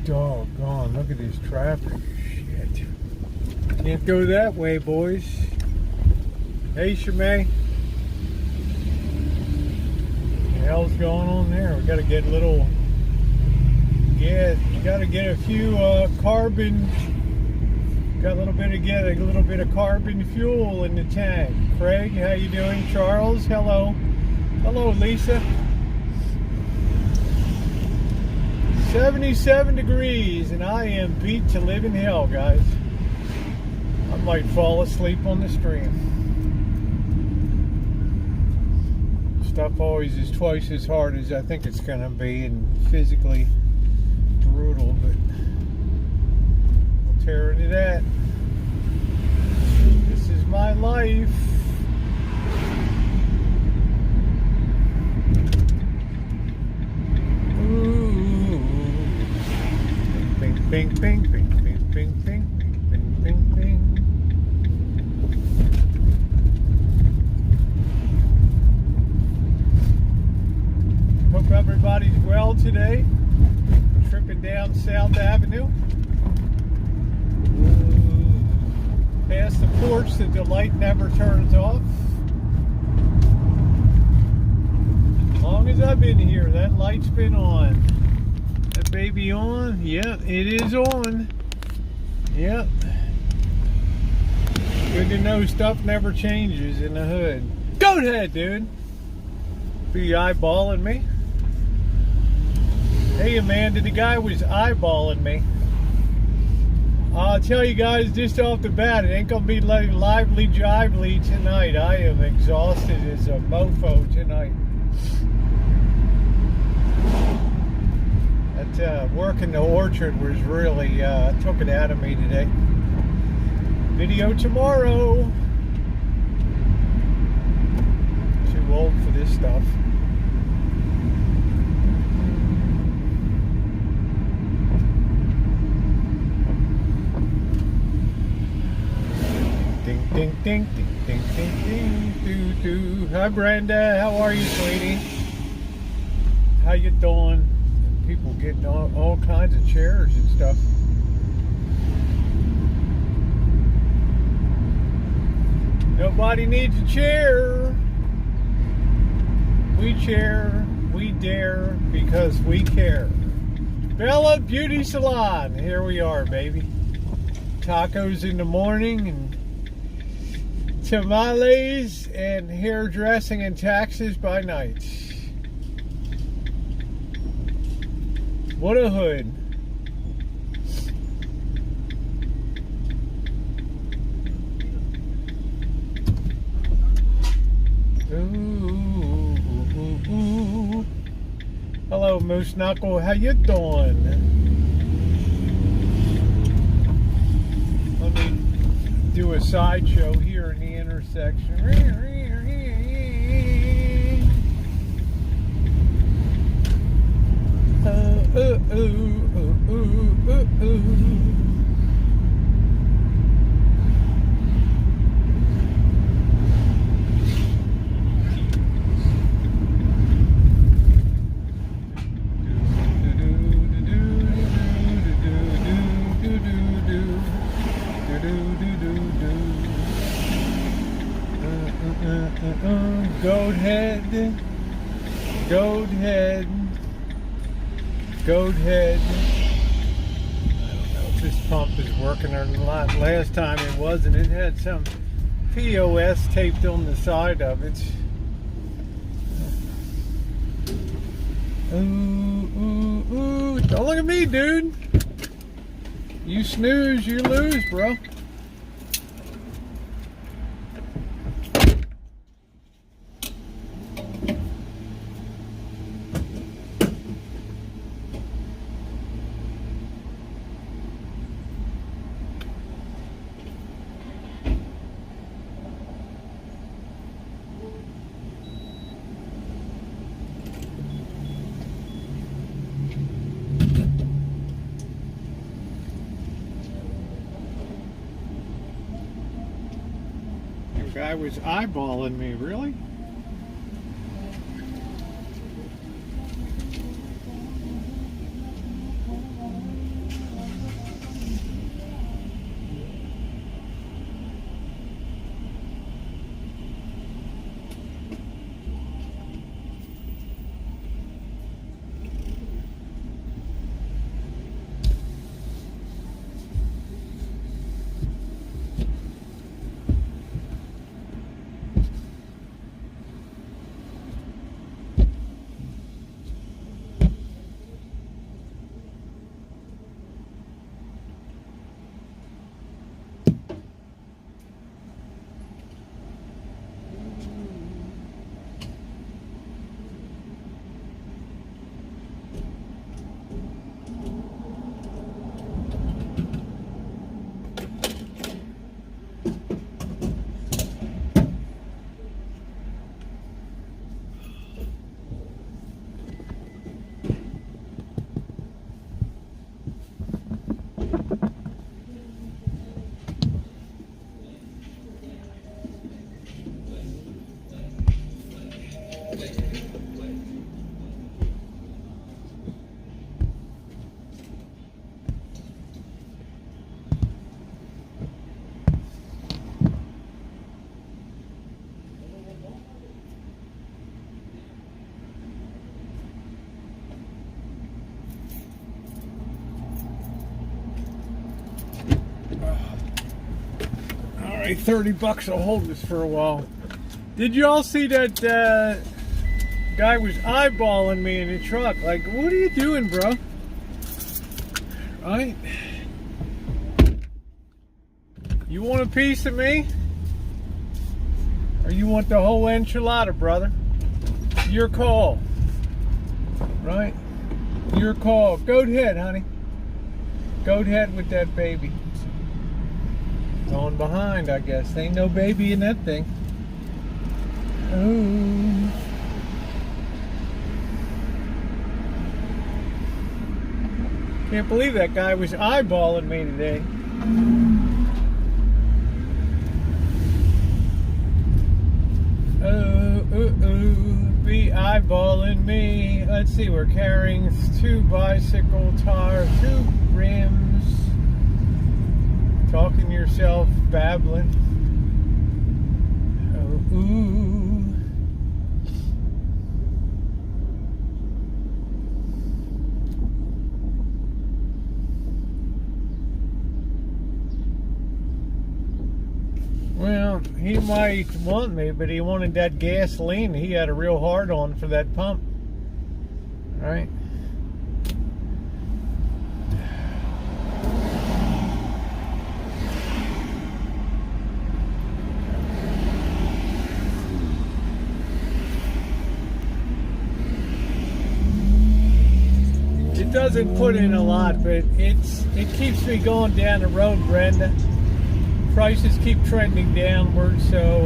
Doggone, look at this traffic. Shit. Can't go that way, boys. Hey, Shemay. What the hell's going on there? We gotta get a little... you gotta get a few carbon... Got a little bit of carbon fuel in the tank. Craig, how you doing? Charles, hello. Hello, Lisa. 77 degrees, and I am beat to live in hell, guys. I might fall asleep on the stream. Stuff always is twice as hard as I think it's gonna be, and physically brutal, but we'll tear into that. This is my life. Ooh. Bing, bing, bing, bing, bing, bing, bing, bing, bing, bing. Hope everybody's well today. Tripping down South Avenue. Past the porch that the light never turns off. As long as I've been here, that light's been on. That baby on? Yeah, it is on. Yep. Good to know stuff never changes in the hood. Go ahead, dude. Be eyeballing me. Hey, Amanda, the guy was eyeballing me. I'll tell you guys just off the bat, it ain't gonna be lively jively tonight. I am exhausted as a mofo tonight. That work in the orchard was really took it out of me today. Video tomorrow. Too old for this stuff. Ding, ding, ding, ding, ding, ding, ding, doo, doo. Hi, Brenda. How are you, sweetie? How you doing? People getting all kinds of chairs and stuff. Nobody needs a chair. We chair, we dare, because we care. Bella Beauty Salon. Here we are, baby. Tacos in the morning and tamales and hairdressing and taxes by night. What a hood. Ooh, ooh, ooh. Hello, Moose Knuckle. How you doing? Let me do a sideshow here in the intersection. Goat head, goat head, goat head. I don't know if this pump is working or not. Last time it wasn't. It had some POS taped on the side of it. Ooh, ooh, ooh. Don't look at me, dude. You snooze, you lose, bro. Guy was eyeballing me, really? Alright, $30 will hold us for a while. Did you all see that guy was eyeballing me in the truck? Like, what are you doing, bro? Right? You want a piece of me? Or you want the whole enchilada, brother? Your call. Right? Your call. Go ahead, honey. Go ahead with that baby. Going behind, I guess. Ain't no baby in that thing. Oh. Can't believe that guy was eyeballing me today. Be eyeballing me. Let's see, we're carrying 2 bicycle tires, 2 rims. Talking to yourself, babbling. Oh, ooh. Well, he might want me, but he wanted that gasoline. He had a real hard on for that pump. Right? It doesn't put in a lot, but it keeps me going down the road, Brenda. Prices keep trending downward, so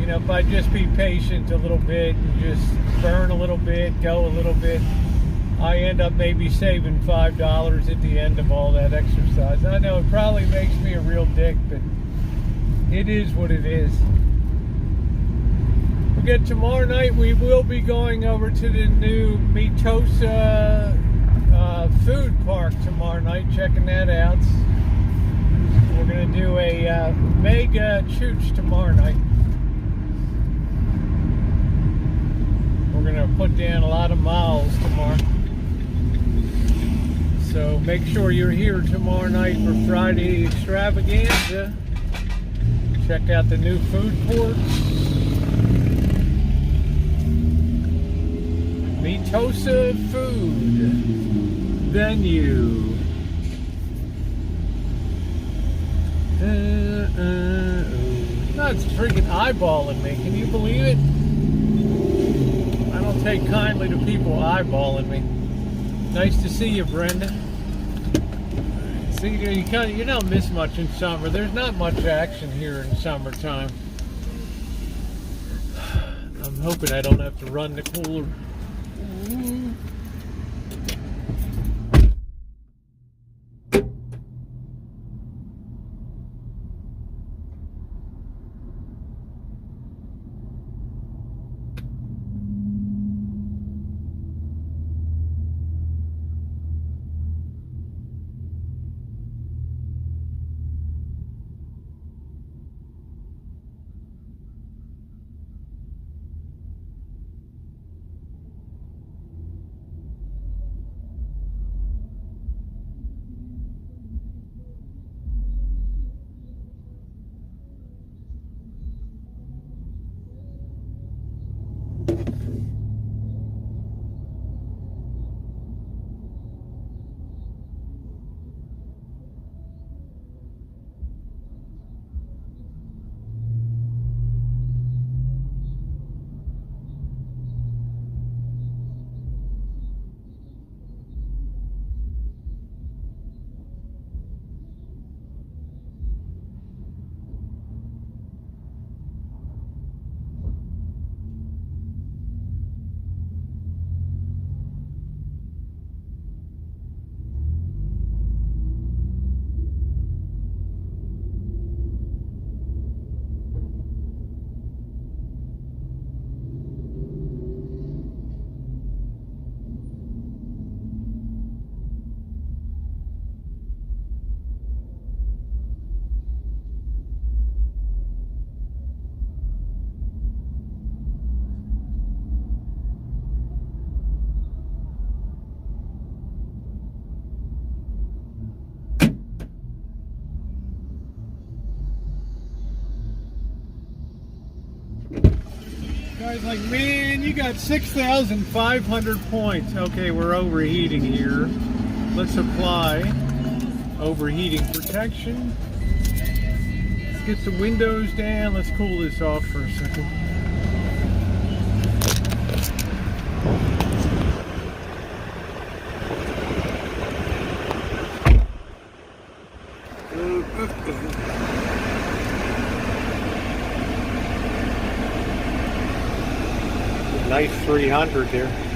you know, if I just be patient a little bit and just burn a little bit, go a little bit, I end up maybe saving $5 at the end of all that exercise. I know it probably makes me a real dick, but it is what it is. Again, tomorrow night we will be going over to the new Mitosa food park tomorrow night, checking that out. We're going to do a mega chooch tomorrow night. We're going to put down a lot of miles tomorrow. So make sure you're here tomorrow night for Friday extravaganza. Check out the new food courts. Mitosa Food Venue. That's freaking eyeballing me. Can you believe it? I don't take kindly to people eyeballing me. Nice to see you, Brenda. See, you don't miss much in summer. There's not much action here in summertime. I'm hoping I don't have to run the cooler. Everybody's like, man, you got 6,500 points. Okay, we're overheating here. Let's apply overheating protection. Let's get the windows down. Let's cool this off for a second. Nice 300 there.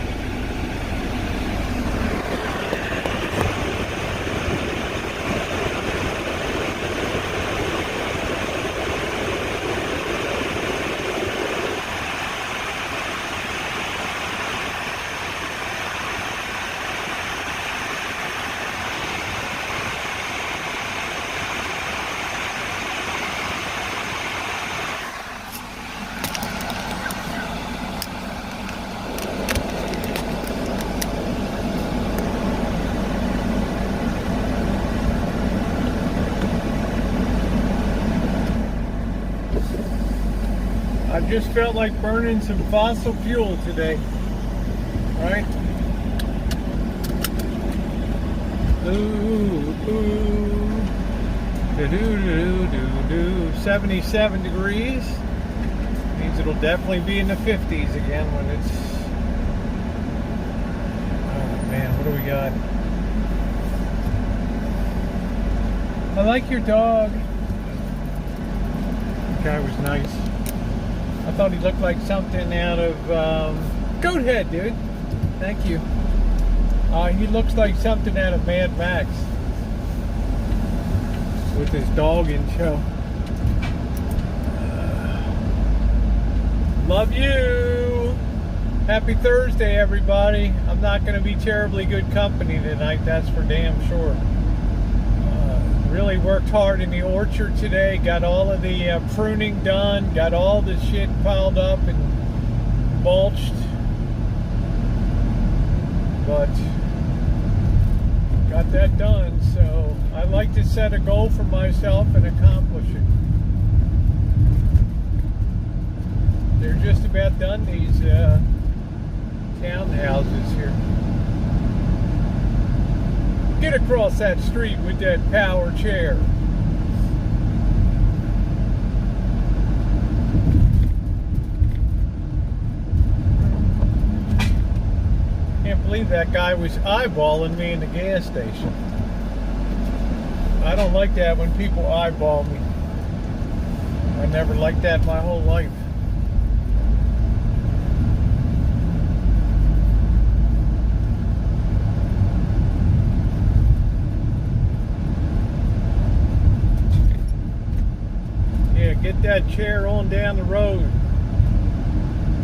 I just felt like burning some fossil fuel today, right? Ooh, ooh, do do do do do. 77 degrees means it'll definitely be in the 50s again when it's. Oh man, what do we got? I like your dog. The guy was nice. I thought he looked like something out of Goat Head, dude. Thank you. He looks like something out of Mad Max with his dog in tow. Love you. Happy Thursday, everybody. I'm not going to be terribly good company tonight, that's for damn sure. Really worked hard in the orchard today, got all of the pruning done, got all the shit piled up and mulched, but got that done. So I like to set a goal for myself and accomplish it. They're just about done, these townhouses here. Get across that street with that power chair. Can't believe that guy was eyeballing me in the gas station. I don't like that when people eyeball me. I never liked that my whole life. Get that chair on down the road.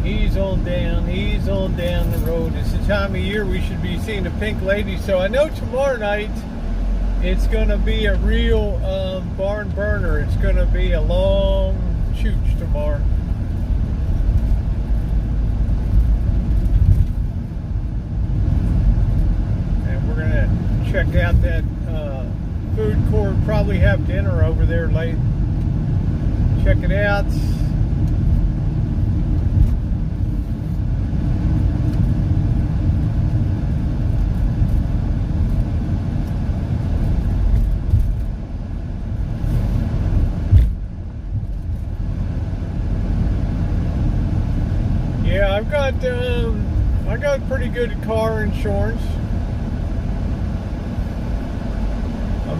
Ease on down the road. It's the time of year we should be seeing the pink lady. So I know tomorrow night it's going to be a real barn burner. It's going to be a long chooch tomorrow. And we're going to check out that food court. Probably have dinner over there late. Check it out. Yeah, I got pretty good car insurance.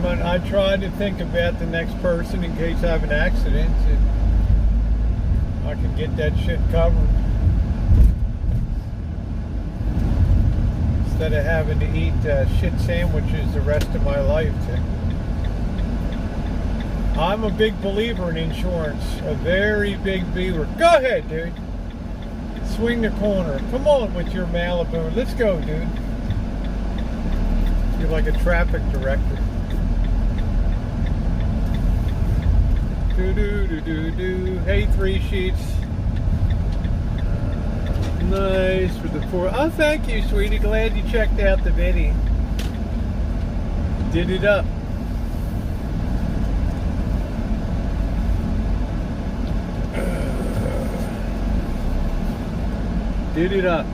I try to think about the next person in case I have an accident and I can get that shit covered instead of having to eat shit sandwiches the rest of my life. I'm a big believer in insurance, a very big believer. Go ahead, dude. Swing the corner. Come on with your Malibu. Let's go, dude. You're like a traffic director. Do. Hey, 3 sheets. Nice for the 4. Oh, thank you, sweetie. Glad you checked out the video. Did it up. Did it up.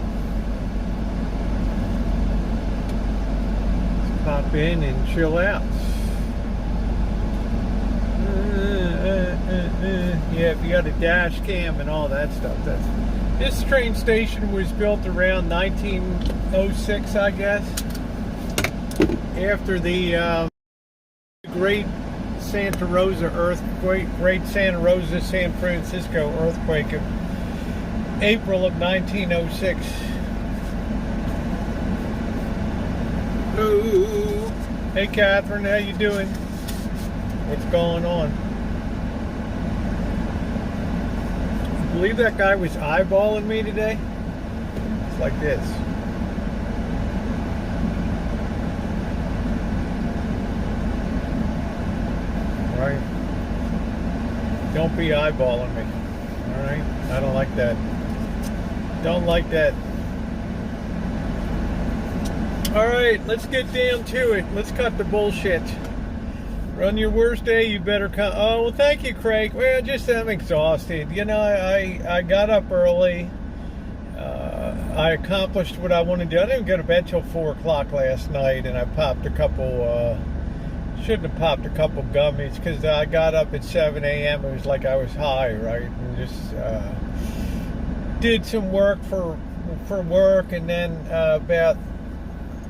Let's pop in and chill out. Yeah, if you got a dash cam and all that stuff. This train station was built around 1906, I guess, after the Great Santa Rosa earthquake, Great Santa Rosa, San Francisco earthquake of April of 1906. Hello. Hey, Catherine, how you doing? What's going on? You believe that guy was eyeballing me today? It's like this. Right? Don't be eyeballing me. Alright? I don't like that. Don't like that. Alright, let's get down to it. Let's cut the bullshit. Run your worst day, you better come. Oh, well, thank you, Craig. Well, just I'm exhausted. You know, I got up early. I accomplished what I wanted to do. I didn't go to bed till 4 o'clock last night, and I popped a couple, shouldn't have popped a couple gummies, because I got up at 7 a.m. It was like I was high, right? And just did some work for work, and then about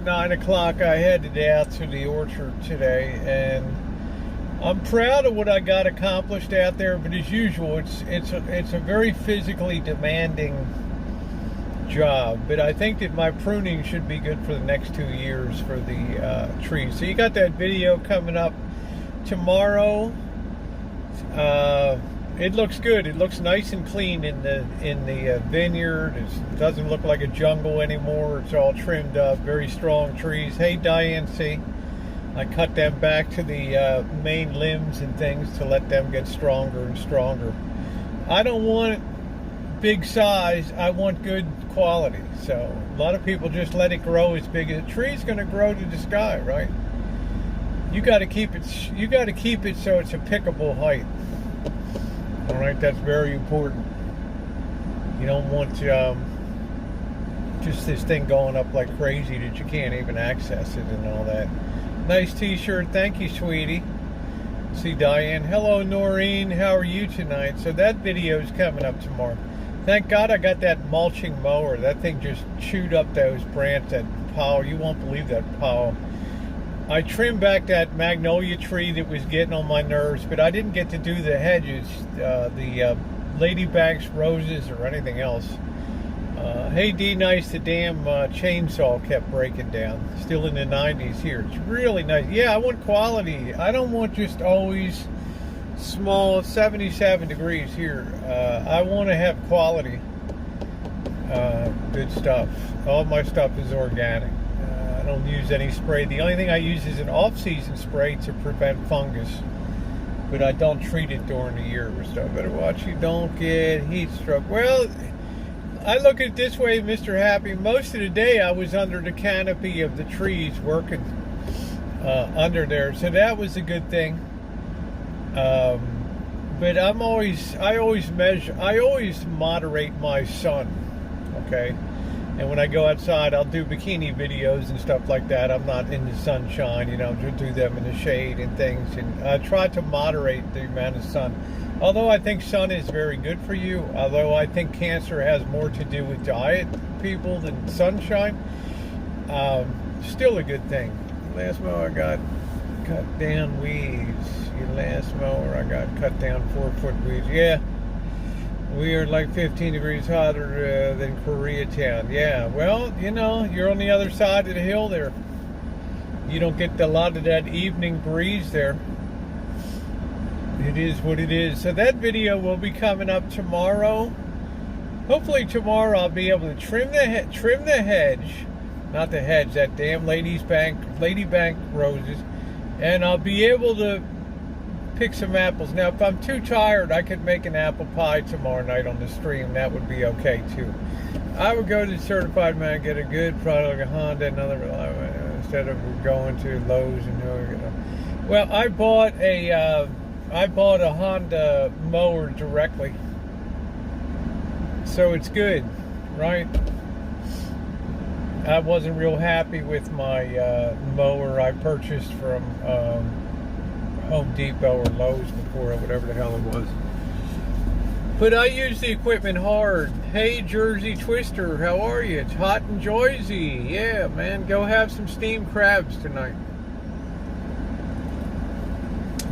9 o'clock I headed out to the orchard today, and I'm proud of what I got accomplished out there, but as usual, it's a very physically demanding job. But I think that my pruning should be good for the next 2 years for the trees. So you got that video coming up tomorrow. It looks good. It looks nice and clean in the vineyard. It doesn't look like a jungle anymore. It's all trimmed up. Very strong trees. Hey, Diane C. I cut them back to the main limbs and things to let them get stronger and stronger. I don't want big size. I want good quality. So a lot of people just let it grow as big as a tree's going to grow to the sky, right? You got to keep it. You got to keep it so it's a pickable height. All right, that's very important. You don't want just this thing going up like crazy that you can't even access it and all that. Nice t-shirt. Thank you, sweetie. See Diane. Hello, Noreen. How are you tonight? So that video is coming up tomorrow. Thank God I got that mulching mower. That thing just chewed up those branches, that power. You won't believe that power. I trimmed back that magnolia tree that was getting on my nerves, but I didn't get to do the hedges, the Ladybanks roses or anything else. Hey, D, nice. The damn chainsaw kept breaking down. Still in the 90s here. It's really nice. Yeah, I want quality. I don't want just always small, 77 degrees here. I want to have quality. Good stuff. All my stuff is organic. I don't use any spray. The only thing I use is an off-season spray to prevent fungus. But I don't treat it during the year or stuff. Better watch you don't get heat stroke. Well, I look at it this way, Mr. Happy. Most of the day I was under the canopy of the trees working under there. So that was a good thing. But I always moderate my sun, okay? And when I go outside, I'll do bikini videos and stuff like that. I'm not in the sunshine, you know, to do them in the shade and things. And I try to moderate the amount of sun. Although I think sun is very good for you, although I think cancer has more to do with diet, people, than sunshine, still a good thing. Last mower I got cut down weeds. Your last mower I got cut down 4-foot weeds. Yeah. We are like 15 degrees hotter than Koreatown. Yeah, well, you know, you're on the other side of the hill there. You don't get a lot of that evening breeze there. It is what it is. So that video will be coming up tomorrow. Hopefully tomorrow I'll be able to trim the hedge, not the hedge, that damn Ladybank roses, and I'll be able to pick some apples. Now, if I'm too tired, I could make an apple pie tomorrow night on the stream. That would be okay too. I would go to the certified man, get a good product, like a Honda, another instead of going to Lowe's and well, I bought a Honda mower directly, so it's good. right? I wasn't real happy with my mower I purchased from Home Depot or Lowe's before, or whatever the hell it was. But I use the equipment hard. Hey, Jersey Twister, how are you? It's hot in Jersey. Yeah, man, go have some steamed crabs tonight.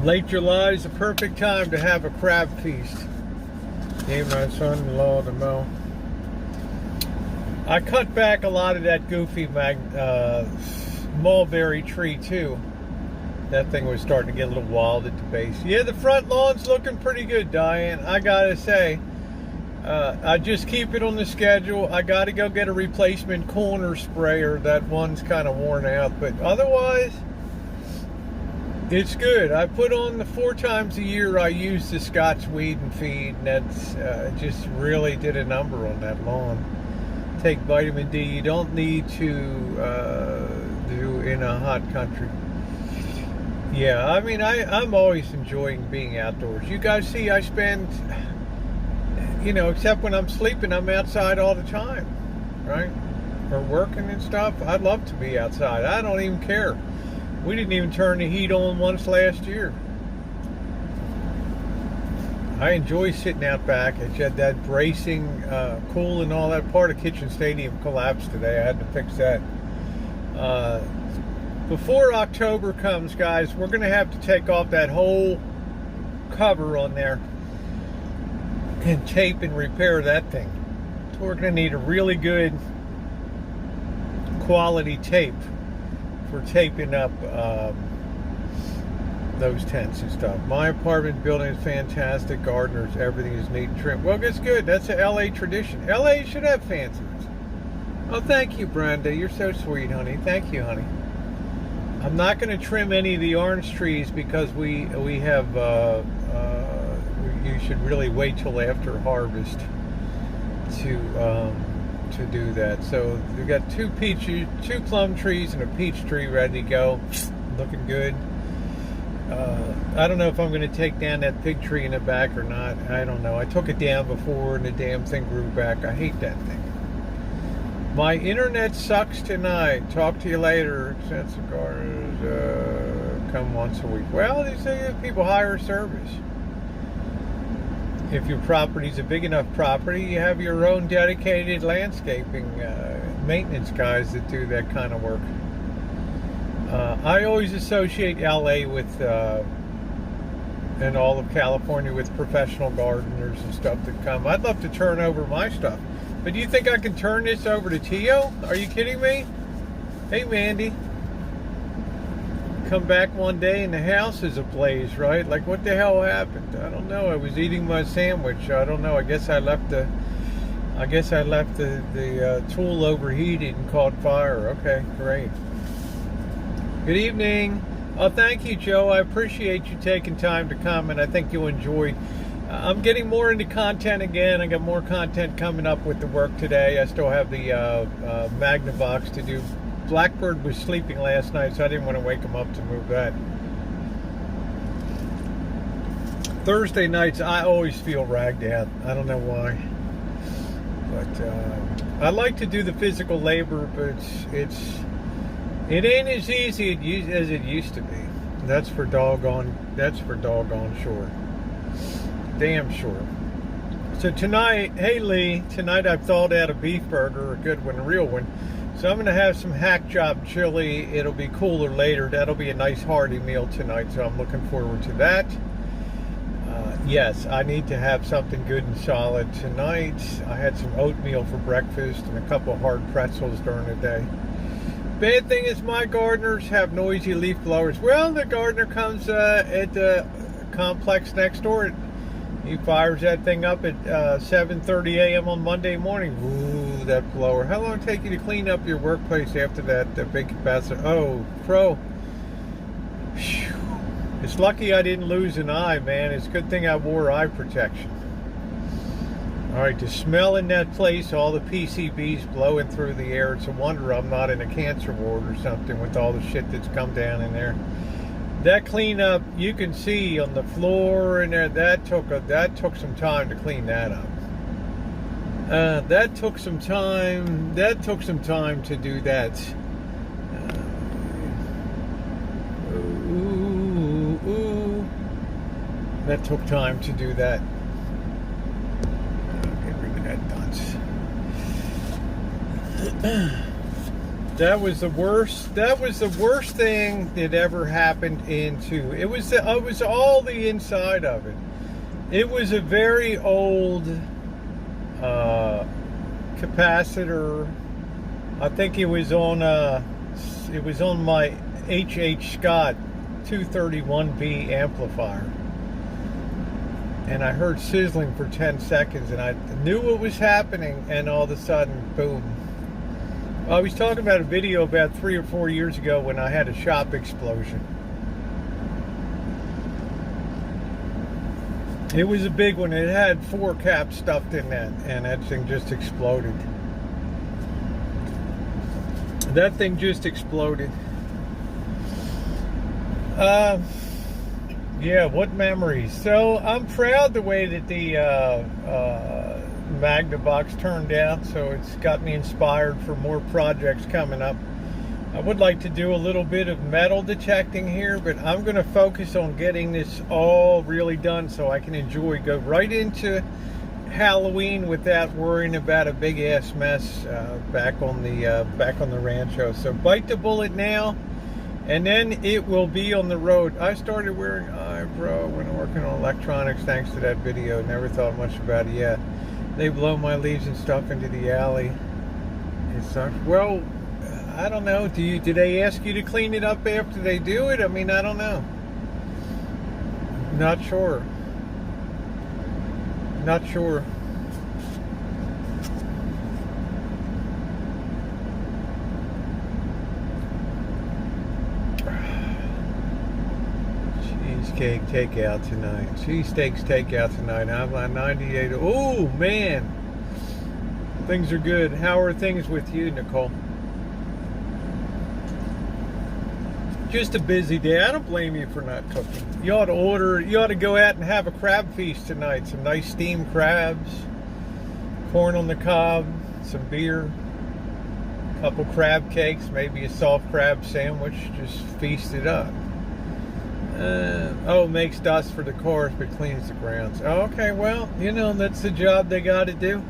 Late July is the perfect time to have a crab feast. Gave my son-in-law to mow. I cut back a lot of that goofy mulberry tree too. That thing was starting to get a little wild at the base. Yeah, the front lawn's looking pretty good, Diane. I gotta say, I just keep it on the schedule. I gotta go get a replacement corner sprayer. That one's kind of worn out, but otherwise, it's good. I put on the 4 times a year. I use the Scotch Weed and Feed, and that's just really did a number on that lawn. Take vitamin D. You don't need to do in a hot country. Yeah, I mean, I'm always enjoying being outdoors. You guys see, I spend, except when I'm sleeping, I'm outside all the time, right? Or working and stuff. I'd love to be outside. I don't even care. We didn't even turn the heat on once last year. I enjoy sitting out back. It's had that bracing, cool and all that. Part of Kitchen Stadium collapsed today. I had to fix that. Before October comes, guys, we're going to have to take off that whole cover on there and tape and repair that thing. So we're going to need a really good quality tape for taping up those tents and stuff. My apartment building is fantastic. Gardeners, everything is neat and trim. Well, it's good. That's a LA tradition. LA should have fancies. Oh, thank you, Brenda. You're so sweet, honey. Thank you, honey. I'm not going to trim any of the orange trees because we have. You should really wait till after harvest to do that. So we've got 2 plum trees and a peach tree ready to go, looking good. I don't know if I'm going to take down that fig tree in the back or not. I don't know. I took it down before and the damn thing grew back. I hate that thing. My internet sucks tonight. Talk to you later. Extensive gardeners come once a week. Well, they say people hire service. If your property's a big enough property, you have your own dedicated landscaping maintenance guys that do that kind of work. I always associate LA with and all of California with professional gardeners and stuff that come. I'd love to turn over my stuff. But do you think I can turn this over to Tio? Are you kidding me? Hey, Mandy. Come back one day and the house is ablaze, right? Like, what the hell happened? I don't know. I was eating my sandwich. I don't know. I guess I left the tool overheated and caught fire. Okay, great. Good evening. Oh, thank you, Joe. I appreciate you taking time to come, and I think you'll enjoy. I'm getting more into content again. I got more content coming up with the work today. I still have the Magnavox to do. Blackbird was sleeping last night, so I didn't want to wake him up to move that. Thursday nights, I always feel ragged out. I don't know why. But I like to do the physical labor, but it ain't as easy as it used to be. That's for doggone sure. Damn sure. So tonight, hey Lee, tonight I've thawed out a beef burger, a good one, a real one. So I'm going to have some hack job chili. It'll be cooler later. That'll be a nice hearty meal tonight, so I'm looking forward to that. Yes, I need to have something good and solid tonight. I had some oatmeal for breakfast and a couple of hard pretzels during the day. Bad thing is my gardeners have noisy leaf blowers. Well, the gardener comes at the complex next door. He fires that thing up at 7:30 a.m. on Monday morning. Ooh, that blower. How long did it take you to clean up your workplace after that big capacitor? Oh, crow. Whew. It's lucky I didn't lose an eye, man. It's a good thing I wore eye protection. All right, the smell in that place, all the PCBs blowing through the air. It's a wonder I'm not in a cancer ward or something with all the shit that's come down in there. That cleanup, you can see on the floor in there, that took some time to clean that up. That took some time. That took some time to do that. Ooh. That took time to do that. Get rid of that dunce. That was the worst. That was the worst thing that ever happened into. It was all the inside of it. It was a very old capacitor. I think it was on my H.H. Scott 231B amplifier. And I heard sizzling for 10 seconds and I knew what was happening, and all of a sudden, boom. I was talking about a video about 3 or 4 years ago when I had a shop explosion. It was a big one. It had 4 caps stuffed in that, and that thing just exploded. That thing just exploded. Yeah, what memories. So I'm proud the way that the Magnavox turned out, so it's got me inspired for more projects coming up. I would like to do a little bit of metal detecting here, but I'm going to focus on getting this all really done so I can go right into Halloween without worrying about a big ass mess back on the Rancho. So bite the bullet now, and then it will be on the road. I started wearing eyebrow when working on electronics thanks to that video. Never thought much about it yet. They blow my leaves and stuff into the alley. It sucks. Well, I don't know. Do they ask you to clean it up after they do it? I mean, I don't know. Not sure. Not sure. Cheesecake takeout tonight. Cheesesteaks takeout tonight. I'm on 98. Oh, man. Things are good. How are things with you, Nicole? Just a busy day. I don't blame you for not cooking. You ought to go out and have a crab feast tonight. Some nice steamed crabs, corn on the cob, some beer, a couple crab cakes, maybe a soft crab sandwich. Just feast it up. Makes dust for the cars but cleans the grounds. Okay, well, that's the job they got to do.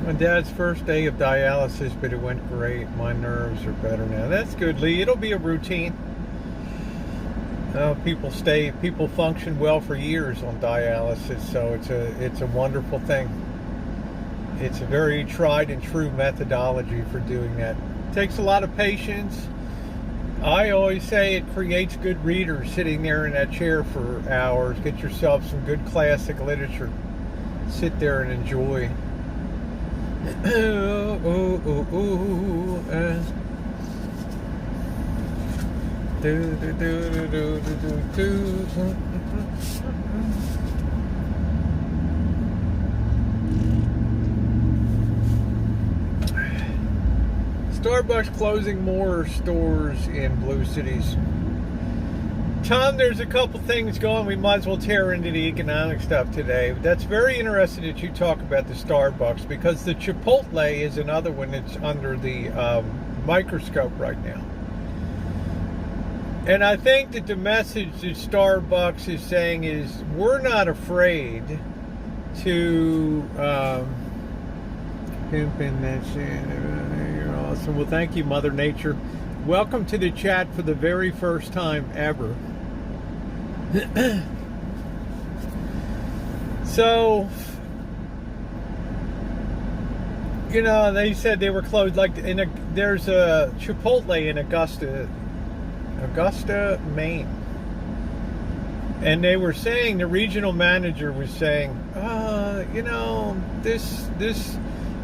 My dad's first day of dialysis, but it went great. My nerves are better now. That's good, Lee. It'll be a routine. People function well for years on dialysis, so it's a wonderful thing. It's a very tried and true methodology for doing that. It takes a lot of patience. I always say it creates good readers sitting there in that chair for hours. Get yourself some good classic literature. Sit there and enjoy. Starbucks closing more stores in blue cities. Tom, there's a couple things going. We might as well tear into the economic stuff today. That's very interesting that you talk about the Starbucks, because the Chipotle is another one that's under the microscope right now. And I think that the message that Starbucks is saying is we're not afraid to pimp in that shit. You're awesome. Well, thank you, Mother Nature. Welcome to the chat for the very first time ever. So, they said they were closed. There's a Chipotle in Augusta, Maine, and they were saying, the regional manager was saying,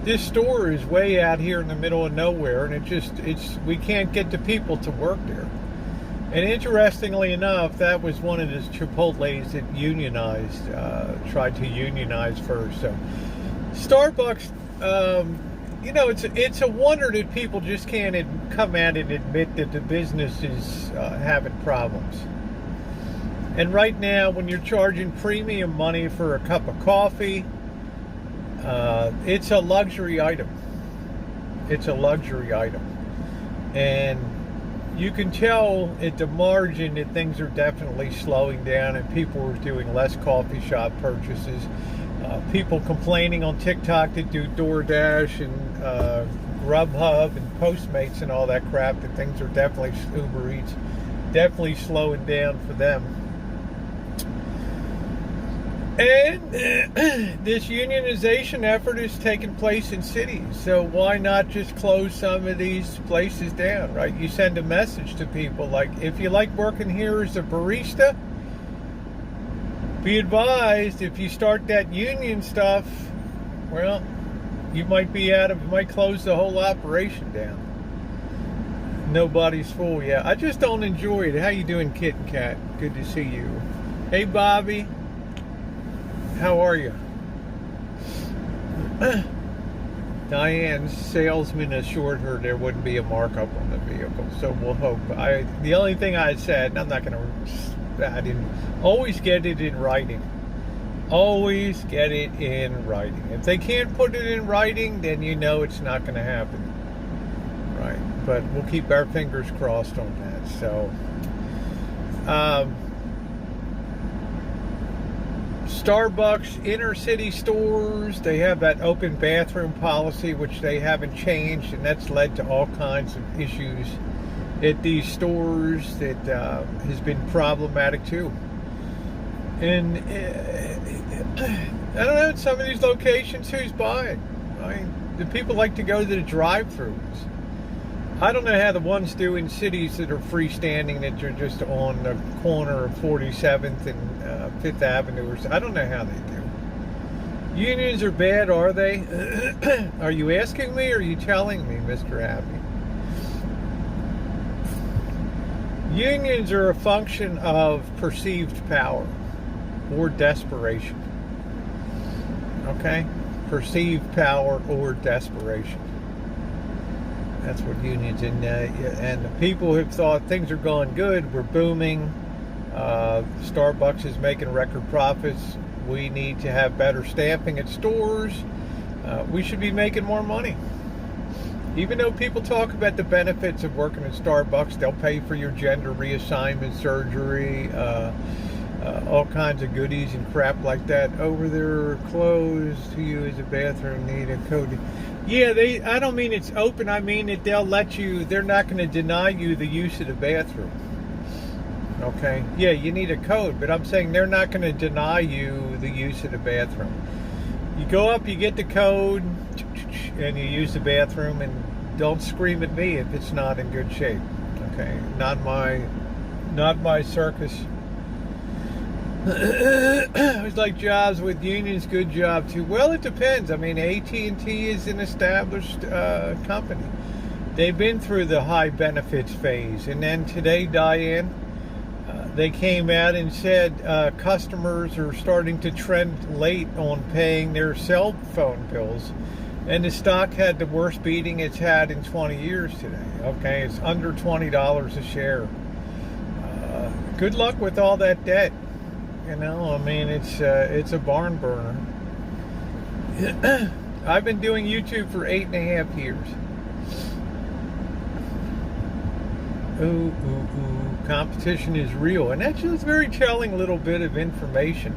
this store is way out here in the middle of nowhere, and we can't get the people to work there. And interestingly enough, that was one of the Chipotles that unionized, tried to unionize first. So Starbucks, it's a wonder that people just can't come out and admit that the business is having problems. And right now, when you're charging premium money for a cup of coffee, it's a luxury item. It's a luxury item. And you can tell at the margin that things are definitely slowing down and people are doing less coffee shop purchases. People complaining on TikTok that do DoorDash and Grubhub and Postmates and all that crap, that things are definitely, Uber Eats, definitely slowing down for them. And this unionization effort is taking place in cities, so why not just close some of these places down, right? You send a message to people like, if you like working here as a barista, be advised, if you start that union stuff, well, you might close the whole operation down. Nobody's fool. Yeah, I just don't enjoy it. How you doing, Kit and Cat? Good to see you. Hey, Bobby. How are you? Diane's salesman assured her there wouldn't be a markup on the vehicle, so we'll hope. The only thing I said, and I'm not going to, I didn't, always get it in writing. Always get it in writing. If they can't put it in writing, then you know it's not going to happen. Right? But we'll keep our fingers crossed on that. So, Starbucks inner city stores, they have that open bathroom policy, which they haven't changed, and that's led to all kinds of issues at these stores that has been problematic too. And I don't know, some of these locations, who's buying? I mean, the people like to go to the drive-thrus. I don't know how the ones do in cities that are freestanding, that are just on the corner of 47th and 5th Avenue. I don't know how they do. Unions are bad, are they? Are you asking me or are you telling me, Mr. Happy? Unions are a function of perceived power or desperation. Okay? Perceived power or desperation. That's what unions and the people have thought things are going good. We're booming. Starbucks is making record profits. We need to have better staffing at stores. We should be making more money. Even though people talk about the benefits of working at Starbucks, they'll pay for your gender reassignment surgery, all kinds of goodies and crap like that. Over their clothes to you as a bathroom need a code. Yeah, I don't mean it's open. I mean that they'll let you, they're not going to deny you the use of the bathroom. Okay? Yeah, you need a code, but I'm saying they're not going to deny you the use of the bathroom. You go up, you get the code, and you use the bathroom, and don't scream at me if it's not in good shape. Okay? Not my circus. It's like jobs with unions, good job too. Well, it depends. I mean, AT&T is an established company. They've been through the high benefits phase. And then today, Diane, they came out and said customers are starting to trend late on paying their cell phone bills. And the stock had the worst beating it's had in 20 years today. Okay, it's under $20 a share. Good luck with all that debt. You know, I mean, it's a barn burner. I've been doing YouTube for 8.5 years. Ooh, competition is real. And that's just a very telling little bit of information.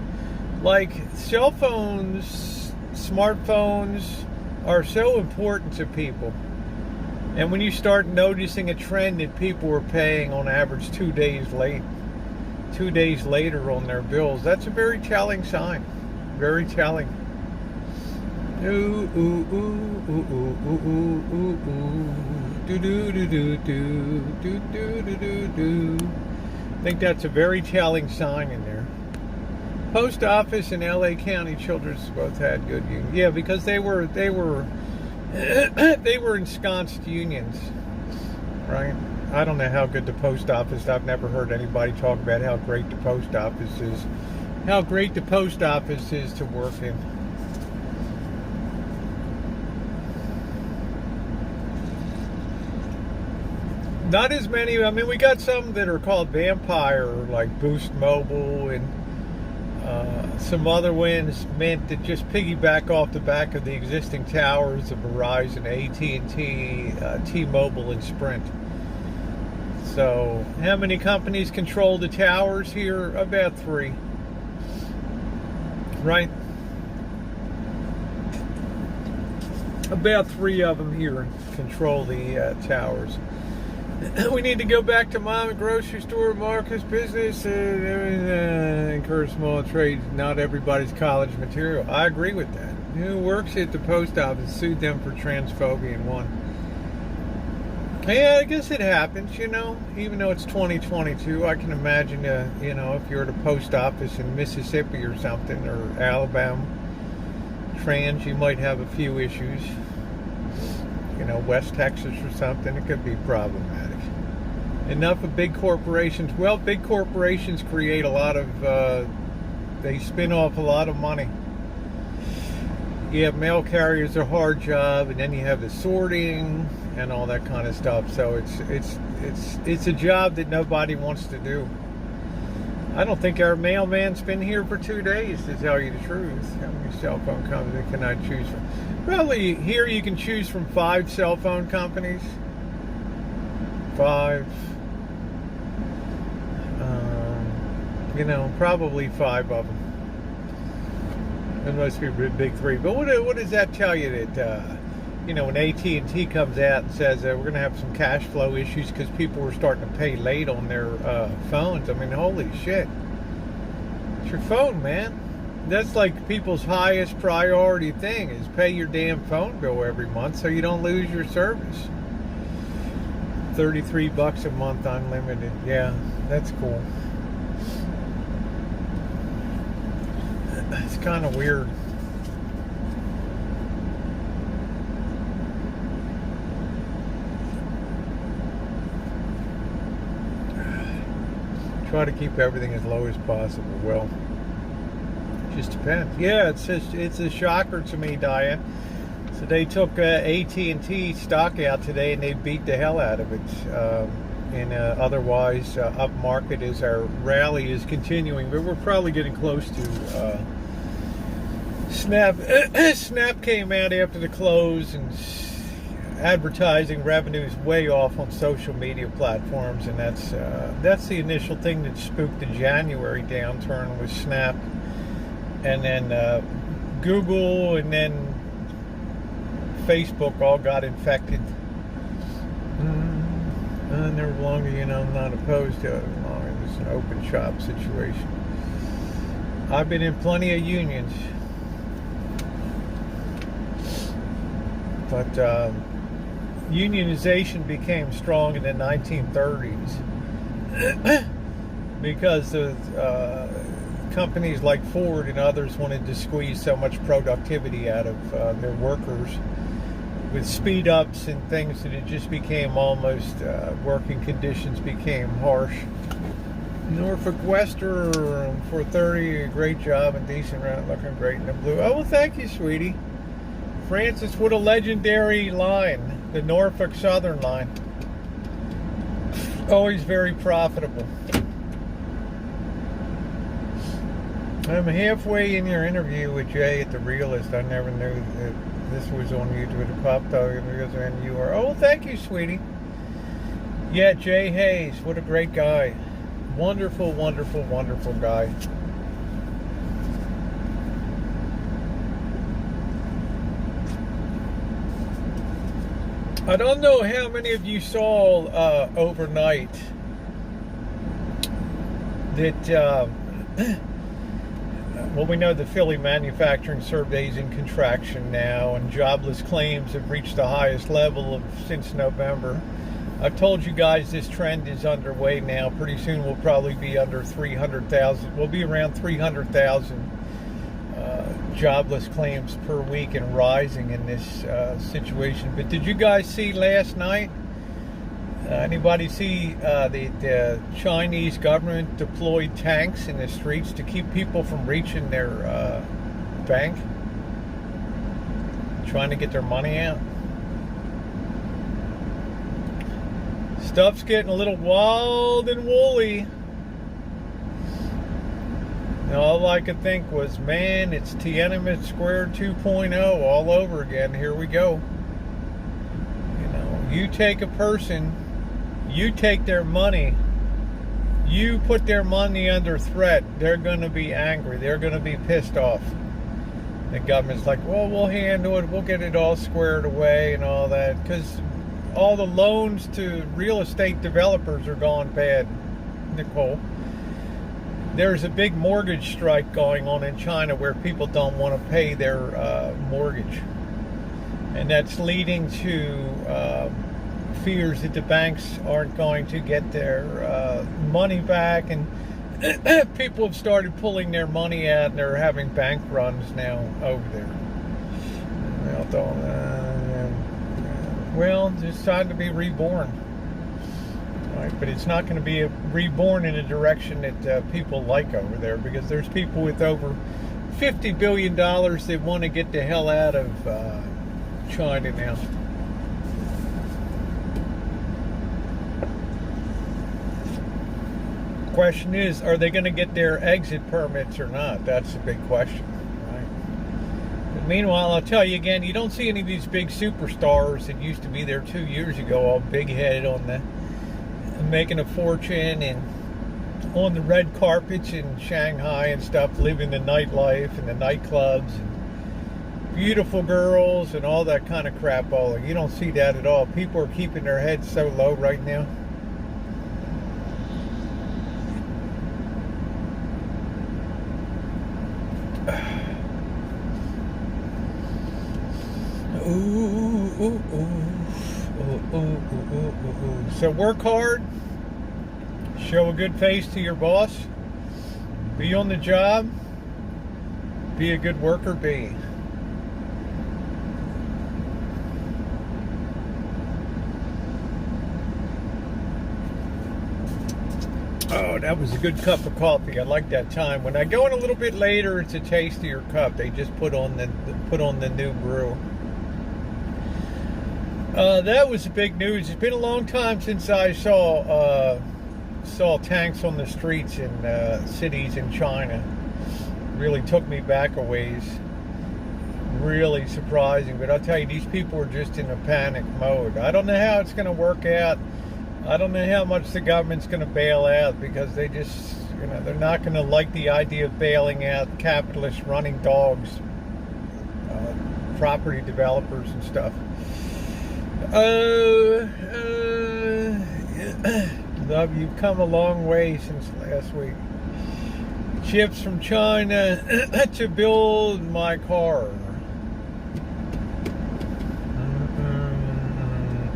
Like, cell phones, smartphones are so important to people. And when you start noticing a trend that people are paying on average 2 days later on their bills, that's a very telling sign. Very telling. Ooh, ooh, ooh, ooh, ooh, ooh, ooh, ooh, ooh. Do, do, do, do, do, do, do, do, do, do. I think that's a very telling sign in there. Post office and LA County Children's both had good unions. Yeah, because they were they were ensconced unions, right? I don't know how good the post office. I've never heard anybody talk about how great the post office is. How great the post office is to work in. Not as many. I mean, we got some that are called Vampire, like Boost Mobile, and some other ones meant that just piggyback off the back of the existing towers of Verizon, AT&T, T-Mobile, and Sprint. So, how many companies control the towers here? About 3. Right? About 3 of them here control the towers. We need to go back to mom and grocery store, Marcus business, encourage small trades. Not everybody's college material. I agree with that. Who works at the post office sued them for transphobia and won. Yeah, I guess it happens, you know. Even though it's 2022, I can imagine, you know, if you're at a post office in Mississippi or something, or Alabama, trans, you might have a few issues. You know, West Texas or something, it could be problematic. Enough of big corporations. Well, big corporations create a lot of, they spin off a lot of money. You have mail carriers, a hard job, and then you have the sorting and all that kind of stuff. So it's a job that nobody wants to do. I don't think our mailman's been here for 2 days, to tell you the truth. How many cell phone companies can I choose from? Probably here you can choose from 5 cell phone companies. 5. You know, probably 5 of them. There must be a big 3. But what does that tell you? That you know, when AT&T comes out and says we're going to have some cash flow issues because people were starting to pay late on their phones. I mean, holy shit! It's your phone, man. That's like people's highest priority thing is pay your damn phone bill every month so you don't lose your service. $33 a month unlimited. Yeah, that's cool. It's kind of weird. Try to keep everything as low as possible. Well, it just depends. Yeah, it's a shocker to me, Diane. So they took AT&T stock out today, and they beat the hell out of it. And otherwise, up market as our rally is continuing, but we're probably getting close to Snap. Snap came out after the close, and advertising revenues way off on social media platforms, and that's the initial thing that spooked the January downturn was Snap, and then Google, and then Facebook all got infected. Never longer, you know, I'm not opposed to it as long as it's an open shop situation. I've been in plenty of unions, but unionization became strong in the 1930s because of companies like Ford and others wanted to squeeze so much productivity out of their workers with speed ups and things that it just became almost working conditions became harsh. Norfolk Western for 30, a great job and decent run, looking great in the blue. Oh, well, thank you, sweetie. Francis, what a legendary line, the Norfolk Southern line. Always very profitable. I'm halfway in your interview with Jay at The Realist. I never knew that this was on YouTube. It popped up and you are. Oh, thank you, sweetie. Yeah, Jay Hayes, what a great guy. Wonderful, wonderful, wonderful guy. I don't know how many of you saw overnight that, well, we know the Philly manufacturing survey is in contraction now, and jobless claims have reached the highest level since November. I've told you guys this trend is underway now. Pretty soon we'll probably be under 300,000. We'll be around 300,000 jobless claims per week and rising in this situation. But did you guys see last night? Anybody see the Chinese government deployed tanks in the streets to keep people from reaching their bank? Trying to get their money out? Stuff's getting a little wild and woolly. And all I could think was, man, it's Tiananmen Square 2.0 all over again. Here we go. You know, you take a person, you take their money, you put their money under threat, they're going to be angry. They're going to be pissed off. The government's like, well, we'll handle it. We'll get it all squared away and all that. Because all the loans to real estate developers are gone bad, Nicole. There's a big mortgage strike going on in China where people don't want to pay their mortgage. And that's leading to fears that the banks aren't going to get their money back. And people have started pulling their money out, and they're having bank runs now over there. Well, it's time to be reborn. Right, but it's not going to be reborn in a direction that people like over there, because there's people with over $50 billion that want to get the hell out of China now. Question is, are they going to get their exit permits or not? That's the big question. Right? But meanwhile, I'll tell you again, you don't see any of these big superstars that used to be there 2 years ago, all big-headed on the making a fortune and on the red carpets in Shanghai and stuff, living the nightlife and the nightclubs and beautiful girls and all that kind of crap. You don't see that at all. People are keeping their heads so low right now. So work hard, show a good face to your boss, be on the job, be a good worker bee. Oh, that was a good cup of coffee. I like that time. When I go in a little bit later, it's a tastier cup. They just put on the new brew. That was the big news. It's been a long time since I saw tanks on the streets in cities in China. Really took me back a ways. Really surprising. But I'll tell you, these people are just in a panic mode. I don't know how it's going to work out. I don't know how much the government's going to bail out, because they just, they're not going to like the idea of bailing out capitalists running dogs, property developers and stuff. Love, you've come a long way since last week. Chips from China to build my car.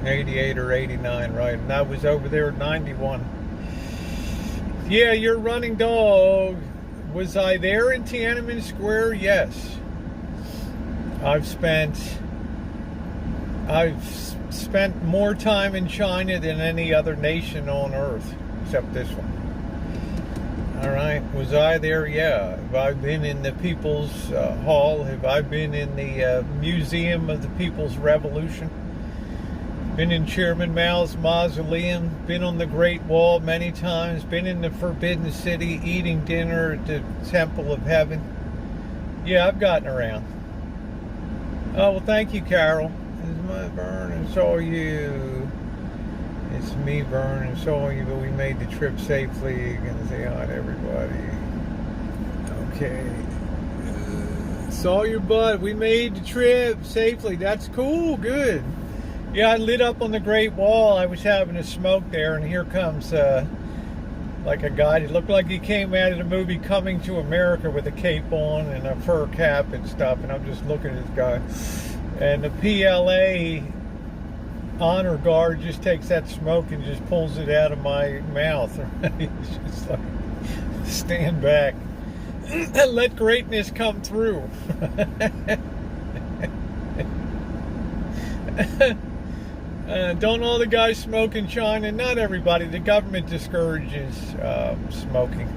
88 or 89, right? And I was over there at 91. Yeah, your running dog. Was I there in Tiananmen Square? Yes. I've spent more time in China than any other nation on earth, except this one. All right. Was I there? Yeah. Have I been in the People's Hall? Have I been in the Museum of the People's Revolution? Been in Chairman Mao's mausoleum, been on the Great Wall many times, been in the Forbidden City, eating dinner at the Temple of Heaven. Yeah, I've gotten around. Oh, well, thank you, Carol. It's my Vernon, so are you. It's me, Vernon, so are you, but we made the trip safely. Gonna say hi to everybody. Okay. Saw your butt. We made the trip safely. That's cool, good. Yeah, I lit up on the Great Wall. I was having a smoke there, and here comes like a guy. It looked like he came out of the movie Coming to America with a cape on and a fur cap and stuff, and I'm just looking at this guy. And the PLA honor guard just takes that smoke and just pulls it out of my mouth. He's just like, stand back. Let greatness come through. Don't all the guys smoke in China? Not everybody. The government discourages smoking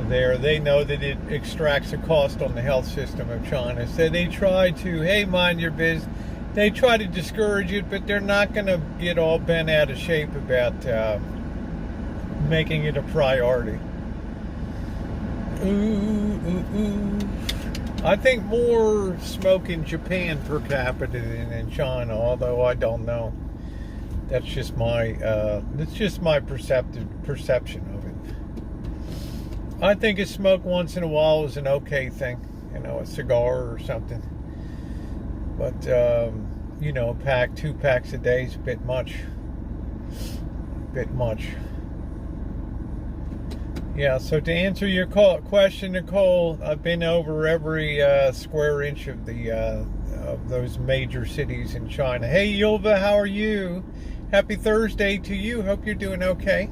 there. They know that it extracts a cost on the health system of China. So they try to, hey, mind your business. they try to discourage it, but they're not going to get all bent out of shape about making it a priority. I think more smoke in Japan per capita than in China, although I don't know. That's just my perception of it. I think a smoke once in a while is an okay thing, a cigar or something. But two packs a day is a bit much. Yeah, so to answer your question, Nicole, I've been over every square inch of of those major cities in China. Hey, Yulva, how are you? Happy Thursday to you. Hope you're doing okay.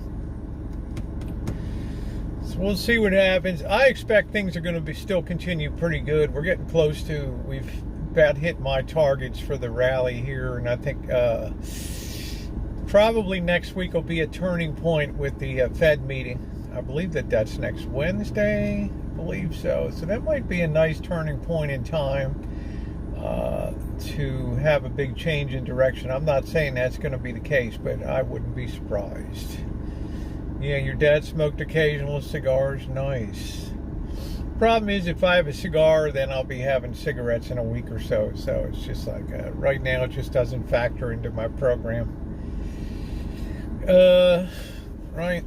So we'll see what happens. I expect things are going to still continue pretty good. We're getting close to, we've about hit my targets for the rally here, and I think probably next week will be a turning point with the Fed meeting. I believe that's next Wednesday. I believe so. So that might be a nice turning point in time to have a big change in direction. I'm not saying that's going to be the case, but I wouldn't be surprised. Yeah, your dad smoked occasional cigars. Nice. Problem is, if I have a cigar, then I'll be having cigarettes in a week or so. So it's just like, right now, it just doesn't factor into my program. Right.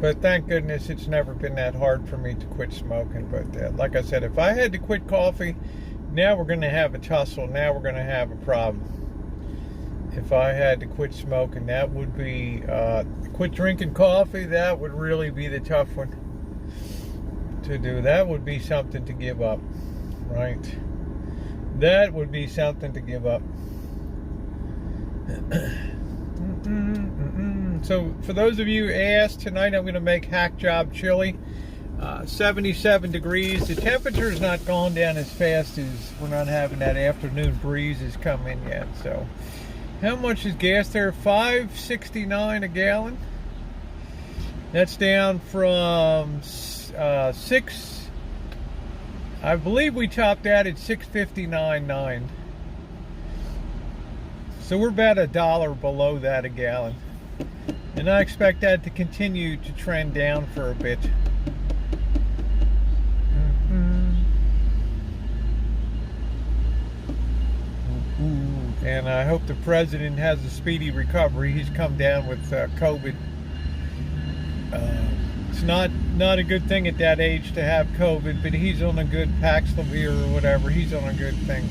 But thank goodness it's never been that hard for me to quit smoking. But like I said, if I had to quit coffee, now we're going to have a tussle. Now we're going to have a problem. If I had to quit smoking, that would be, quit drinking coffee, that would really be the tough one to do. That would be something to give up, right? That would be something to give up. So for those of you who asked, tonight I'm going to make hack job chili. 77 degrees. The temperature's not gone down as fast as we're not having that afternoon breeze has come in yet. So how much is gas there? $5.69 a gallon. That's down from 6. I believe we topped out at $6.59.9. So we're about $1 below that a gallon. And I expect that to continue to trend down for a bit. And I hope the president has a speedy recovery. He's come down with COVID. It's not a good thing at that age to have COVID, but he's on a good Paxlovid or whatever. He's on a good thing.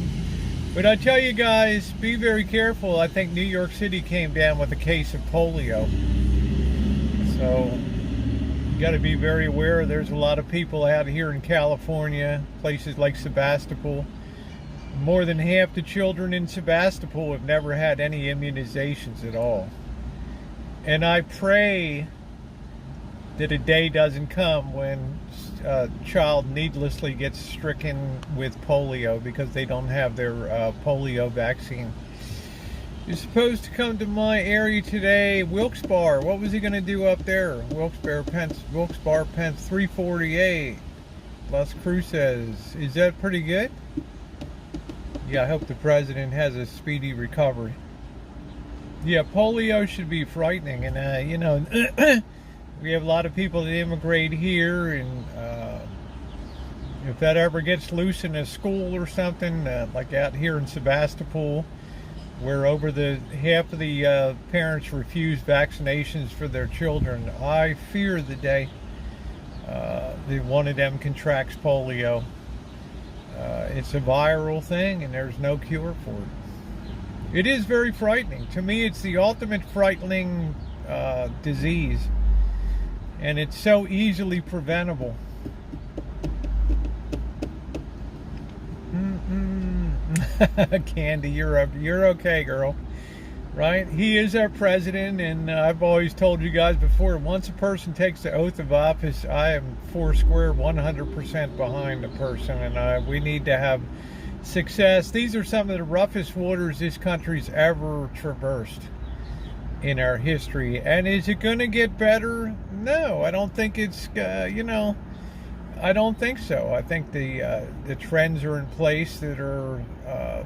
But I tell you guys, be very careful. I think New York City came down with a case of polio. So you got to be very aware. There's a lot of people out here in California, places like Sebastopol. More than half the children in Sebastopol have never had any immunizations at all. And I pray that a day doesn't come when a child needlessly gets stricken with polio because they don't have their polio vaccine. You're supposed to come to my area today, Wilkes-Barre. What was he going to do up there? Wilkes-Barre, Pence 348, Las Cruces. Is that pretty good? Yeah, I hope the president has a speedy recovery. Yeah, polio should be frightening, and you know, we have a lot of people that immigrate here, and if that ever gets loose in a school or something, like out here in Sebastopol, where over half of the parents refuse vaccinations for their children, I fear the day that one of them contracts polio. It's a viral thing, and there's no cure for it. It is very frightening. To me, it's the ultimate frightening disease, and it's so easily preventable. Candy, you're okay, girl. Right? He is our president, and I've always told you guys before, once a person takes the oath of office, I am foursquare 100% behind the person, and we need to have success. These are some of the roughest waters this country's ever traversed in our history. And is it going to get better? No, I don't think it's, I don't think so. I think the trends are in place that are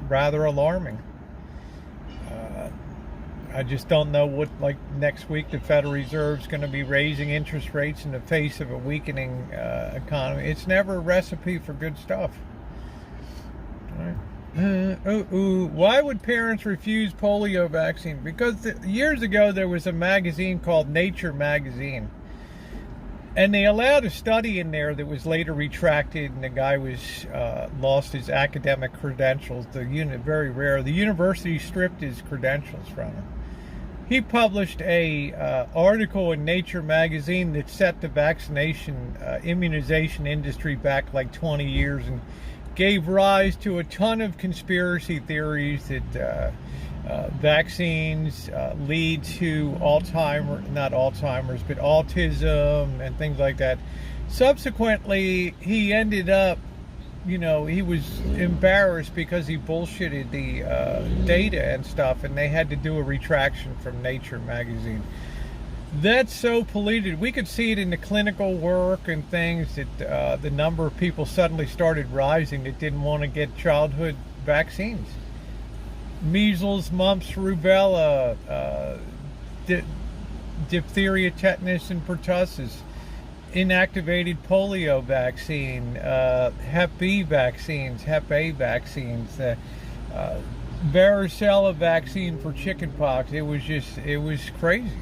rather alarming. I just don't know what, like next week, the Federal Reserve's going to be raising interest rates in the face of a weakening economy. It's never a recipe for good stuff. All right. Why would parents refuse polio vaccine? Because years ago there was a magazine called Nature magazine, and they allowed a study in there that was later retracted, and the guy was lost his academic credentials. Very rare. The university stripped his credentials from him. He published a article in Nature magazine that set the vaccination immunization industry back like 20 years and gave rise to a ton of conspiracy theories that vaccines lead to not Alzheimer's, but autism and things like that. Subsequently, he ended up, he was embarrassed because he bullshitted the data and stuff, and they had to do a retraction from Nature magazine. That's so polluted. We could see it in the clinical work and things that the number of people suddenly started rising that didn't want to get childhood vaccines. Measles, mumps, rubella, diphtheria, tetanus, and pertussis, inactivated polio vaccine, Hep B vaccines, Hep A vaccines, varicella vaccine for chickenpox. It was crazy,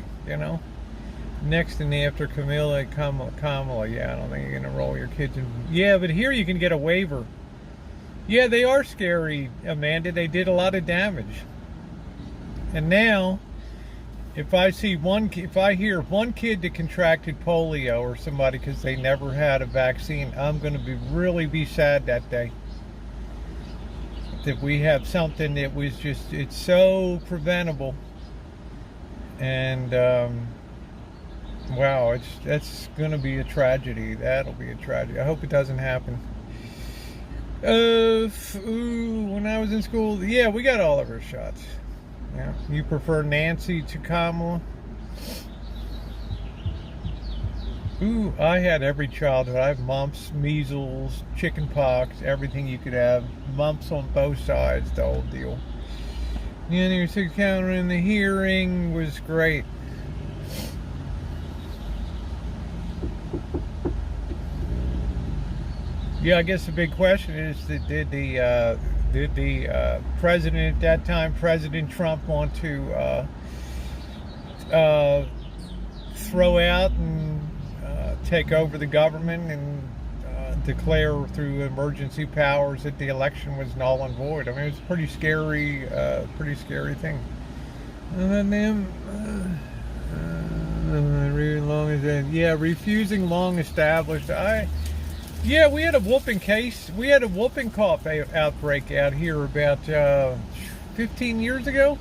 Next and after Kamala, yeah, I don't think you're going to roll your kids in. Yeah, but here you can get a waiver. Yeah, they are scary, Amanda. They did a lot of damage. And now, if I hear one kid that contracted polio or somebody because they never had a vaccine, I'm going to really be sad that day. That we have something that was it's so preventable. And, wow, that's going to be a tragedy. That'll be a tragedy. I hope it doesn't happen. When I was in school, yeah, we got all of our shots. Yeah, you prefer Nancy to Kamala? I had every childhood. I have mumps, measles, chickenpox, everything you could have. Mumps on both sides, the whole deal. Yeah, your sick counter in the hearing was great. Yeah, I guess the big question is that did the president at that time, President Trump, want to throw out and take over the government and declare through emergency powers that the election was null and void? I mean, it was a pretty scary thing. And then refusing long established. Yeah, we had a whooping cough outbreak out here about 15 years ago.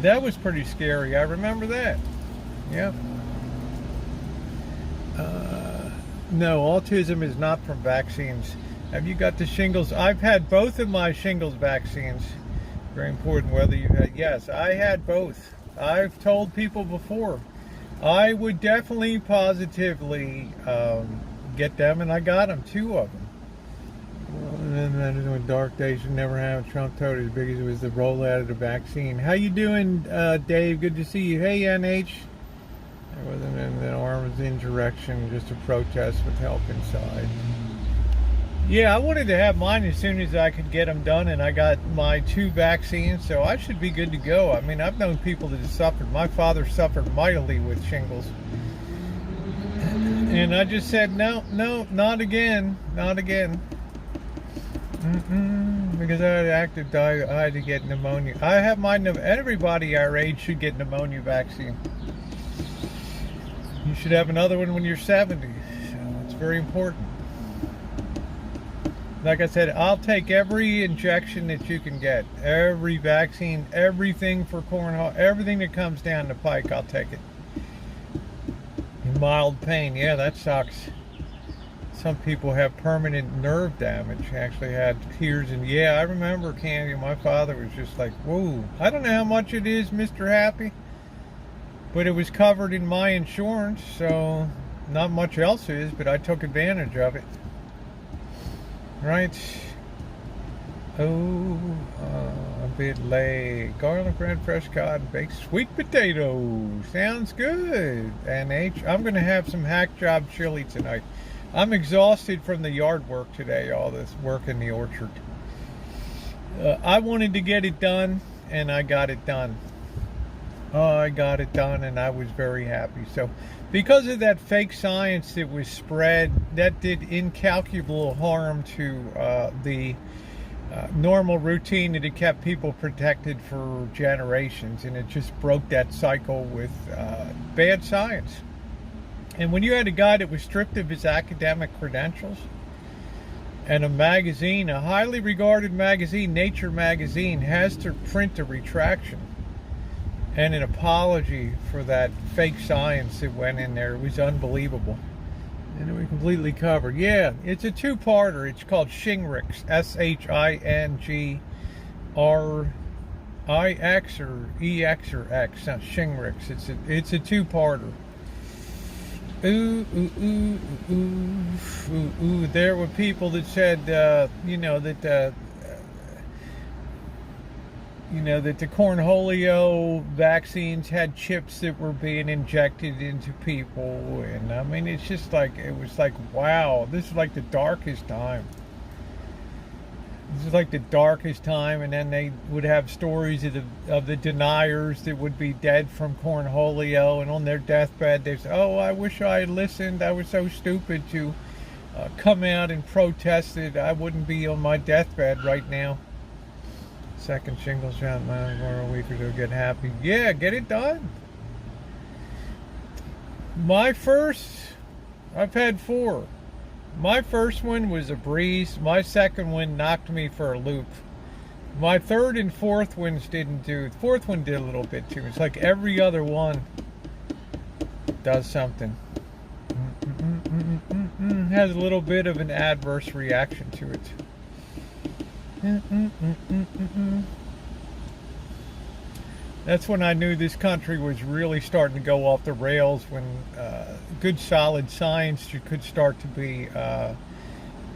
That was pretty scary. I remember that. Yeah. No, autism is not from vaccines. Have you got the shingles? I've had both of my shingles vaccines. Very important whether you had. Yes, I had both. I've told people before. I would definitely, positively get them, and I got them, 2 of them. And then when dark days should never have. Trump told as big as it was the rollout of the vaccine. How you doing, Dave? Good to see you. Hey, NH. It wasn't an arms insurrection, just a protest with help inside. Yeah, I wanted to have mine as soon as I could get them done, and I got my 2 vaccines, so I should be good to go. I mean, I've known people that have suffered. My father suffered mightily with shingles. And I just said, no, not again. Because I had to get pneumonia. I have mine. Everybody our age should get pneumonia vaccine. You should have another one when you're 70. So it's very important. Like I said, I'll take every injection that you can get. Every vaccine, everything for cornhole, everything that comes down the pike, I'll take it. Mild pain, yeah, that sucks. Some people have permanent nerve damage. Actually had tears, and yeah, I remember, Candy, my father was just like, whoa. I don't know how much it is, Mr. Happy, but it was covered in my insurance, so not much else is, but I took advantage of it. Right. Oh, a bit late. Garlic bread, fresh cod, baked sweet potatoes. Sounds good. And I'm going to have some hack job chili tonight. I'm exhausted from the yard work today, all this work in the orchard. I wanted to get it done, and I got it done. I got it done, and I was very happy. So, because of that fake science that was spread, that did incalculable harm to the normal routine that had kept people protected for generations, and it just broke that cycle with bad science. And when you had a guy that was stripped of his academic credentials, and a magazine, a highly regarded magazine, Nature magazine, has to print a retraction and an apology for that fake science that went in there. It was unbelievable. And we completely covered. Yeah, it's a two-parter. It's called Shingrix, S-H-I-N-G-R-I-X or E-X or X. Not Shingrix. It's a two-parter. Ooh, ooh, ooh, ooh, ooh, ooh. There were people that said, that the cornholio vaccines had chips that were being injected into people, and I mean, it was like, wow, this is like the darkest time. This is like the darkest time. And then they would have stories of the deniers that would be dead from cornholio, and on their deathbed they say, oh, I wish I had listened. I was so stupid to come out and protest it. I wouldn't be on my deathbed right now. Second shingles shot a week or two. Get happy. Yeah, get it done. I've had 4. My first one was a breeze. My second one knocked me for a loop. My third and fourth ones didn't do. The fourth one did a little bit too. It's like every other one does something. Has a little bit of an adverse reaction to it. That's when I knew this country was really starting to go off the rails, when good solid science could start to be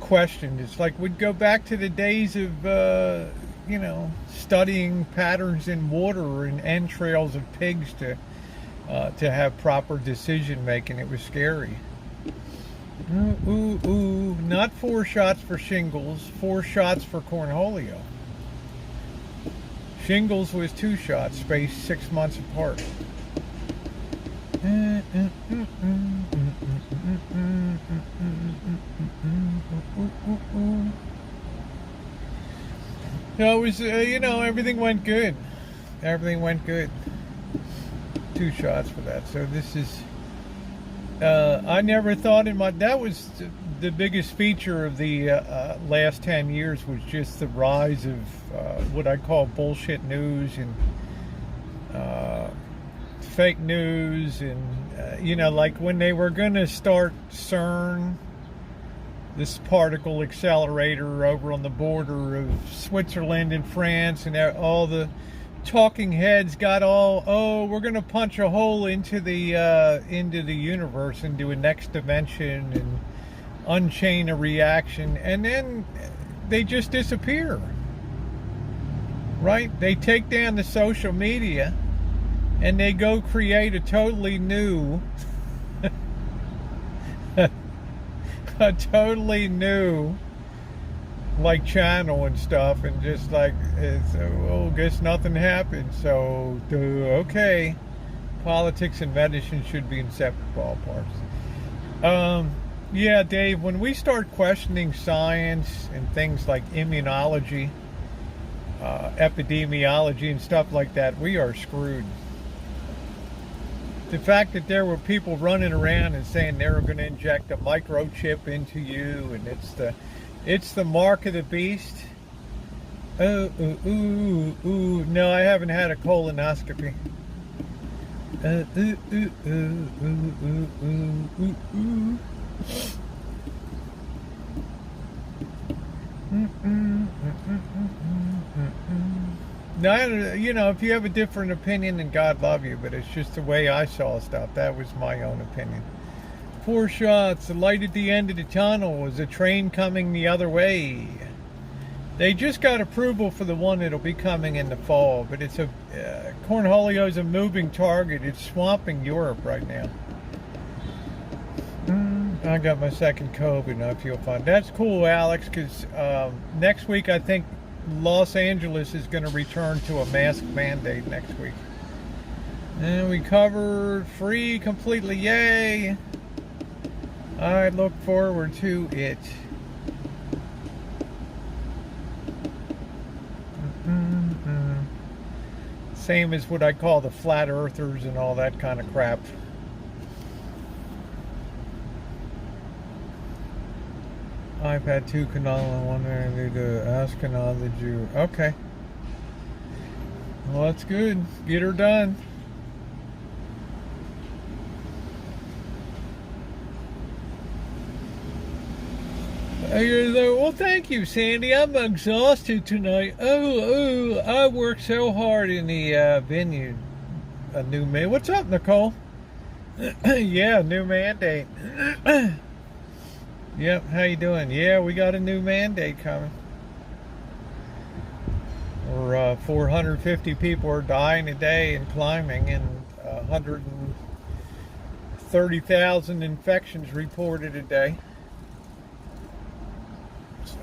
questioned. It's like we'd go back to the days of studying patterns in water and entrails of pigs to have proper decision making. It was scary. Ooh, not 4 shots for shingles, 4 shots for cornholio. Shingles was 2 shots, spaced 6 months apart. No, it was, everything went good. Everything went good. 2 shots for that. So this is, I never thought that was the biggest feature of the last 10 years, was just the rise of what I call bullshit news and fake news. And, like when they were going to start CERN, this particle accelerator over on the border of Switzerland and France, and all the talking heads got we're going to punch a hole into the universe, into a next dimension, and unchain a reaction, and then they just disappear. Right? They take down the social media and they go create a totally new like channel and stuff, and just like, guess nothing happened. So okay, politics and medicine should be in separate ballparks. Yeah, Dave, when we start questioning science and things like immunology, epidemiology and stuff like that, we are screwed. The fact that there were people running around and saying they were going to inject a microchip into you, and it's the mark of the beast. No, I haven't had a colonoscopy. Now, if you have a different opinion, then God love you, but it's just the way I saw stuff. That was my own opinion. 4 shots. The light at the end of the tunnel was a train coming the other way. They just got approval for the one that'll be coming in the fall, but it's Cornholio is a moving target. It's swamping Europe right now. I got my second COVID and I feel fine. That's cool, Alex, because next week I think Los Angeles is going to return to a mask mandate next week. And we covered free completely. Yay! I look forward to it. Same as what I call the flat earthers and all that kind of crap. I've had 2 canola, one to do Ashkenaz the Jew. Okay. Well, that's good. Get her done. Well, thank you, Sandy. I'm exhausted tonight. I worked so hard in the vineyard. A new man. What's up, Nicole? Yeah, new mandate. Yep, how you doing? Yeah, we got a new mandate coming. 450 people are dying a day and climbing, and 130,000 infections reported a day. So,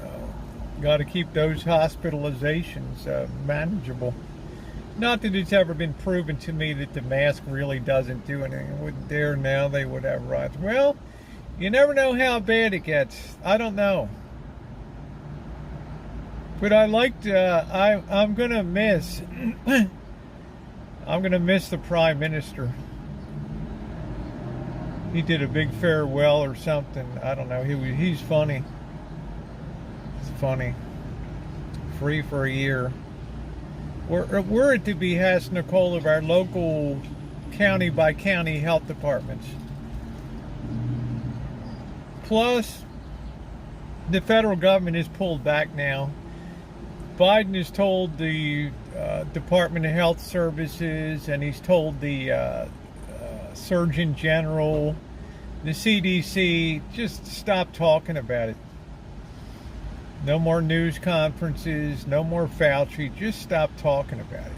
got to keep those hospitalizations manageable. Not that it's ever been proven to me that the mask really doesn't do anything. I wouldn't dare now, they would have rights. Well, you never know how bad it gets. I don't know. But I liked, I'm going to miss, I'm going to miss the Prime Minister. He did a big farewell or something. I don't know. He's funny. It's funny. Free for a year. We're at the behest, Nicole, of our local county by county health departments. Plus, the federal government is pulled back now. Biden has told the Department of Health Services, and he's told the Surgeon General, the CDC, just stop talking about it. No more news conferences, no more Fauci, just stop talking about it.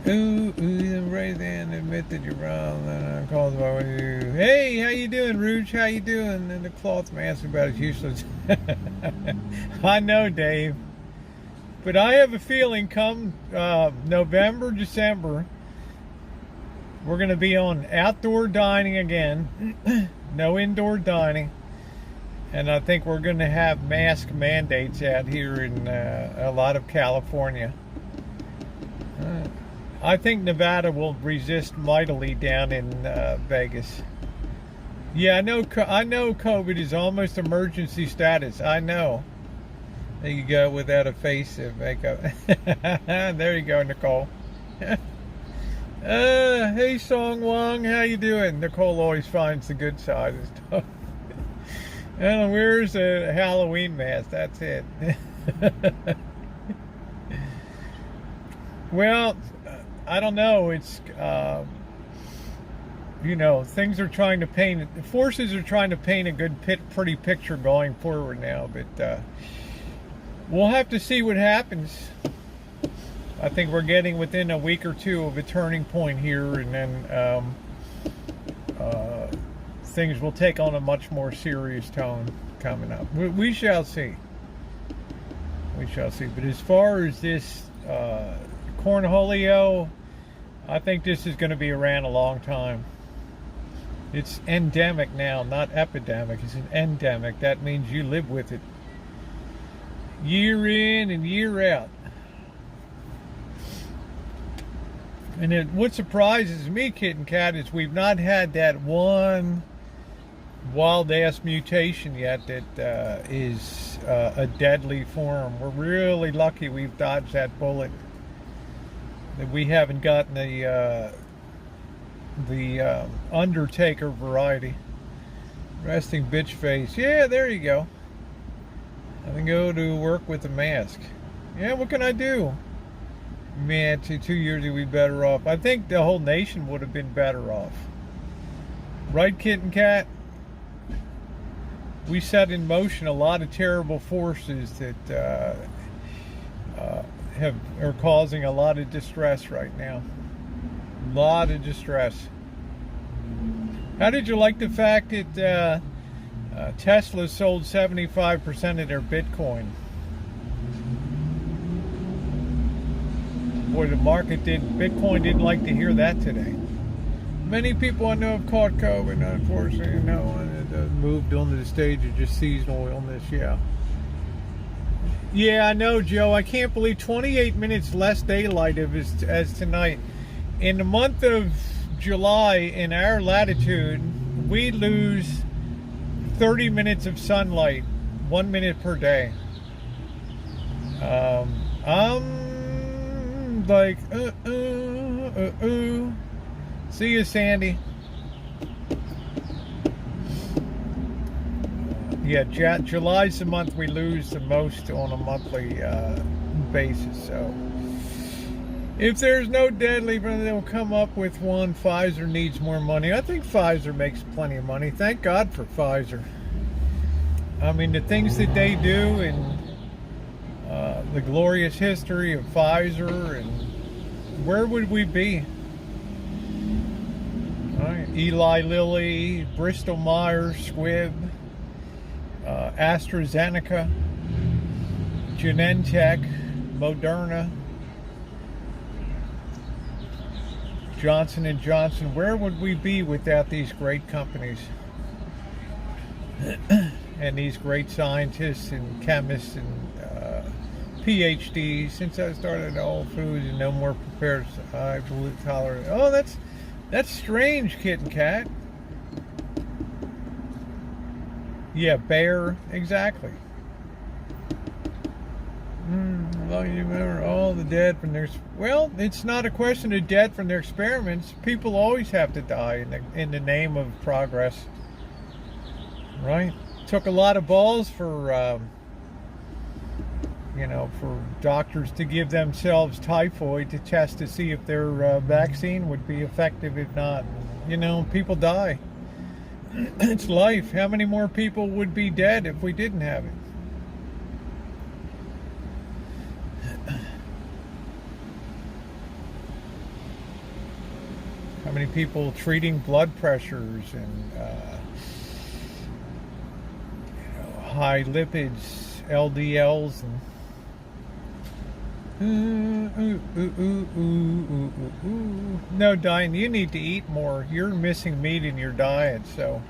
Ooh, right then, admit that you're wrong. Then I called about you. Hey, how you doing, Rouge? How you doing? And the cloth mask about is useless. I know, Dave. But I have a feeling come November, December, we're going to be on outdoor dining again. No indoor dining. And I think we're going to have mask mandates out here in a lot of California. I think Nevada will resist mightily down in Vegas. Yeah, I know COVID is almost emergency status. I know. There you go, without a face of makeup. There you go, Nicole. Hey, Song Wong, how you doing? Nicole always finds the good side of stuff. And where's a Halloween mask? That's it. Well, I don't know. It's, you know, things are trying to paint, the forces are trying to paint a good, pretty picture going forward now, but we'll have to see what happens. I think we're getting within a week or two of a turning point here, and then things will take on a much more serious tone coming up. We shall see. We shall see. But as far as this Cornholio, I think this is going to be around a long time. It's endemic now, not epidemic. It's an endemic. That means you live with it year in and year out. And what surprises me, Kitten Cat, is we've not had that one wild-ass mutation yet that is a deadly form. We're really lucky we've dodged that bullet. That we haven't gotten the Undertaker variety. Resting bitch face. Yeah, there you go. I can go to work with a mask. Yeah, what can I do? Man, 2 years we'd be better off. I think the whole nation would have been better off. Right, Kitten Cat? We set in motion a lot of terrible forces that are causing a lot of distress right now. A lot of distress. How did you like the fact that Tesla sold 75% of their Bitcoin? Boy, the market Bitcoin didn't like to hear that today. Many people I know have caught COVID, unfortunately, moved onto the stage of just seasonal illness, yeah. Yeah, I know, Joe. I can't believe 28 minutes less daylight as tonight. In the month of July, in our latitude, we lose 30 minutes of sunlight, 1 minute per day. I'm like, See you, Sandy. Yeah, July's the month we lose the most on a monthly basis. So, if there's no deadly, they'll come up with one. Pfizer needs more money. I think Pfizer makes plenty of money. Thank God for Pfizer. I mean, the things that they do and the glorious history of Pfizer, and where would we be? All right. Eli Lilly, Bristol Myers Squibb, AstraZeneca, Genentech, Moderna, Johnson & Johnson. Where would we be without these great companies and these great scientists and chemists and PhDs? Since I started Whole Foods and no more prepared blue collar. Oh, that's strange, Kitten Cat. Yeah, Bayer, exactly. Well, you remember all the dead from their... Well, it's not a question of dead from their experiments. People always have to die in the name of progress. Right? Took a lot of balls for, for doctors to give themselves typhoid to test to see if their vaccine would be effective. If not, people die. It's life. How many more people would be dead if we didn't have it? How many people treating blood pressures and high lipids, LDLs, and no, Diane, you need to eat more. You're missing meat in your diet, so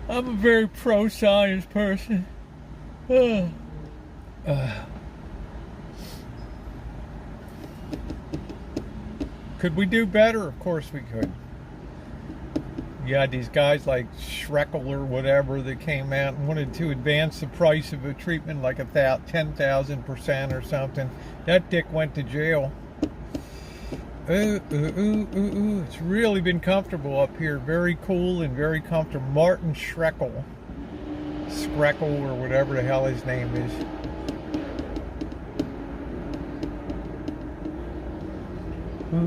I'm a very pro-science person. Could we do better? Of course we could. You had these guys like Schreckle or whatever that came out and wanted to advance the price of a treatment like 10,000% or something. That dick went to jail. It's really been comfortable up here. Very cool and very comfortable. Martin Schreckle. Schreckle or whatever the hell his name is. I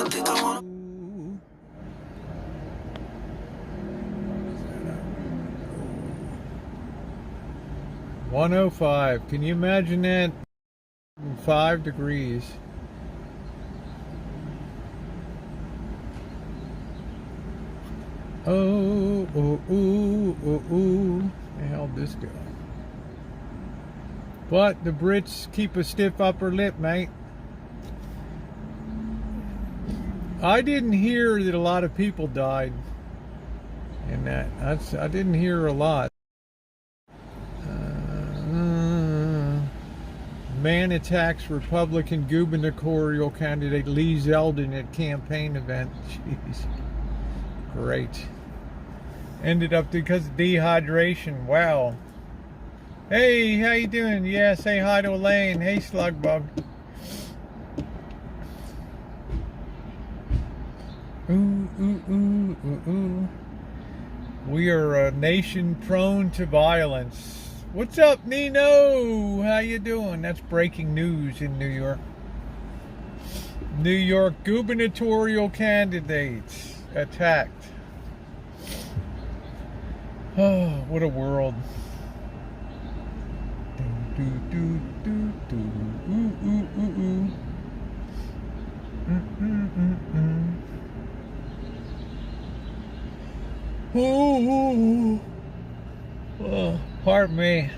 think I wanna 105. Can you imagine that? 5 degrees. The hell did this go? But the Brits keep a stiff upper lip, mate. I didn't hear that a lot of people died in that. I didn't hear a lot. Man attacks Republican gubernatorial candidate Lee Zeldin at campaign event. Jeez. Great. Ended up because of dehydration. Wow. Hey, how you doing? Yeah, say hi to Elaine. Hey, Slugbug. Ooh, ooh, ooh, ooh, ooh. We are a nation prone to violence. What's up, Nino? How you doing? That's breaking news in New York. New York gubernatorial candidates attacked. Oh, what a world. Do, do, do, do. Ooh, ooh, ooh, ooh. Ooh. Oh, pardon me.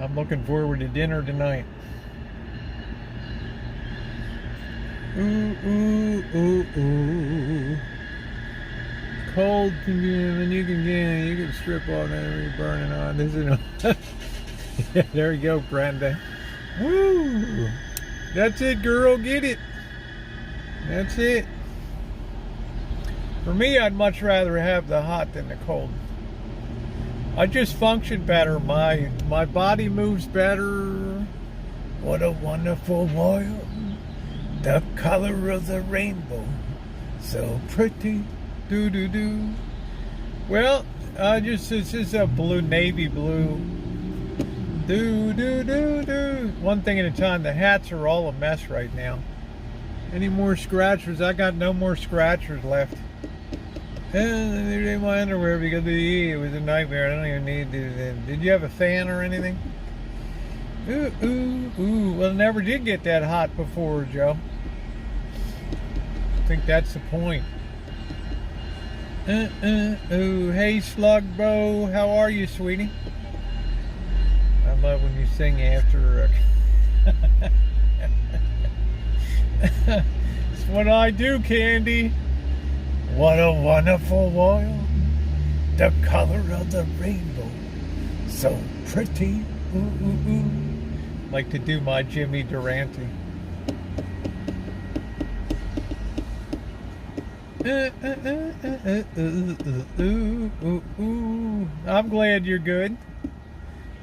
I'm looking forward to dinner tonight. Ooh, ooh, ooh, ooh. Cold can be, and you can strip all that you're burning on. This is yeah, there you go, Brenda. Woo! That's it, girl. Get it. That's it. For me, I'd much rather have the hot than the cold. I just function better. My body moves better. What a wonderful world. The color of the rainbow. So pretty. Do do do. Well, this is a blue, navy blue. Do do do do. One thing at a time. The hats are all a mess right now. Any more scratchers? I got no more scratchers left. And they did my underwear because it was a nightmare. I don't even need to. Did you have a fan or anything? Ooh ooh ooh. Well, it never did get that hot before, Joe. I think that's the point. Ooh, hey Slugbo, how are you, sweetie? I love when you sing after. It's what I do, Candy. What a wonderful world, the color of the rainbow, so pretty. Ooh ooh ooh. Like to do my Jimmy Durante. I'm glad you're good.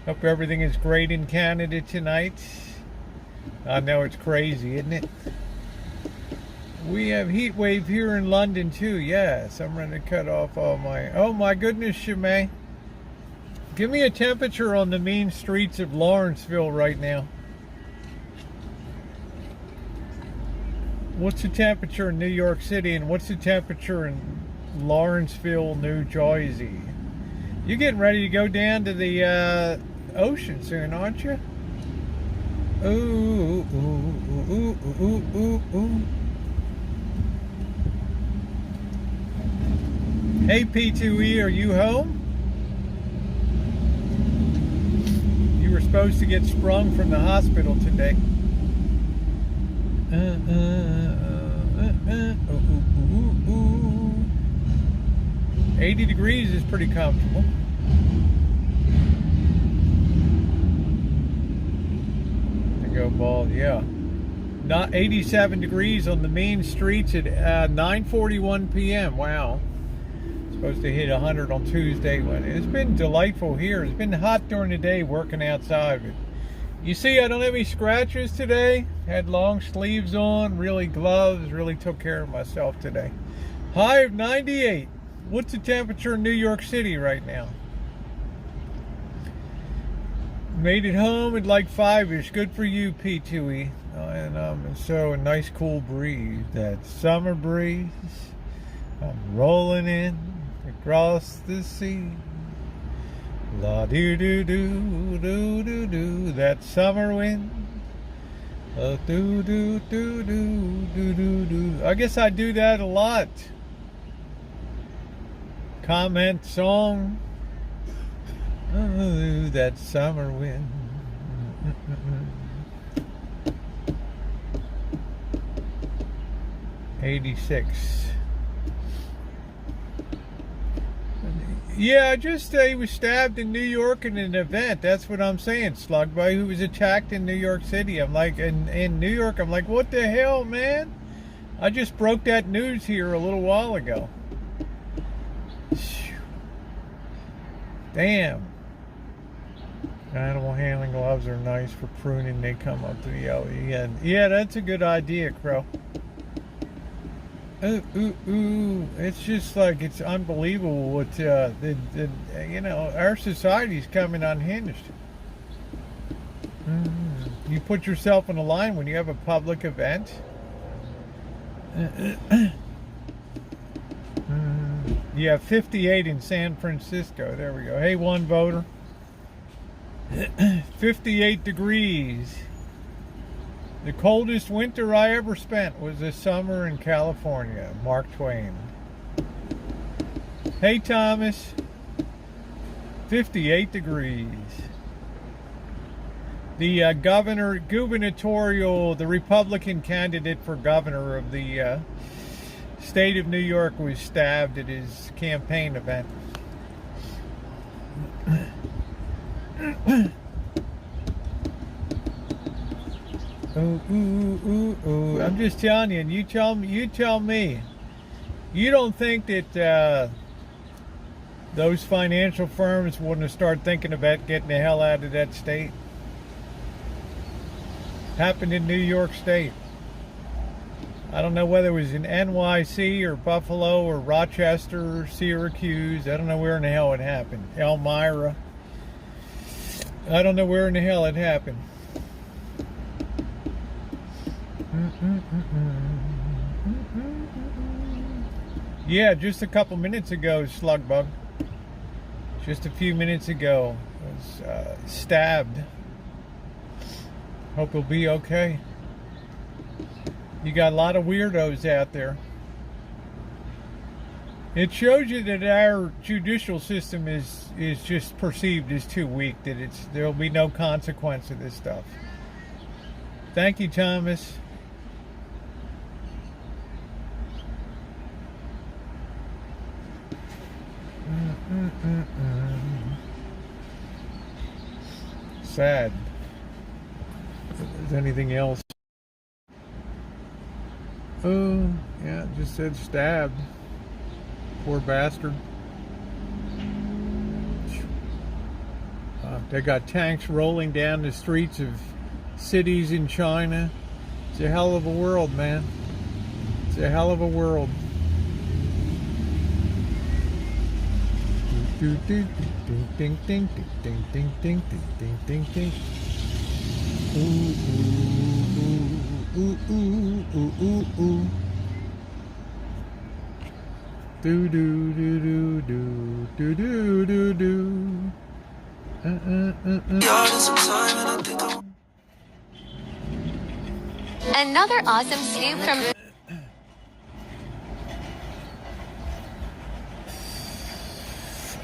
Hope everything is great in Canada tonight. I know it's crazy, isn't it? We have heat wave here in London too. Yes, I'm going to cut off all my... Oh my goodness, Shimei. Give me a temperature on the mean streets of Lawrenceville right now. What's the temperature in New York City, and what's the temperature in Lawrenceville, New Jersey? You're getting ready to go down to the ocean soon, aren't you? Ooh, ooh, ooh, ooh, ooh, ooh, ooh. Hey, P2E, are you home? You were supposed to get sprung from the hospital today. 80 degrees is pretty comfortable. I go bald, yeah. Not 87 degrees on the main streets at 9:41 p.m. Wow. Supposed to hit 100 on Tuesday. It's been delightful here. It's been hot during the day working outside. But you see, I don't have any scratches today. Had long sleeves on, really gloves, really took care of myself today. High of 98. What's the temperature in New York City right now? Made it home at like 5-ish. Good for you, P2E. And so a nice cool breeze. That summer breeze. I'm rolling in across the sea. La doo doo doo doo doo doo. That summer wind. Do do do do do do do. I guess I do that a lot. Comment song. Oh, that summer wind. 86. Yeah, he was stabbed in New York in an event. That's what I'm saying, Slugboy, who was attacked in New York City. I'm like, in New York, I'm like, what the hell, man? I just broke that news here a little while ago. Damn. Animal handling gloves are nice for pruning. They come up to the elbow. Yeah, that's a good idea, Crow. Ooh. It's just like, it's unbelievable what, our society's coming unhinged. You put yourself in a line when you have a public event. Yeah, 58 in San Francisco. There we go. Hey, one voter. 58 degrees. The coldest winter I ever spent was this summer in California. Mark Twain. Hey, Thomas. 58 degrees. The the Republican candidate for governor of the state of New York was stabbed at his campaign event. Ooh. I'm just telling you, and you tell me. You don't think that those financial firms wouldn't start thinking about getting the hell out of that state? Happened in New York State. I don't know whether it was in NYC or Buffalo or Rochester or Syracuse. I don't know where in the hell it happened. Elmira. I don't know where in the hell it happened. Yeah, just a couple minutes ago, Slugbug. Just a few minutes ago, was stabbed. Hope he'll be okay. You got a lot of weirdos out there. It shows you that our judicial system is just perceived as too weak, that there'll be no consequence of this stuff. Thank you, Thomas. Sad. If there's anything else. Oh, yeah, it just said stabbed. Poor bastard. They got tanks rolling down the streets of cities in China. It's a hell of a world, man. It's a hell of a world. Ding ding ding ding ding ding ding ding ding ding. Ooh ooh ooh ooh ooh ooh. Do do do do do do do do. Another awesome scoop from.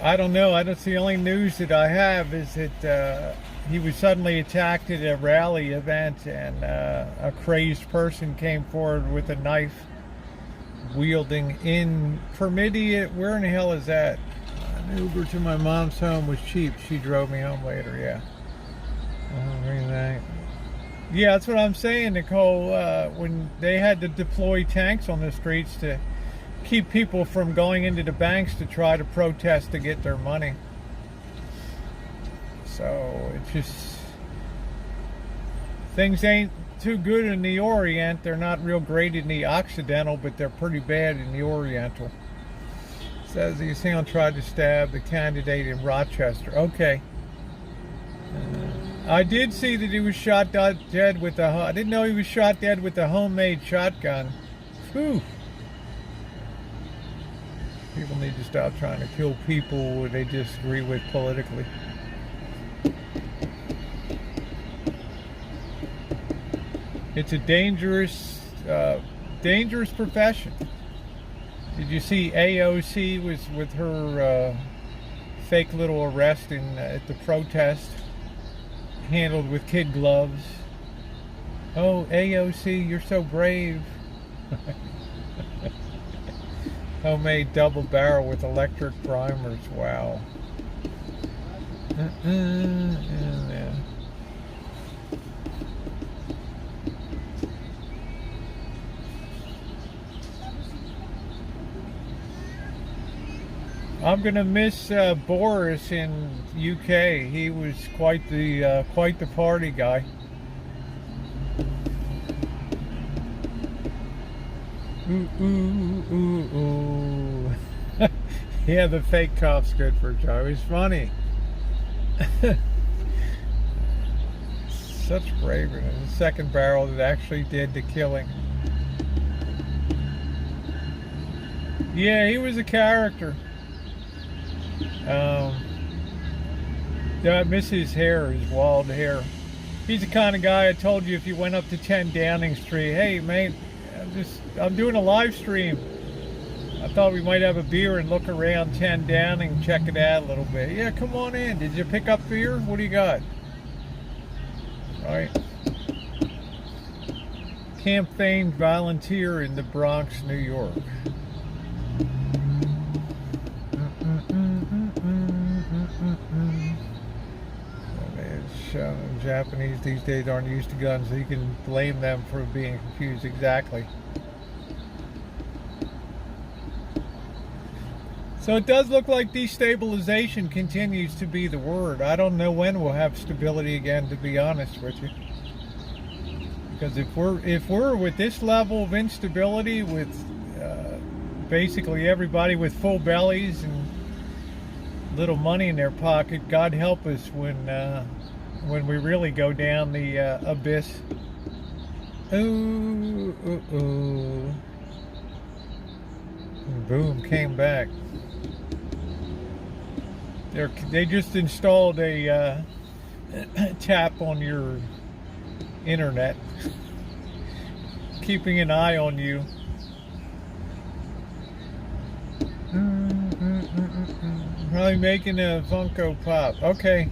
I don't know. That's the only news that I have is that he was suddenly attacked at a rally event, and a crazed person came forward with a knife, wielding in Permidia. Where in the hell is that? An Uber to my mom's home was cheap. She drove me home later. Yeah. Yeah, that's what I'm saying, Nicole. When they had to deploy tanks on the streets to keep people from going into the banks to try to protest to get their money. So it's just, things ain't too good in the Orient. They're not real great in the Occidental, but they're pretty bad in the Oriental. Says the assailant tried to stab the candidate in Rochester. Okay. I did see that he was shot dead with I didn't know he was shot dead with a homemade shotgun. Whew. People need to stop trying to kill people who they disagree with politically. It's a dangerous profession. Did you see AOC was with her fake little arrest at the protest, handled with kid gloves? Oh, AOC, you're so brave. Homemade double barrel with electric primers. Wow. Yeah. I'm gonna miss Boris in UK. He was quite the party guy. Ooh, ooh, ooh, ooh. Yeah, the fake cough's good for Joe. He's funny. Such bravery. The second barrel that actually did the killing. Yeah, he was a character. Yeah, I miss his hair, his wild hair. He's the kind of guy I told you if you went up to 10 Downing Street, hey mate, I'm doing a live stream. I thought we might have a beer and look around 10 Downing, check it out a little bit. Yeah, come on in. Did you pick up beer? What do you got? All right. Campaign volunteer in the Bronx, New York. Japanese these days aren't used to guns, so you can blame them for being confused. Exactly. So it does look like destabilization continues to be the word. I don't know when we'll have stability again, to be honest with you. Because if we're with this level of instability, with basically everybody with full bellies and little money in their pocket, God help us when we really go down the abyss. Ooh, ooh, ooh. Boom, came back. They just installed a tap on your internet, keeping an eye on you. Probably making a Funko Pop. Okay.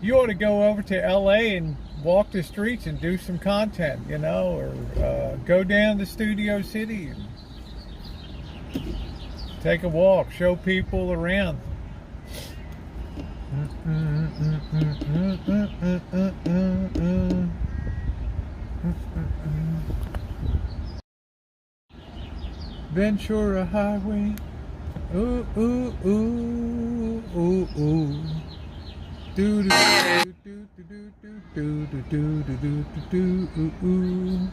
You ought to go over to LA and walk the streets and do some content, you know, or go down to Studio City and take a walk, show people around. Ventura Highway. Ooh, ooh, ooh, ooh, ooh. Do do do do do do do do do do do ooh.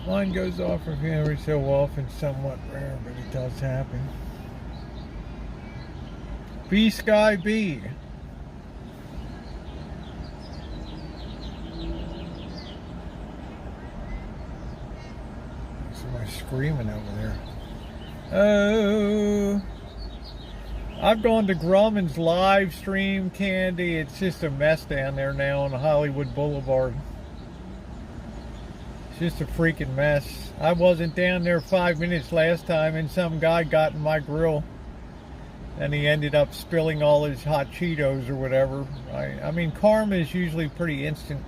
Line goes off from here every so often, somewhat rare, but it does happen. B Sky B. Somebody screaming over there. Oh, I've gone to Grumman's live stream, Candy. It's just a mess down there now on Hollywood Boulevard. It's just a freaking mess. I wasn't down there 5 minutes last time and some guy got in my grill and he ended up spilling all his hot Cheetos or whatever. I mean, karma is usually pretty instant.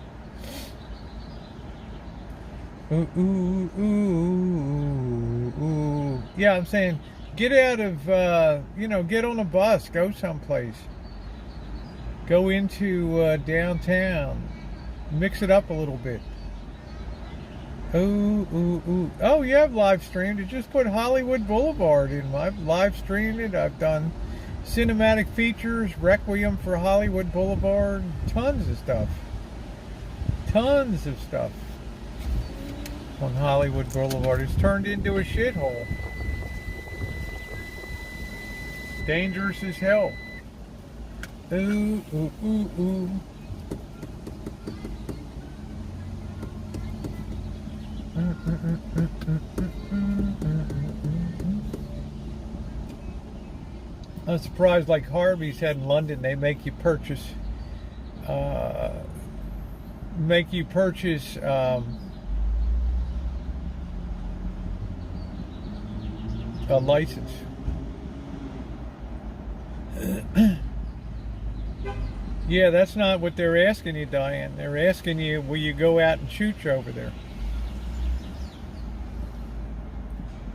Ooh, ooh, ooh, ooh. Yeah, I'm saying, get out of, get on a bus, go someplace. Go into downtown. Mix it up a little bit. Ooh, ooh, ooh. Oh, you have live streamed it. Just put Hollywood Boulevard in. I've live streamed it. I've done cinematic features, Requiem for Hollywood Boulevard. Tons of stuff. Tons of stuff. On Hollywood Boulevard. It's turned into a shithole. Dangerous as hell. Ooh, ooh, ooh, ooh. I'm surprised, like Harvey said in London, they make you purchase a license. Yeah, that's not what they're asking you, Diane. They're asking you, will you go out and shoot over there?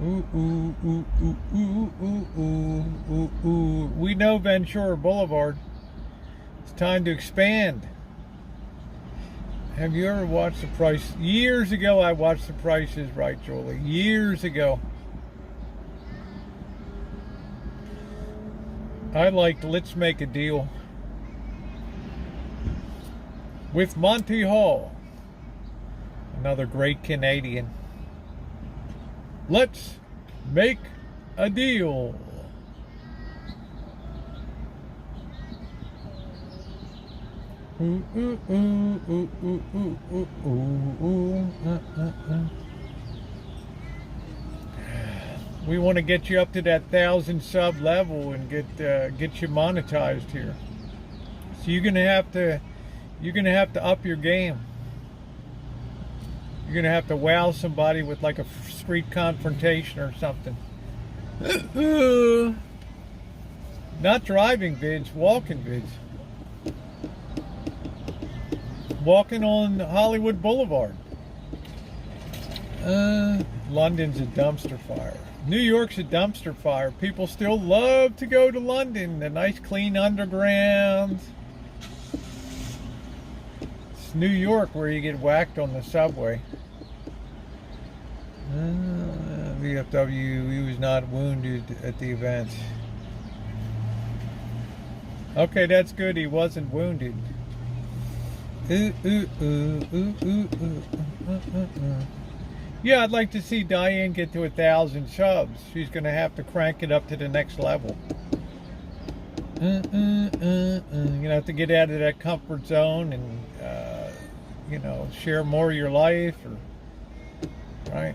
Ooh, ooh, ooh, ooh, ooh, ooh, ooh, ooh, ooh. We know Ventura Boulevard. It's time to expand. Have you ever watched The Price? Years ago, I watched The Price is Right, Julie. Years ago. I liked Let's Make a Deal with Monty Hall, another great Canadian. Let's make a deal. Ooh, ooh, ooh, ooh, ooh, ooh, ooh, ooh, We want to get you up to that 1,000 sub level and get you monetized here. So you're gonna have to up your game. You're gonna have to wow somebody with like a street confrontation or something. Not driving vids, walking vids. Walking on Hollywood Boulevard. London's a dumpster fire. New York's a dumpster fire. People still love to go to London. The nice clean underground. It's New York where you get whacked on the subway. VFW, he was not wounded at the event. Okay, that's good. He wasn't wounded. Yeah, I'd like to see Diane get to 1,000 subs. She's going to have to crank it up to the next level. You're going to have to get out of that comfort zone and, share more of your life. Right?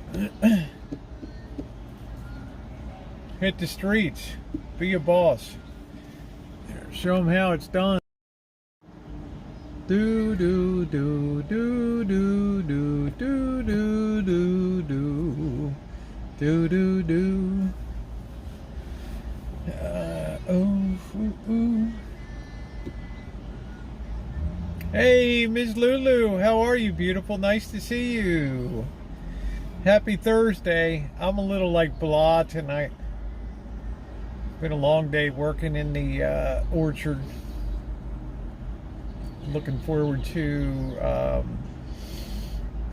Hit the streets. Be a boss. Show them how it's done. Do do do do do do do do do do do do do. Hey, Ms. Lulu, how are you, beautiful? Nice to see you. Happy Thursday. I'm a little like blah tonight. Been a long day working in the orchard. Looking forward to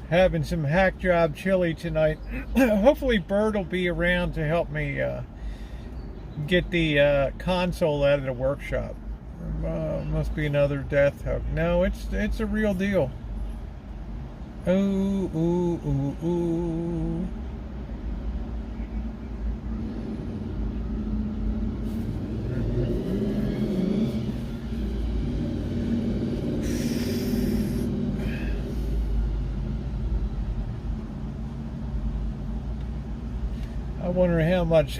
having some hack job chili tonight. Hopefully Bird will be around to help me get the console out of the workshop. Must be another death hook. No, it's a real deal. Ooh, ooh, ooh, ooh. I wonder how much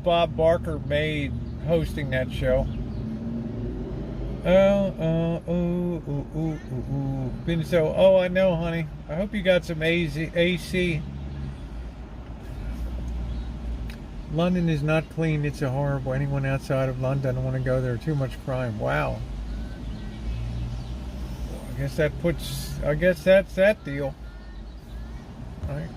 Bob Barker made hosting that show. I know, honey. I hope you got some AC. London is not clean. It's a horrible. Anyone outside of London, I don't want to go there. Too much crime. Wow. I guess that's that deal. All right.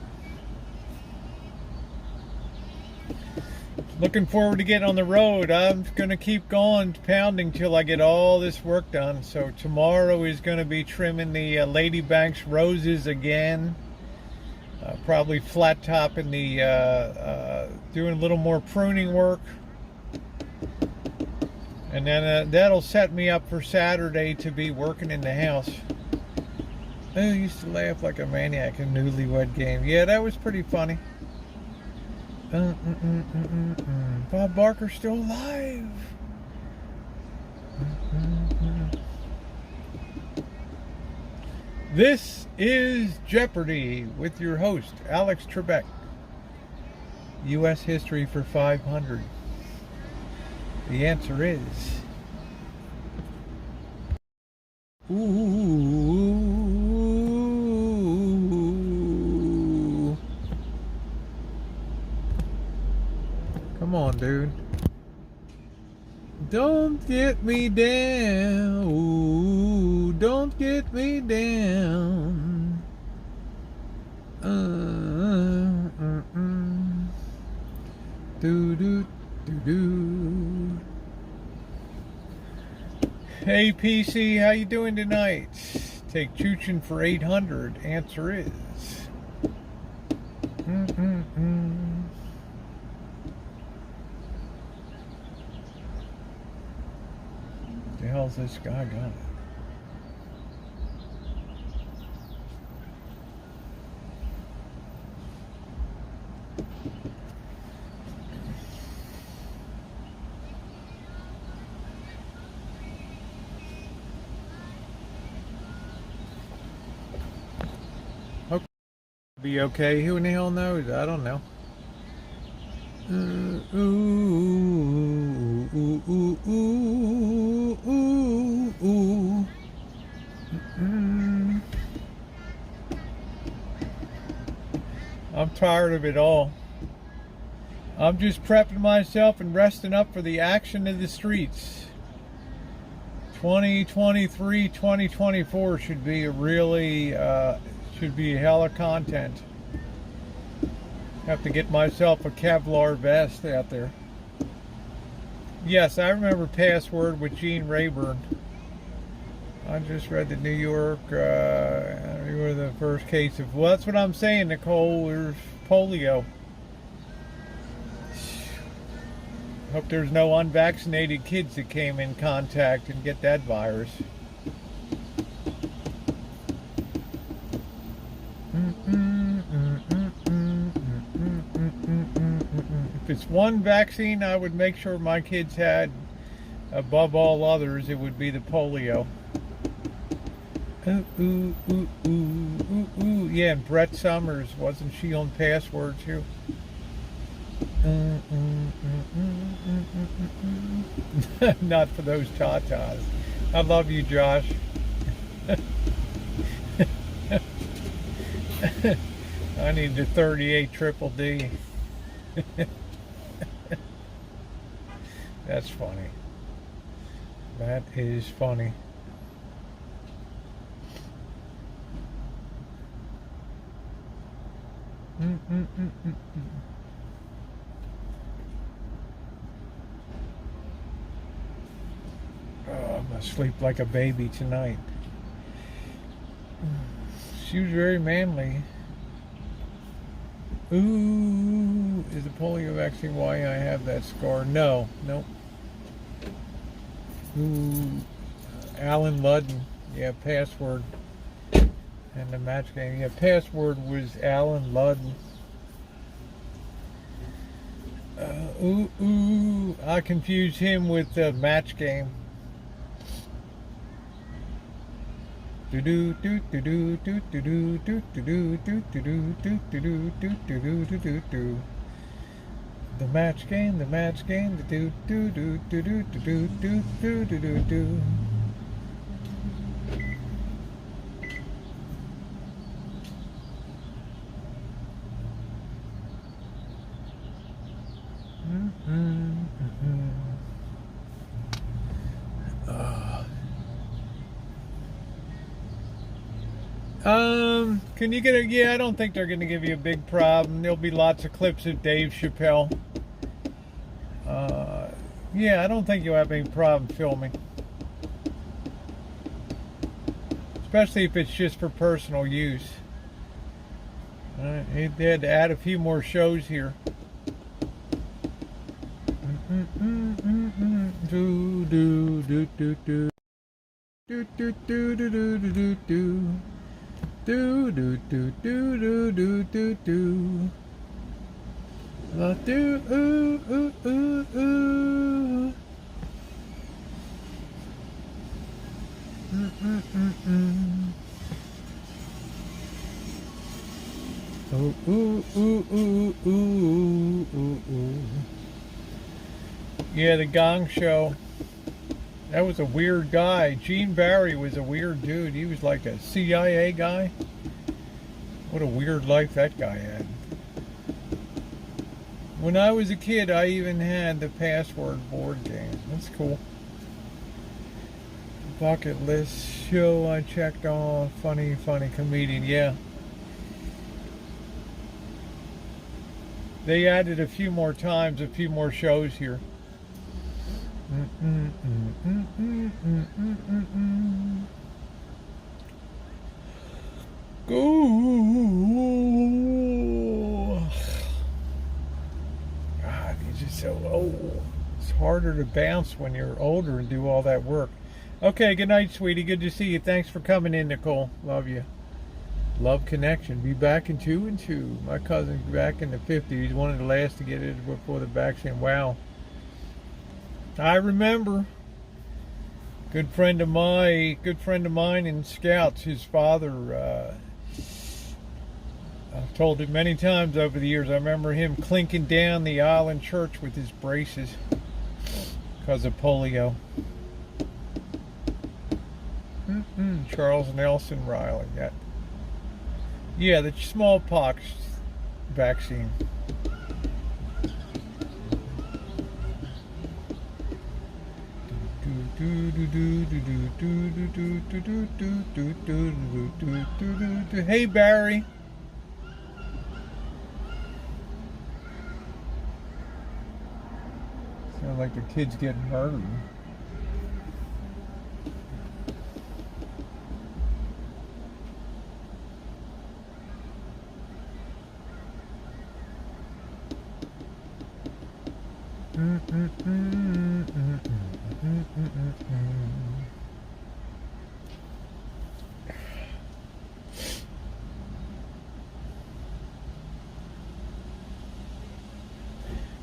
Looking forward to getting on the road. I'm going to keep going, pounding till I get all this work done. So tomorrow is going to be trimming the Lady Banks roses again. Probably flat topping the, doing a little more pruning work. And then that'll set me up for Saturday to be working in the house. I used to laugh like a maniac in Newlywed Game. Yeah, that was pretty funny. Bob Barker's still alive. This is Jeopardy with your host, Alex Trebek. U.S. history for 500. The answer is... Come on, dude. Don't get me down. Ooh, don't get me down. Do do do do. Hey PC, how you doing tonight? Take Chuchin for 800. Answer is. The hell's this guy got? Okay, be okay. Who in the hell knows? I don't know. I'm tired of it all. I'm just prepping myself and resting up for the action of the streets. 2023, 2024 should be a really, should be a hell of content. Have to get myself a Kevlar vest out there. Yes, I remember Password with Gene Rayburn. I just read the New York, we were the first case of, well, that's what I'm saying, Nicole, there's polio. Hope there's no unvaccinated kids that came in contact and get that virus. If it's one vaccine I would make sure my kids had, above all others, it would be the polio. Yeah, and Brett Summers, wasn't she on Password too? Not for those tatas. I love you, Josh. I need the 38 triple D. That's funny. That is funny. Oh, I'm gonna sleep like a baby tonight. She was very manly. Ooh, is the polio vaccine why I have that scar? No, nope. Ooh, Alan Ludden. Yeah, Password. And the match game. Yeah, Password was Alan Ludden. I confused him with the match game. The match game, the match game, the do. Can you get a, yeah, I don't think they're going to give you a big problem. There'll be lots of clips of Dave Chappelle. Yeah, I don't think you'll have any problem filming. Especially if it's just for personal use. They had to add a few more shows here. Do do do do do do do do do do do do. Do do do do do do do do. Do ooh ooh ooh ooh. Ooh ooh ooh ooh ooh ooh ooh. Yeah, the Gong Show. That was a weird guy. Gene Barry was a weird dude. He was like a CIA guy. What a weird life that guy had. When I was a kid, I even had the Password board game. That's cool. Bucket list show I checked on. Funny comedian. Yeah. They added a few more times, a few more shows here. Ooh. God, you're just so old. It's harder to bounce when you're older and do all that work. Okay, good night, sweetie. Good to see you. Thanks for coming in, Nicole. Love you. Love connection. Be back in 2 and 2. My cousin's back in the 50s. He's one of the last to get it before the vaccine. Wow. I remember. Good friend of mine in Scouts. His father. I've told it many times over the years. I remember him clinking down the aisle in church with his braces because of polio. Charles Nelson Riley. Yeah, the smallpox vaccine. Hey, Barry. Sound like the kid's getting murdered.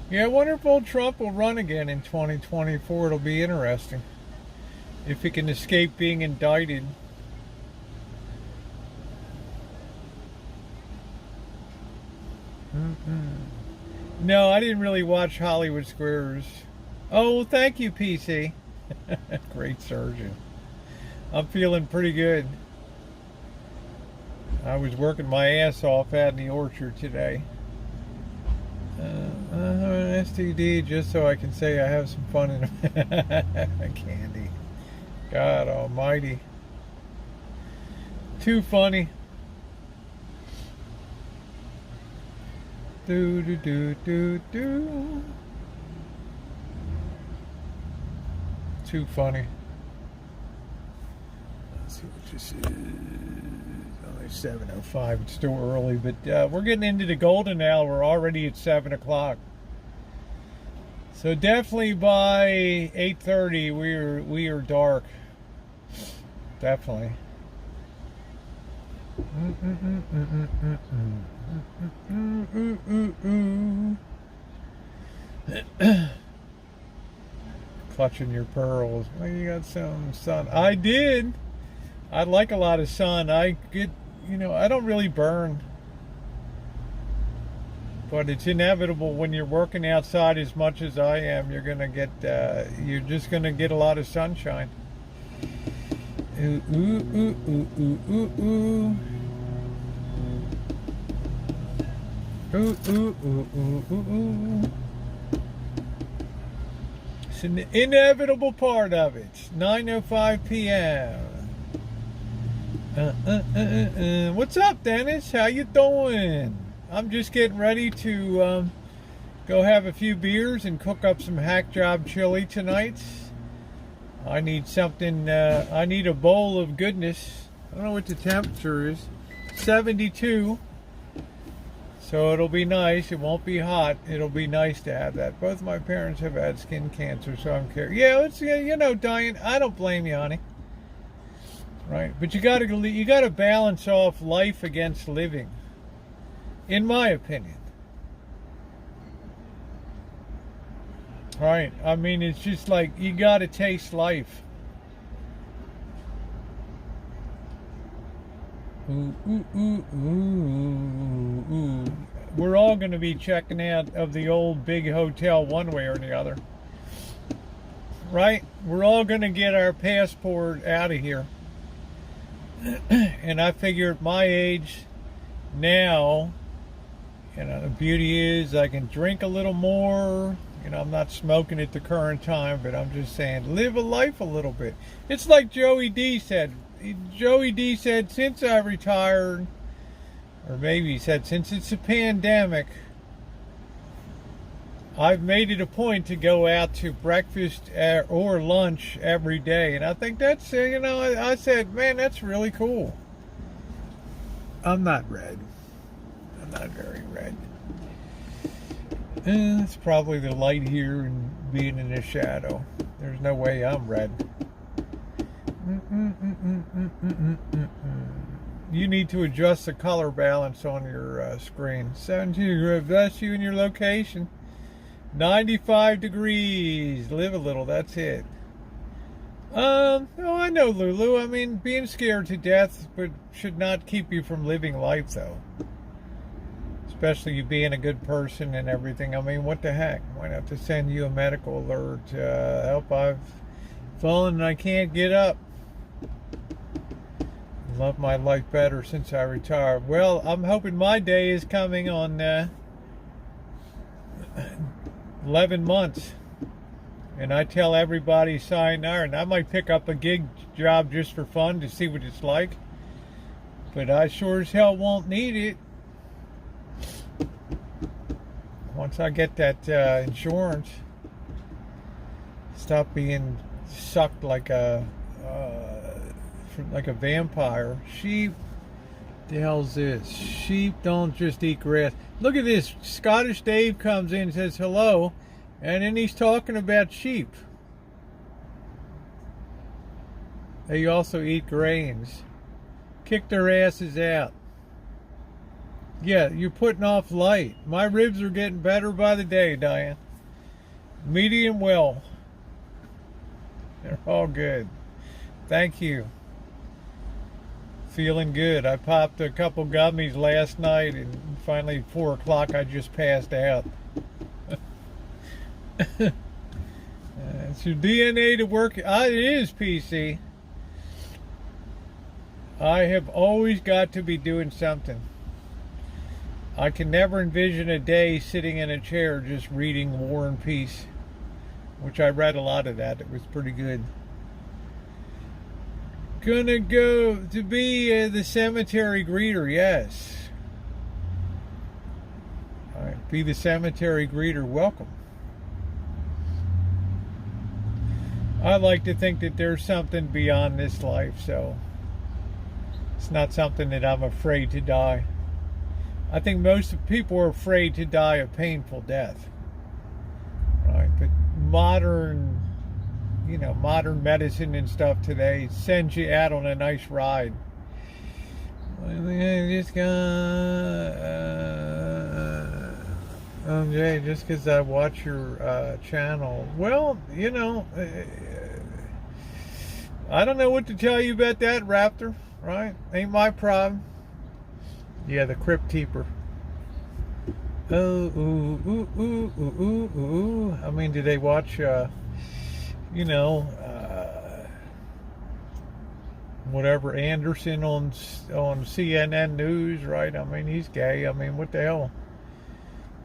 Yeah, I wonder if old Trump will run again in 2024. It'll be interesting. If he can escape being indicted. No, I didn't really watch Hollywood Squares. Oh, thank you, PC. Great surgeon. I'm feeling pretty good. I was working my ass off out in the orchard today. An STD just so I can say I have some fun in candy. God almighty. Too funny. Do do do do do. Too funny. Let's see what this is. Only 7:05. It's still early, but we're getting into the golden hour. We're already at 7 o'clock. So definitely by 8:30 we are dark. Definitely. Clutching your pearls. Well, you got some sun. I did. I like a lot of sun. I get, I don't really burn. But it's inevitable when you're working outside as much as I am. You're just gonna get a lot of sunshine. Ooh, ooh, ooh, ooh, ooh, ooh, ooh. Ooh, ooh, ooh, ooh, ooh, ooh. It's an inevitable part of it. 9:05 p.m. What's up, Dennis? How you doing? I'm just getting ready to go have a few beers and cook up some hack job chili tonight. I need something, I need a bowl of goodness. I don't know what the temperature is. 72. So it'll be nice. It won't be hot. It'll be nice to have that. Both my parents have had skin cancer, so I'm careful. Yeah, it's, dying. I don't blame you, honey. Right? But you gotta balance off life against living. In my opinion. Right? I mean, it's just like you gotta taste life. Ooh, ooh, ooh, ooh, ooh. We're all going to be checking out of the old big hotel one way or the other. Right? We're all going to get our passport out of here. And I figure at my age now, the beauty is I can drink a little more. I'm not smoking at the current time, but I'm just saying, live a life a little bit. It's like Joey D said. Joey D said, since I retired, or maybe he said, since it's a pandemic, I've made it a point to go out to breakfast or lunch every day. And I think that's, I said, man, that's really cool. I'm not red. I'm not very red. It's probably the light here and being in the shadow. There's no way I'm red. You need to adjust the color balance on your screen. 17, bless you in your location. 95 degrees. Live a little, that's it. Oh, I know, Lulu. I mean, being scared to death but should not keep you from living life, though. Especially you being a good person and everything. I mean, what the heck? Why not to send you a medical alert? Help, I've fallen and I can't get up. Love my life better since I retired. Well, I'm hoping my day is coming on 11 months. And I tell everybody sayonara, and I might pick up a gig job just for fun to see what it's like. But I sure as hell won't need it. Once I get that insurance, stop being sucked like a vampire. Sheep, the hell's this? Sheep don't just eat grass. Look at this. Scottish Dave comes in and says hello, and then he's talking about sheep. They also eat grains. Kick their asses out. Yeah, you're putting off light. My ribs are getting better by the day, Diane. Medium well. They're all good. Thank you. Feeling good. I popped a couple gummies last night, and finally at 4 o'clock I just passed out. It's your DNA to work. It is, PC. I have always got to be doing something. I can never envision a day sitting in a chair just reading War and Peace, which I read a lot of that. It was pretty good. Gonna go to be the cemetery greeter, yes. All right, be the cemetery greeter. Welcome. I like to think that there's something beyond this life, so it's not something that I'm afraid to die. I think most people are afraid to die a painful death. Right? But modern medicine and stuff today sends you out on a nice ride. Just Jay, just because I watch your channel. Well, I don't know what to tell you about that, Raptor. Right? Ain't my problem. Yeah, the Crypt Keeper. Oh, ooh, ooh, ooh, ooh, ooh, ooh. I mean, did they watch, whatever Anderson on CNN News, right? I mean, he's gay. I mean, what the hell?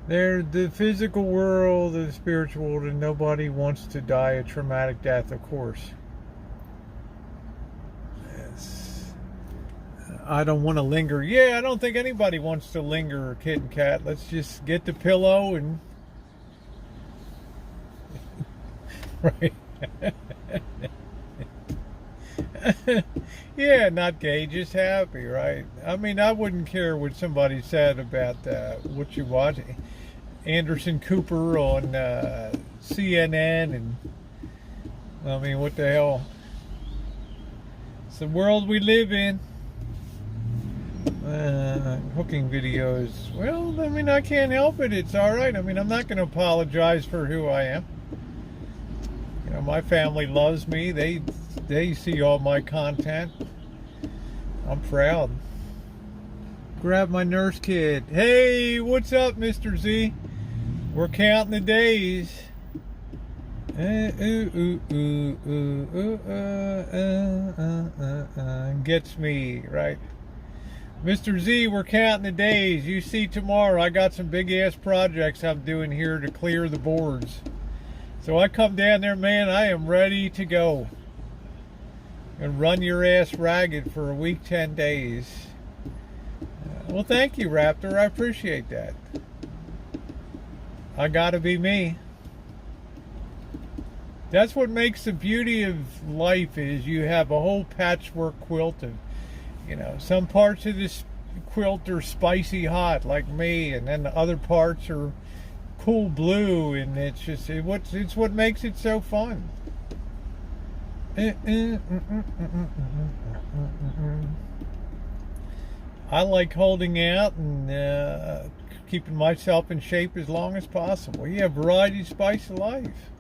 They're the physical world, the spiritual world, and nobody wants to die a traumatic death, of course. I don't want to linger. Yeah, I don't think anybody wants to linger, kid and cat. Let's just get the pillow and... right. Yeah, not gay, just happy, right? I mean, I wouldn't care what somebody said about what you watch. Anderson Cooper on CNN, and I mean, what the hell? It's the world we live in. Hooking videos. Well, I mean, I can't help it. It's all right. I mean, I'm not going to apologize for who I am. My family loves me. They see all my content. I'm proud. Grab my nurse kid. Hey, what's up, Mr. Z? We're counting the days. Gets me, right? Mr. Z, we're counting the days. You see tomorrow, I got some big ass projects I'm doing here to clear the boards. So I come down there, man, I am ready to go. And run your ass ragged for a week, 10 days. Well, thank you, Raptor. I appreciate that. I gotta be me. That's what makes the beauty of life is you have a whole patchwork quilt of, some parts of this quilt are spicy hot like me, and then the other parts are cool blue, and it's just it's what makes it so fun. I like holding out and keeping myself in shape as long as possible. Yeah, variety, spice of life.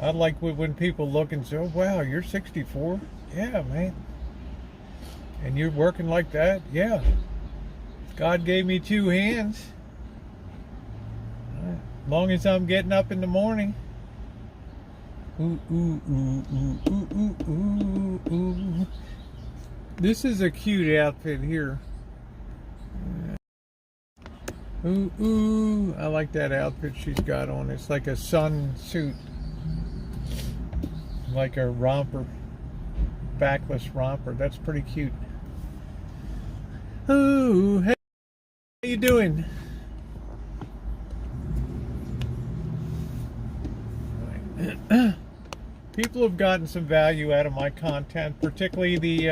I like when people look and say, "Oh, wow, you're 64." Yeah, man. And you're working like that? Yeah. God gave me two hands. As long as I'm getting up in the morning. Ooh, ooh, ooh, ooh, ooh, ooh, ooh, ooh. This is a cute outfit here. Ooh, ooh. I like that outfit she's got on. It's like a sun suit. Like a romper. Backless romper. That's pretty cute. Ooh, hey, how you doing? People have gotten some value out of my content, particularly these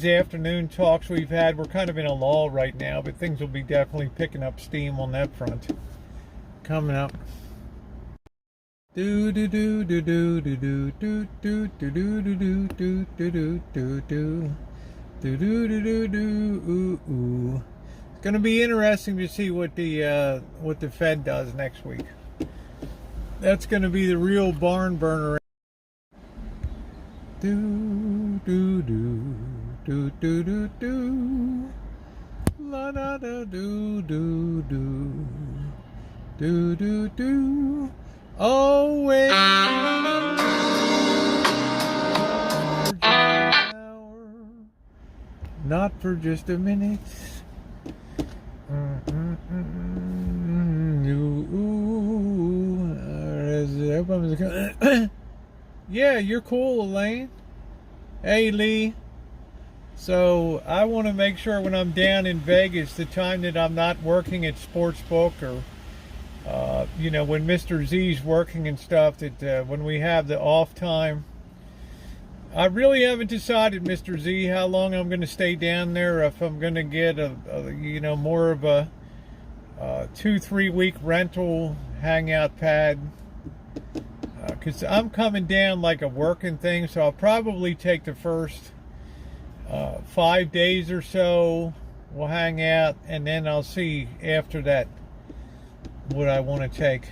afternoon talks we've had. We're kind of in a lull right now, but things will be definitely picking up steam on that front. Coming up. Do do do do do do do do do do do do do do do do do. Do do do do do ooh ooh. It's going to be interesting to see what the Fed does next week. That's going to be the real barn burner. Do do do do do do do. La da da do do do do do do. Oh wait. Not for just a minute. Yeah, you're cool, Elaine. Hey, Lee. So I want to make sure when I'm down in Vegas, the time that I'm not working at Sportsbook or, when Mr. Z's working and stuff, that when we have the off time, I really haven't decided, Mr. Z, how long I'm going to stay down there. If I'm going to get more of a 2-3 week rental hangout pad, because I'm coming down like a working thing. So I'll probably take the first 5 days or so. We'll hang out, and then I'll see after that what I want to take.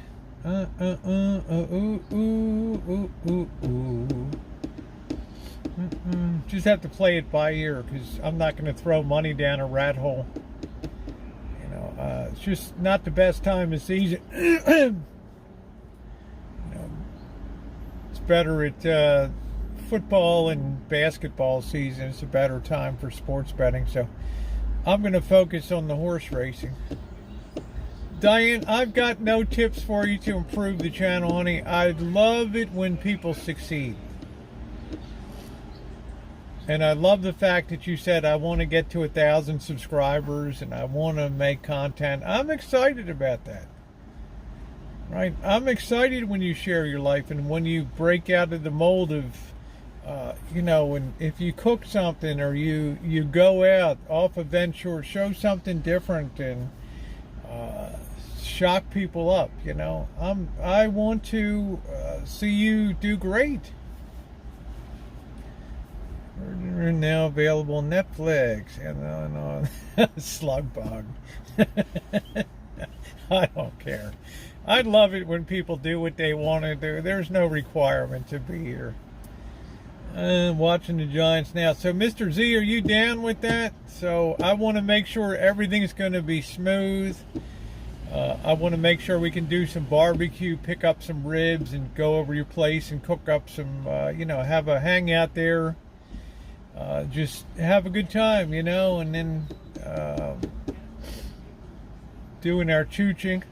Just have to play it by ear, because I'm not going to throw money down a rat hole. It's just not the best time of season. It's better at football and basketball season. It's a better time for sports betting. So I'm going to focus on the horse racing. Diane, I've got no tips for you to improve the channel, honey. I love it when people succeed. And I love the fact that you said, I want to get to 1,000 subscribers and I want to make content. I'm excited about that. Right? I'm excited when you share your life and when you break out of the mold of, and if you cook something or you go out off a venture, show something different and shock people up. I want to see you do great. We're now available on Netflix and on Slugbug. I don't care. I love it when people do what they want to do. There's no requirement to be here. Watching the Giants now. So, Mr. Z, are you down with that? So, I want to make sure everything's going to be smooth. I want to make sure we can do some barbecue, pick up some ribs, and go over your place and cook up some, have a hangout there. Just have a good time, and then doing our chooching.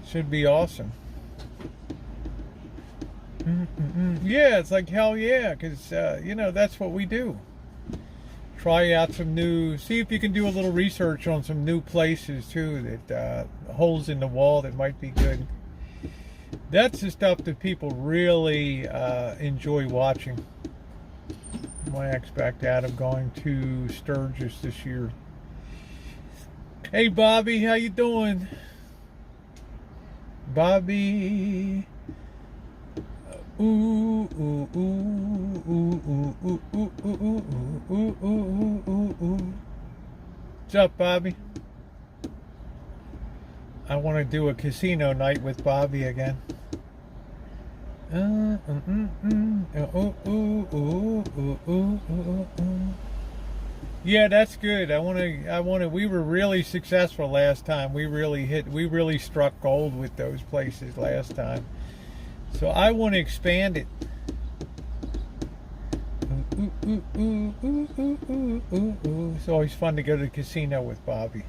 Should be awesome. Yeah, it's like hell yeah, because, that's what we do. Try out some see if you can do a little research on some new places, too, that holes in the wall that might be good. That's the stuff that people really enjoy watching. my ex backed out of going to Sturgis this year. Hey Bobby, how you doing? Bobby. Ooh, ooh, ooh, ooh, ooh, ooh, ooh, ooh, ooh, ooh, ooh, ooh, ooh. What's up, Bobby? I want to do a casino night with Bobby again. Yeah, that's good. I want to. We were really successful last time. We really struck gold with those places last time. So I want to expand it. It's always fun to go to the casino with Bobby.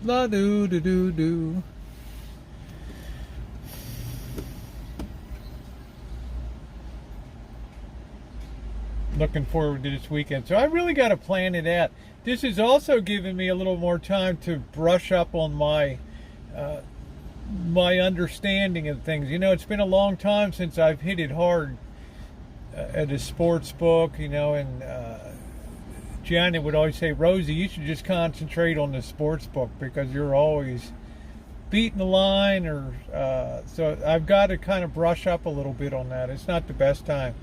La do do do do. Looking forward to this weekend. So I really got to plan it out. This has also given me a little more time to brush up on my my understanding of things. You know, it's been a long time since I've hit it hard at a sports book, you know, and Janet would always say, Rosie, you should just concentrate on the sports book because you're always beating the line, or so I've got to kind of brush up a little bit on that. It's not the best time.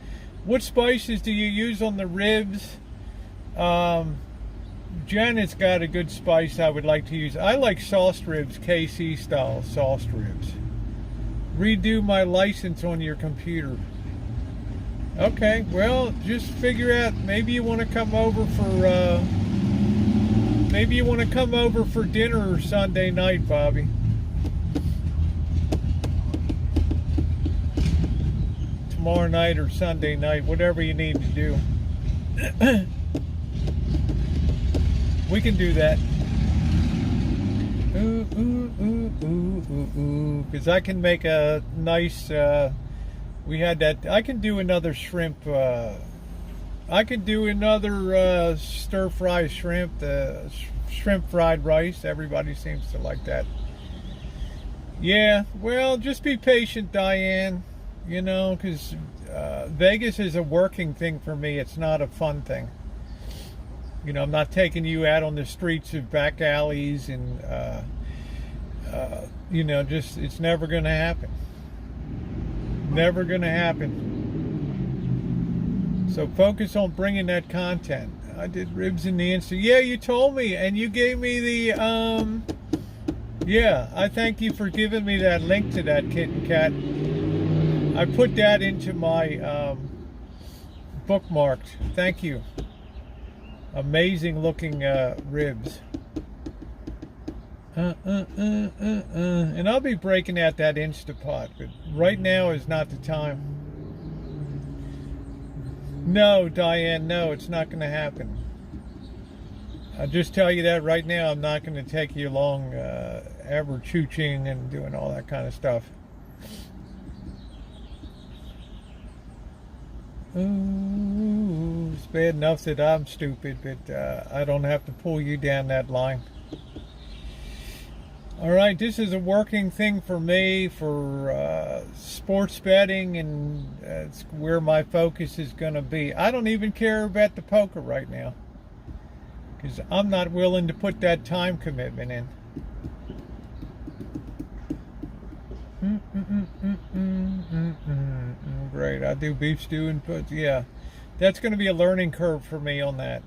What spices do you use on the ribs? Janet's got a good spice I would like to use. I like sauced ribs, KC style sauced ribs. Redo my license on your computer. Okay, well, just figure out. Maybe you want to come over for dinner Sunday night, Bobby. Tomorrow night or Sunday night, whatever you need to do. We can do that. Ooh, ooh, ooh, ooh, ooh, ooh. Because I can make a nice, we had that, I can do another shrimp, I can do another stir-fry shrimp, shrimp fried rice. Everybody seems to like that. Yeah, well, just be patient, Diane. You know, because Vegas is a working thing for me. It's not a fun thing. You know, I'm not taking you out on the streets of back alleys and, you know, just, it's never going to happen. Never going to happen. So focus on bringing that content. I did ribs in the Insta. Yeah, you told me, and you gave me the, yeah, I thank you for giving me that link to that kitten cat. I put that into my bookmarked. Thank you. Amazing looking ribs. And I'll be breaking out that Instapot, but right now is not the time. No, Diane, no, it's not going to happen. I'll just tell you that right now. I'm not going to take you along ever chooching and doing all that kind of stuff. Ooh, it's bad enough that I'm stupid, but I don't have to pull you down that line. All right, this is a working thing for me for sports betting, and it's where my focus is going to be. I don't even care about the poker right now because I'm not willing to put that time commitment in. Great, I do beef stew and put, yeah, that's going to be a learning curve for me on that.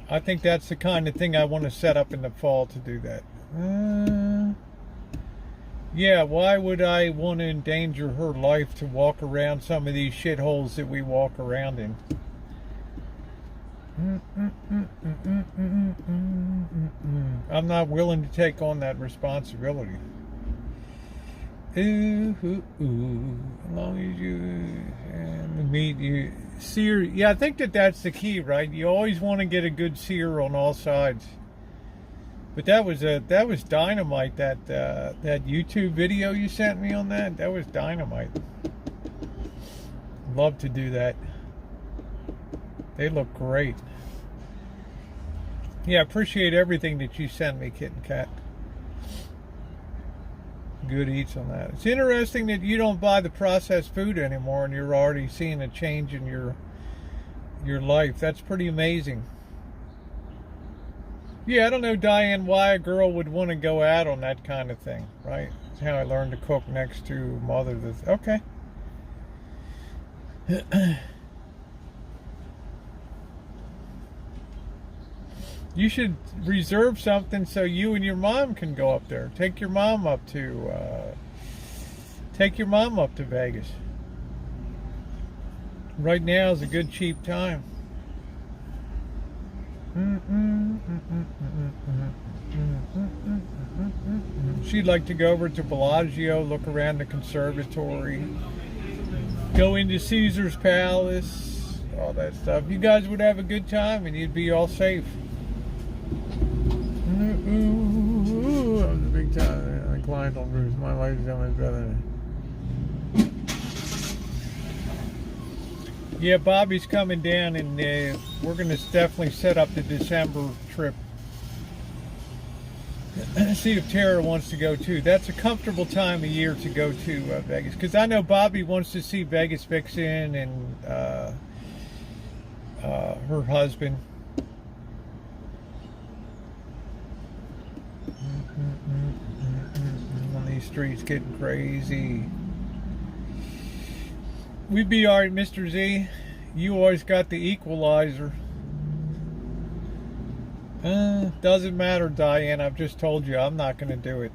I think that's the kind of thing I want to set up in the fall to do that. Yeah, why would I want to endanger her life to walk around some of these shitholes that we walk around in? I'm not willing to take on that responsibility. Ooh, ooh, ooh. As long as you meet you sear. Yeah, I think that's the key, right? You always want to get a good sear on all sides. But that was dynamite. That YouTube video you sent me on that was dynamite. Love to do that. They look great. Yeah, I appreciate everything that you send me, Kitten Cat. Good eats on that. It's interesting that you don't buy the processed food anymore and you're already seeing a change in your life. That's pretty amazing. Yeah, I don't know, Diane, why a girl would want to go out on that kind of thing, right? That's how I learned to cook next to mother. Okay. You should reserve something so you and your mom can go up there. Take your mom up to Vegas. Right now is a good cheap time. She'd like to go over to Bellagio, look around the conservatory, go into Caesar's Palace, all that stuff. You guys would have a good time and you'd be all safe. That was a big time. I climbed on Bruce. My wife's so much better. Yeah, Bobby's coming down, and we're going to definitely set up the December trip. See if Tara wants to go too. That's a comfortable time of year to go to Vegas, because I know Bobby wants to see Vegas Vixen and her husband. On these streets getting crazy. We'd be alright, Mr. Z. You always got the equalizer. Doesn't matter, Diane. I've just told you I'm not going to do it.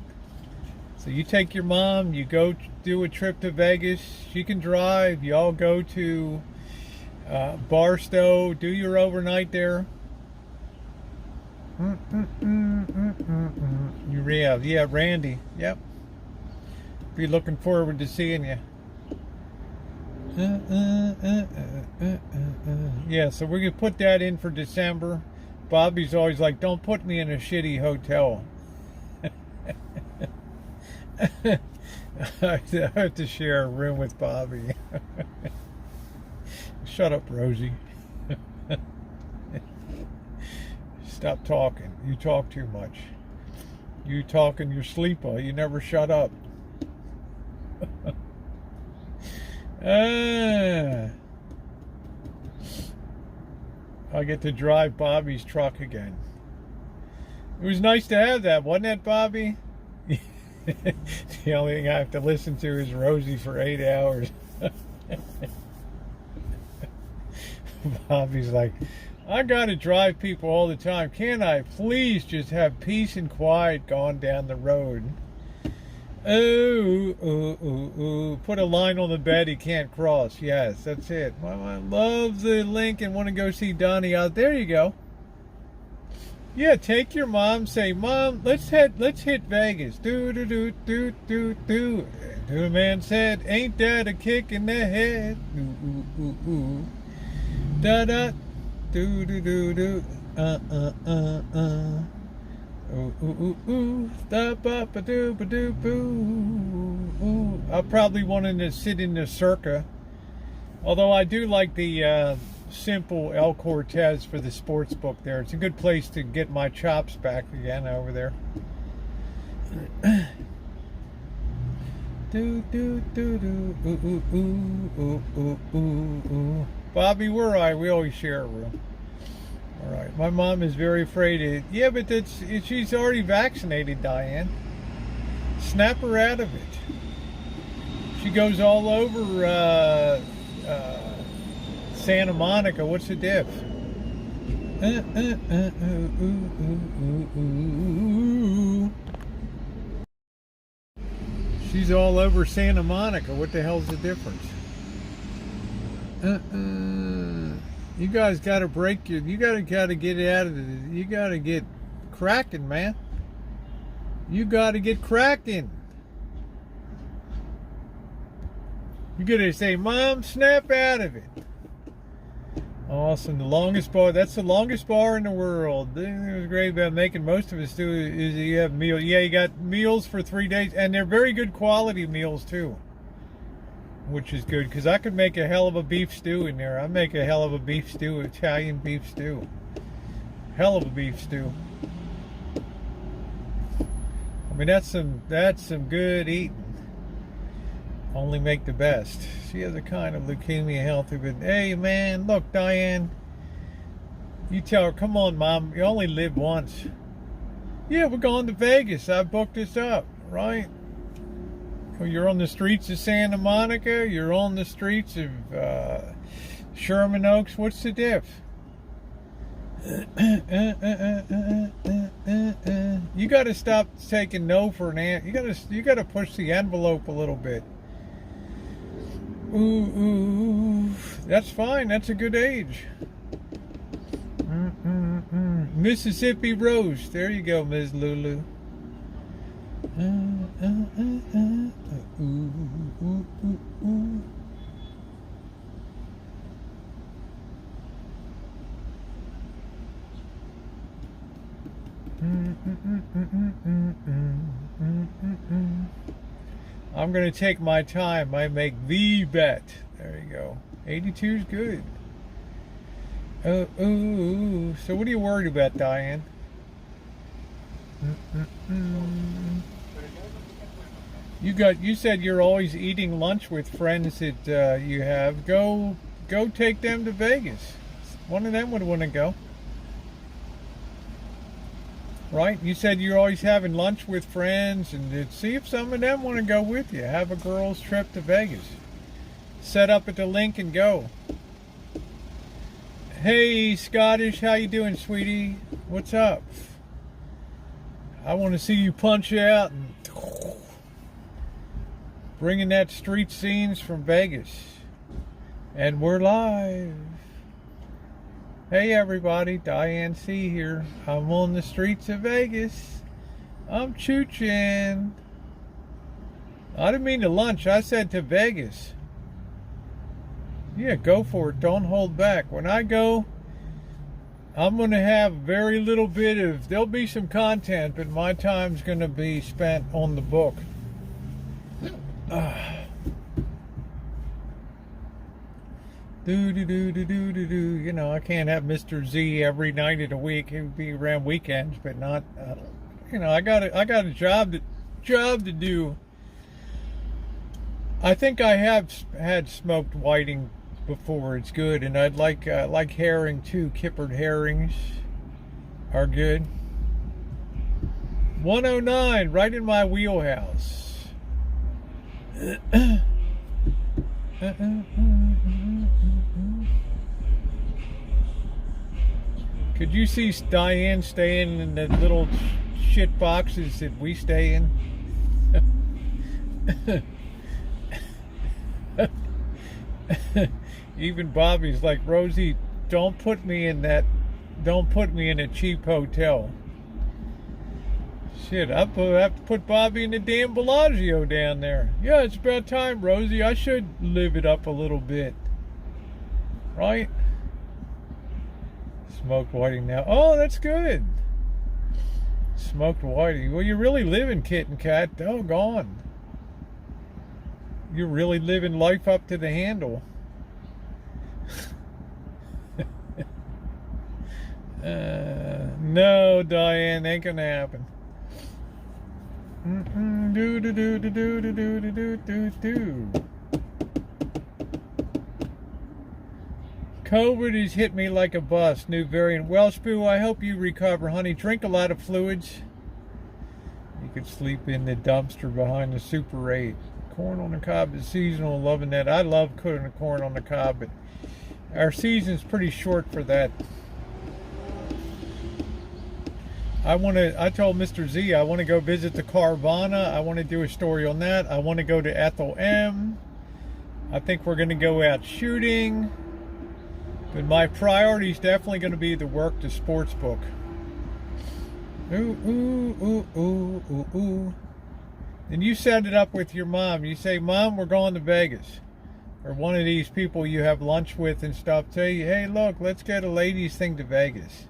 So you take your mom, you go do a trip to Vegas. She can drive. Y'all go to Barstow, do your overnight there. Yeah, Randy. Yep. Be looking forward to seeing you. Yeah, so we're gonna put that in for December. Bobby's always like, don't put me in a shitty hotel. I have to share a room with Bobby. Shut up, Rosie. Stop talking. You talk too much. You talk in your sleeper. You never shut up. I get to drive Bobby's truck again. It was nice to have that, wasn't it, Bobby? The only thing I have to listen to is Rosie for 8 hours. Bobby's like, I gotta drive people all the time. Can't I please just have peace and quiet going down the road? Put a line on the bed he can't cross. Yes, that's it. I love the link and want to go see Donnie out. There you go. Yeah, take your mom. Say, Mom, let's hit Vegas. Do. The man said, ain't that a kick in the head? Da da. Do. I'll probably want to sit in the Circa. Although I do like the simple El Cortez for the sports book there. It's a good place to get my chops back again over there. Bobby, where are we always share a room. All right, my mom is very afraid. Yeah, but she's already vaccinated, Diane. Snap her out of it. She goes all over Santa Monica. What's the diff? She's all over Santa Monica. What the hell's the difference? You guys got to break your. You got to get out of it. You got to get cracking, man. You got to get cracking. You got to say, Mom, snap out of it. Awesome. The longest bar. That's the longest bar in the world. The thing that was great about making most of us do is you have meals. Yeah, you got meals for 3 days, and they're very good quality meals too. which is good because I could make a hell of a beef stew in there. I make a hell of a beef stew, Italian beef stew. Hell of a beef stew. I mean, that's some good eating. Only make the best. She has a kind of leukemia healthy, but hey man, look, Diane, you tell her, come on mom, you only live once. Yeah, we're going to Vegas. I booked this up, right? Well, you're on the streets of Santa Monica, you're on the streets of Sherman Oaks. What's the diff? You got to stop taking no for an answer. You got to push the envelope a little bit. Ooh, that's fine. That's a good age. Mississippi Rose. There you go, Ms. Lulu. I'm going to take my time. I make the bet. There you go. 82 is good. Oh, so what are you worried about, Diane? You said you're always eating lunch with friends that you have. Go take them to Vegas. One of them would want to go. Right? You said you're always having lunch with friends, and see if some of them want to go with you. Have a girls' trip to Vegas. Set up at the link and go. Hey, Scottish, how you doing, sweetie? What's up? I want to see you punch out and bringing that street scenes from Vegas. And we're live. Hey everybody, Diane C here. I'm on the streets of Vegas. I'm chooching. I didn't mean to lunch, I said to Vegas. Yeah, go for it, don't hold back. When I go, I'm going to have very little bit of, there'll be some content, but my time's going to be spent on the book. You know, I can't have Mr. Z every night of the week. It would be around weekends, but not. You know, I got a job to do. I think I have had smoked whiting before. It's good, and I'd like herring too. Kippered herrings are good. 109, right in my wheelhouse. Could you see Diane staying in the little shit boxes that we stay in? Even Bobby's like, Rosie, don't put me in a cheap hotel. Shit, I have to put Bobby in the damn Bellagio down there. Yeah, it's about time, Rosie. I should live it up a little bit. Right? Smoked whiting now. Oh, that's good. Smoked whiting. Well, you're really living, kitten cat. Doggone. You're really living life up to the handle. No, Diane, ain't gonna happen. COVID has hit me like a bus. New variant. Well, Spoo, I hope you recover, honey. Drink a lot of fluids. You could sleep in the dumpster behind the Super 8. Corn on the cob is seasonal. Loving that. I love cooking the corn on the cob, but our season's pretty short for that. I told Mr. Z I want to go visit the Carvana. I want to do a story on that. I want to go to Ethel M. I think we're going to go out shooting. But my priority is definitely going to be the work, the sports book. Ooh, ooh, ooh, ooh, ooh, ooh. And you set it up with your mom. You say, Mom, we're going to Vegas. Or one of these people you have lunch with and stuff tell you, hey, look, let's get a ladies thing to Vegas.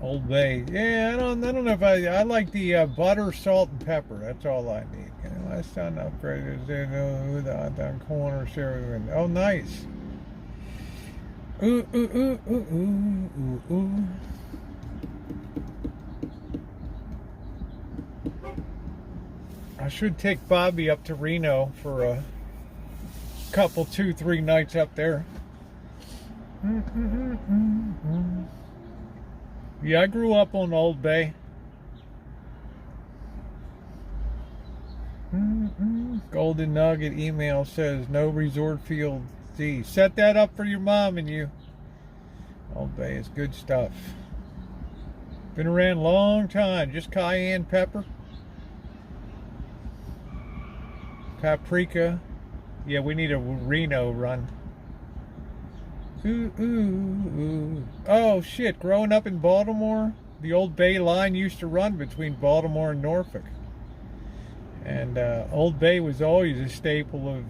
Old Bay. Yeah, I don't know if I like the butter, salt, and pepper. That's all I need. You know, Last time upgraded. The corner share. Oh, nice. Ooh, ooh, ooh, ooh, ooh, ooh, ooh. I should take Bobby up to Reno for a couple, 2-3 nights up there. Yeah, I grew up on Old Bay. Golden Nugget email says no resort field Z. Set that up for your mom and you. Old Bay is good stuff. Been around a long time. Just cayenne pepper. Paprika. Yeah, we need a Reno run. Ooh, ooh, ooh. Oh, shit. Growing up in Baltimore, the Old Bay line used to run between Baltimore and Norfolk. And Old Bay was always a staple of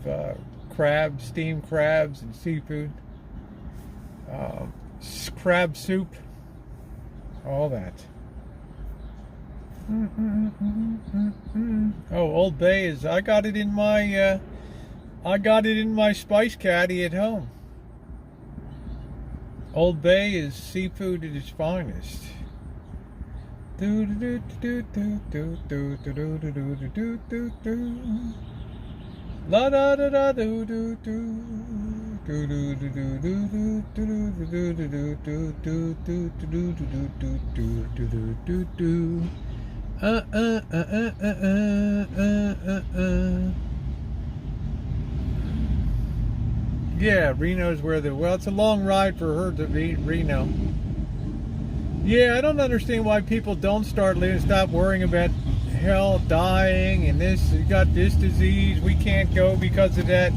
crabs, steamed crabs, and seafood. Crab soup. All that. Oh, Old Bay is. I got it in my Spice Caddy at home. Old Bay is seafood at its finest. La da da da do do do do do do do do do do. Yeah, Reno's where it's a long ride for her to be Reno. Yeah, I don't understand why people don't stop worrying about hell, dying, and this, you got this disease, we can't go because of that.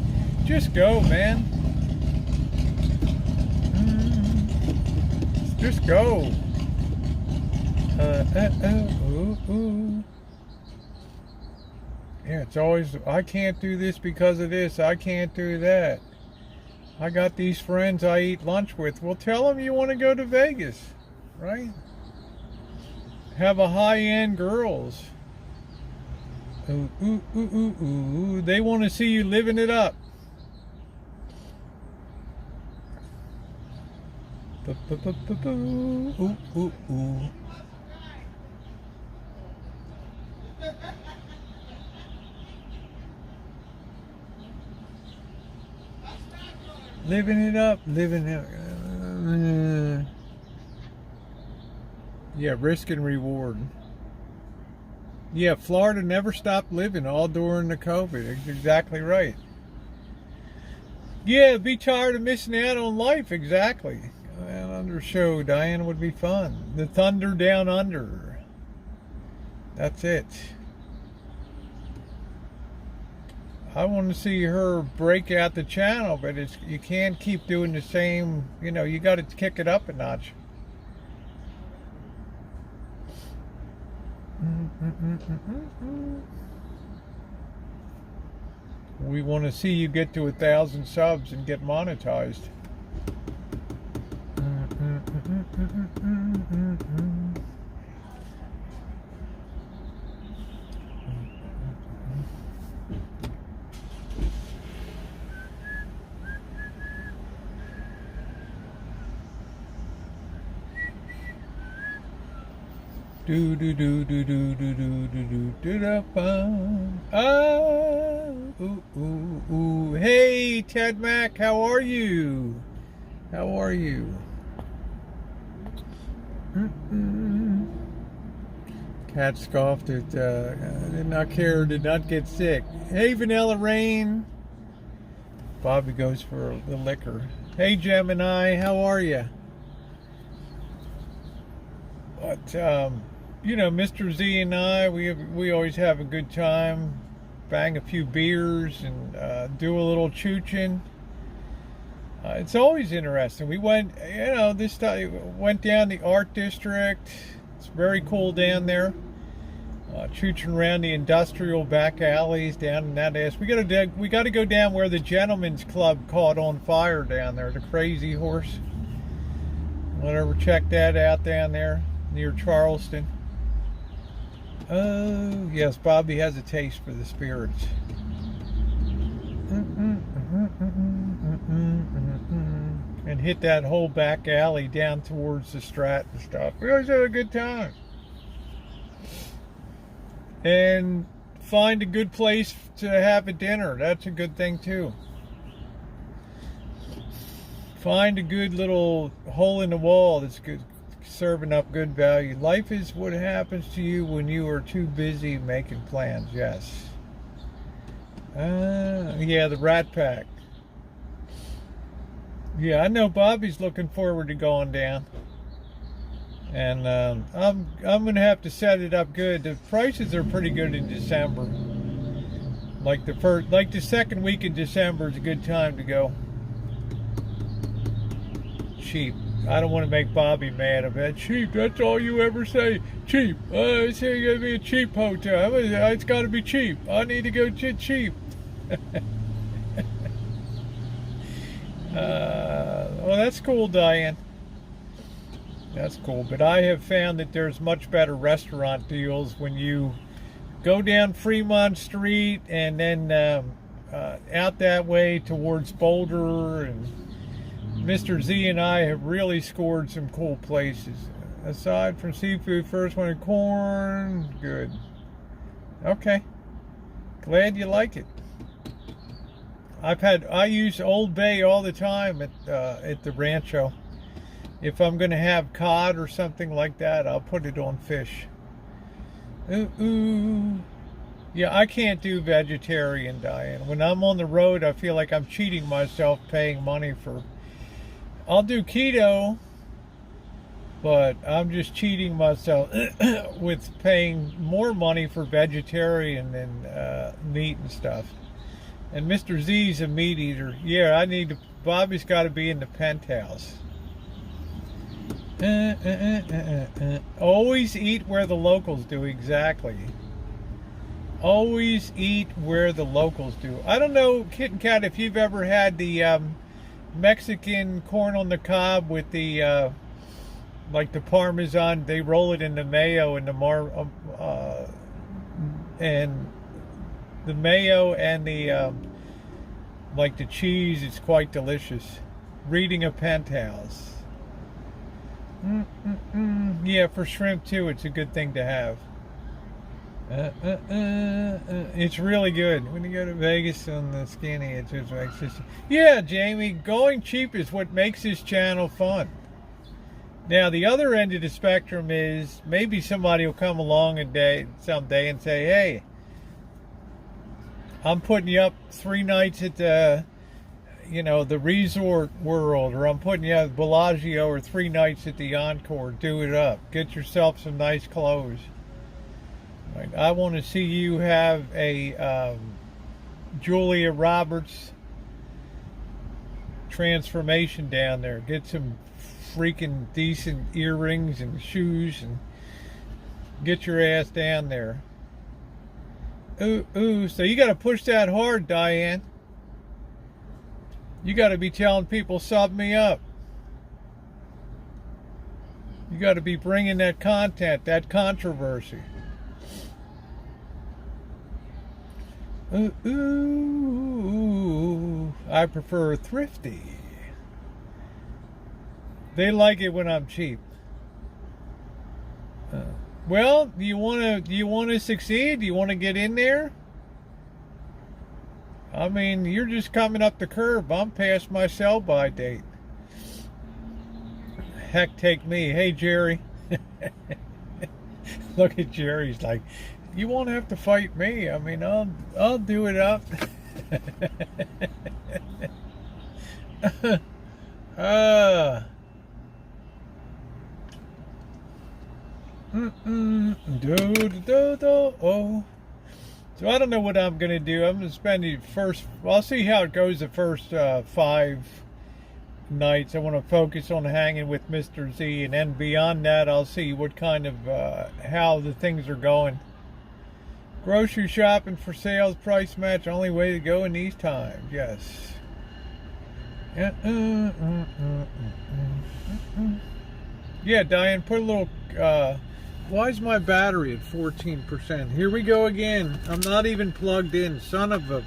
Just go, man. Just go. Yeah, it's always, I can't do this because of this, I can't do that. I got these friends I eat lunch with. Well, tell them you want to go to Vegas, right? Have a high-end girls. Ooh, ooh, ooh, ooh, ooh. They want to see you living it up. Ooh, ooh, ooh. Living it up, living it. Yeah, risk and reward. Yeah, Florida never stopped living all during the COVID. That's exactly right. Yeah, be tired of missing out on life. Exactly. An under show, Diane, would be fun. The Thunder Down Under. That's it. I want to see her break out the channel, but you can't keep doing the same. You know, you got to kick it up a notch. We want to see you get to 1,000 subs and get monetized. Do do do do do do do do do do da bum. Ah, ooh ooh ooh. Hey Ted Mac, how are you? How are you? Cat scoffed at. Did not care. Did not get sick. Hey Vanilla Rain. Bobby goes for the liquor. Hey Gemini, how are you? But you know, Mr. Z and I, we always have a good time, bang a few beers and do a little chooching. It's always interesting. We went, you know, this time went down the Art District. It's very cool down there. Chooching around the industrial back alleys down in that ass. We got to go down where the Gentlemen's Club caught on fire down there, the Crazy Horse. Whatever, check that out down there near Charleston. Oh, yes, Bobby has a taste for the spirits. And hit that whole back alley down towards the Strat and stuff. We always have a good time. And find a good place to have a dinner. That's a good thing too. Find a good little hole in the wall that's good, serving up good value. Life is what happens to you when you are too busy making plans. Yes. Yeah, the Rat Pack. Yeah, I know Bobby's looking forward to going down. And I'm gonna have to set it up good. The prices are pretty good in December. Like the second week in December is a good time to go. Cheap. I don't want to make Bobby mad about cheap. That's all you ever say. Cheap. It's gonna be a cheap hotel. It's got to be cheap. I need to go cheap. Well, that's cool, Diane. That's cool. But I have found that there's much better restaurant deals when you go down Fremont Street and then out that way towards Boulder. And Mr. Z and I have really scored some cool places. Aside from seafood, first one in corn. Good. Okay. Glad you like it. I use Old Bay all the time at the Rancho. If I'm going to have cod or something like that, I'll put it on fish. Ooh. Yeah, I can't do vegetarian, Diane. When I'm on the road, I feel like I'm cheating myself paying money for... I'll do keto, but I'm just cheating myself with paying more money for vegetarian than meat and stuff. And Mr. Z's a meat eater. Yeah, Bobby's got to be in the penthouse. Always eat where the locals do. Exactly. Always eat where the locals do. I don't know, Kitten Kat, if you've ever had the Mexican corn on the cob with the like the Parmesan. They roll it in the mayo and the mayo and the like the cheese. It's quite delicious. Reading a penthouse. Yeah, for shrimp too, it's a good thing to have. It's really good. When you go to Vegas on the skinny, it just makes this. Yeah, Jamie, going cheap is what makes this channel fun. Now, the other end of the spectrum is maybe somebody will come along someday and say, hey, I'm putting you up 3 nights at the Resort World, or I'm putting you at Bellagio, or 3 nights at the Encore. Do it up. Get yourself some nice clothes. Right. I want to see you have a Julia Roberts transformation down there. Get some freaking decent earrings and shoes and get your ass down there. Ooh, so you got to push that hard, Diane. You got to be telling people, sub me up. You got to be bringing that content, that controversy. Ooh, I prefer thrifty. They like it when I'm cheap. Well, do you want to succeed? Do you want to get in there? I mean, you're just coming up the curb. I'm past my sell-by date. Heck, take me. Hey, Jerry. Look at Jerry's like, you won't have to fight me. I mean, I'll do it up. Oh. So I don't know what I'm going to do. I'm going to spend I'll see how it goes the first 5 nights. I want to focus on hanging with Mr. Z, and then beyond that, I'll see what kind of, how the things are going. Grocery shopping for sales price match, only way to go in these times. Yes. Yeah, Diane, put a little Why is my battery at 14%? Here we go again. I'm not even plugged in. Son of a...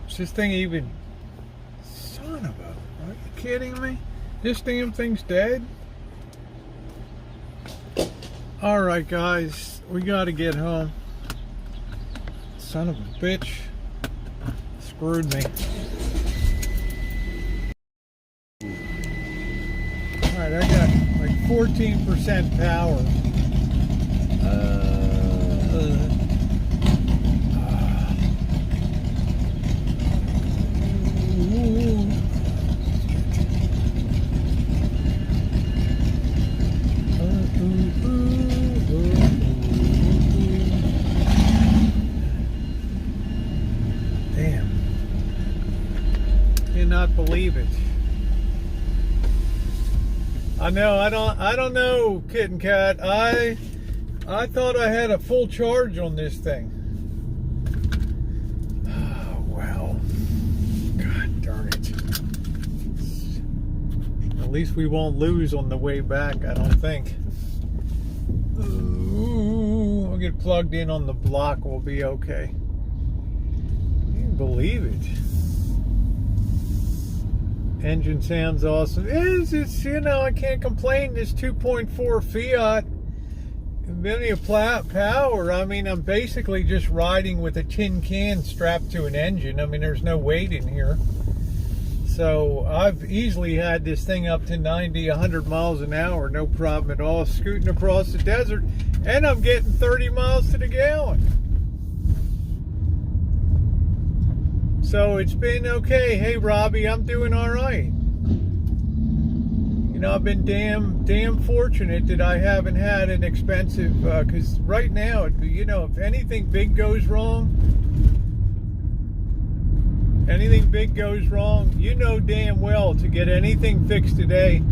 Is this thing even... Son of a... Are you kidding me? This damn thing's dead? Alright guys, we gotta get home. Son of a bitch. Screwed me. Alright, I got like 14% power. Damn. Cannot believe it. I know, I don't know, Kitten Cat. I thought I had a full charge on this thing. Oh, well. God darn it. At least we won't lose on the way back, I don't think. Ooh, I'll get plugged in on the block, we'll be okay. I can't believe it. Engine sounds awesome. It's you know, I can't complain. This 2.4 Fiat, plenty of power. I mean, I'm basically just riding with a tin can strapped to an engine. I mean, there's no weight in here. So I've easily had this thing up to 90, 100 miles an hour, no problem at all, scooting across the desert, and I'm getting 30 miles to the gallon. So it's been okay. Hey, Robbie, I'm doing all right. You know, I've been damn fortunate that I haven't had an expensive, because right now, you know, if anything big goes wrong, you know damn well to get anything fixed today,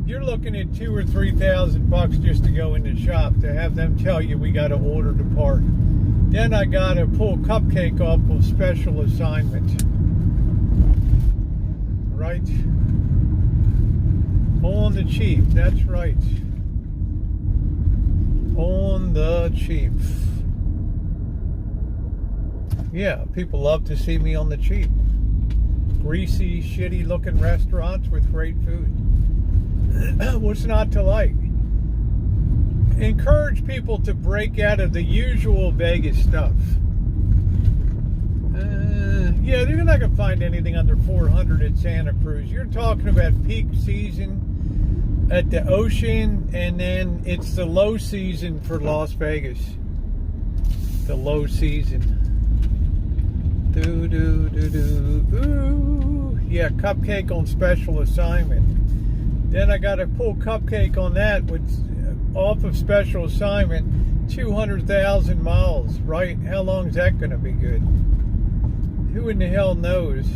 you're looking at $2,000 or $3,000 just to go in the shop to have them tell you we got to order the part. Then I got to pull Cupcake off of special assignment. Right? On the cheap, that's right. On the cheap. Yeah, people love to see me on the cheap. Greasy, shitty looking restaurants with great food. What's not to like? Encourage people to break out of the usual Vegas stuff. Yeah, you're not going to find anything under 400 at Santa Cruz. You're talking about peak season at the ocean, and then it's the low season for Las Vegas. The low season. Ooh. Yeah, Cupcake on special assignment. Then I got to pull Cupcake on that with off of special assignment, 200,000 miles, right? How long is that going to be good? Who in the hell knows?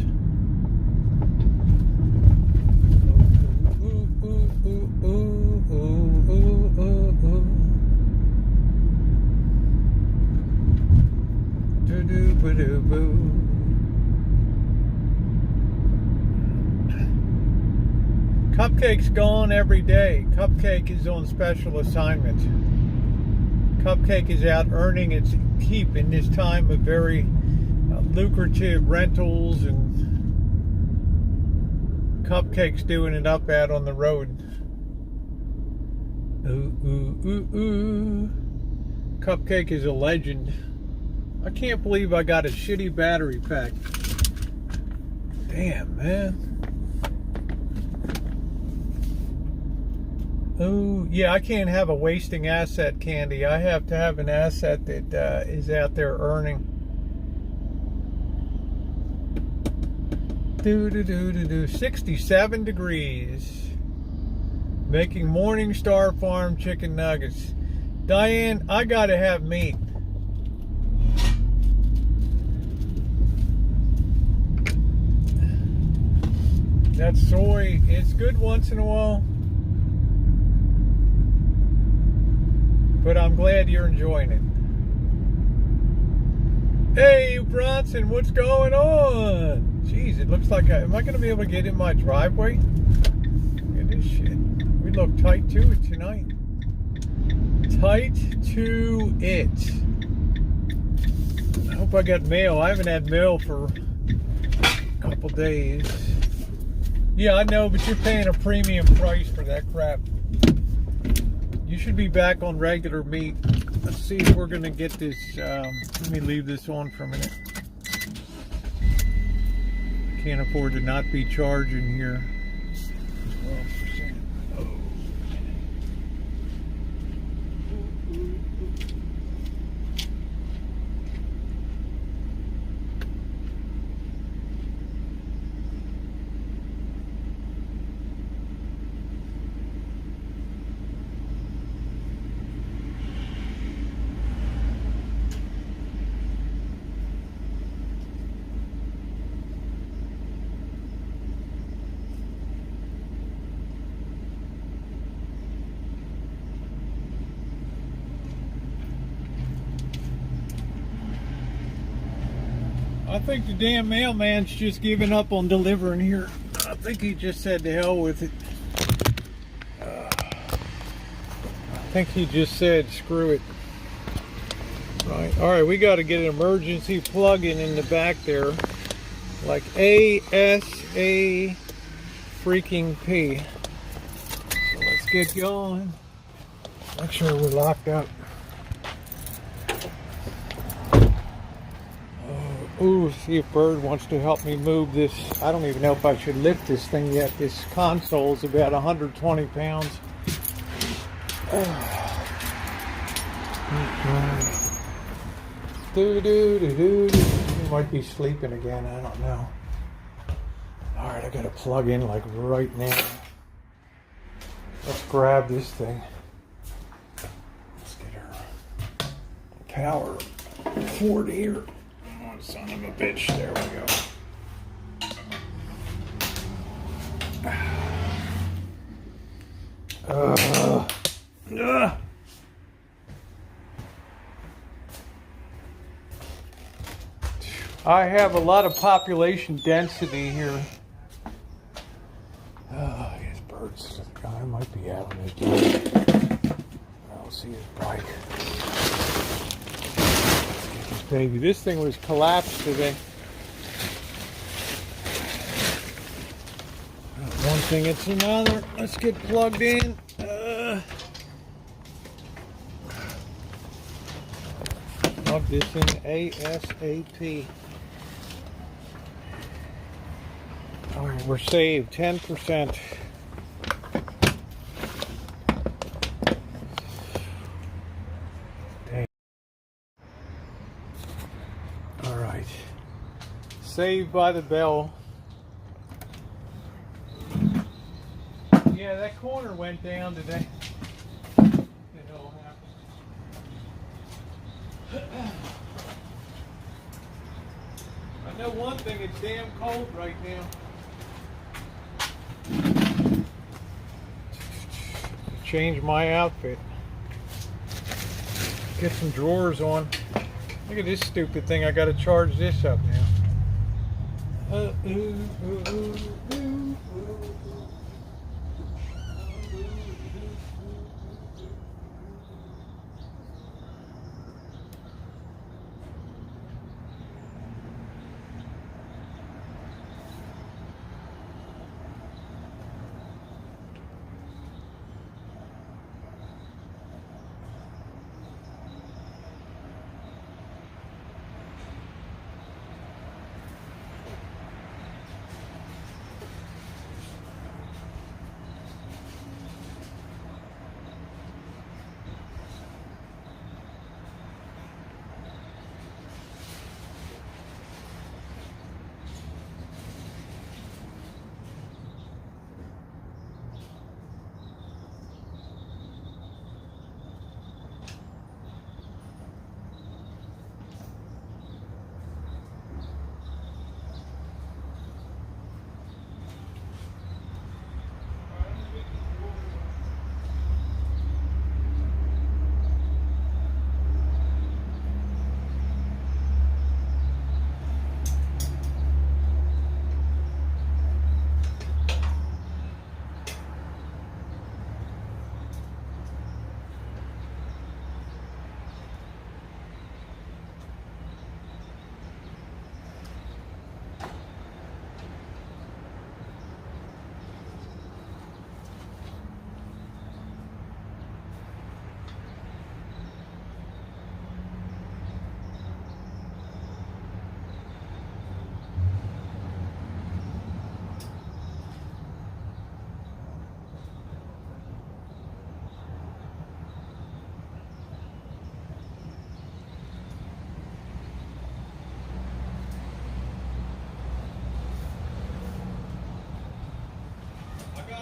Cupcake's gone every day. Cupcake is on special assignment. Cupcake is out earning its keep in this time of very lucrative rentals, and Cupcake's doing it up out on the road. Ooh. Cupcake is a legend. I can't believe I got a shitty battery pack. Damn, man. Oh, yeah, I can't have a wasting asset, Candy. I have to have an asset that is out there earning. 67 degrees. Making Morningstar Farm chicken nuggets. Diane, I gotta have meat. That soy, it's good once in a while. But I'm glad you're enjoying Hey, Bronson, what's going on? Jeez, it looks like am I going to be able to get in my driveway? Look at this shit. We look tight to it tonight. Tight to it. I hope I got mail. I haven't had mail for a couple days. Yeah, I know, but you're paying a premium price for that crap. You should be back on regular meat. Let's see if we're going to get this. Let me leave this on for a minute. Can't afford to not be charging here. 12%. Oh. I think the damn mailman's just giving up on delivering here. I think he just said to hell with it. I think he just said screw it. Right. All right, we got to get an emergency plug-in in the back there, like ASA freaking P. So let's get going. Make sure we're locked up. Ooh, see if Bird wants to help me move this. I don't even know if I should lift this thing yet. This console is about 120 pounds. He might be sleeping again. I don't know. All right, I got to plug in like right now. Let's grab this thing. Let's get our power cord here. Son of a bitch, there we go. I have a lot of population density here. His birds. I might be out on his bike. I don't see his bike. Baby, this thing was collapsed today. One thing, it's another. Let's get plugged in. Plug this in ASAP. All right, we're saved 10%. Saved by the bell. Yeah, that corner went down today. It all happened. I know one thing, it's damn cold right now. Change my outfit. Get some drawers on. Look at this stupid thing. I gotta charge this up now.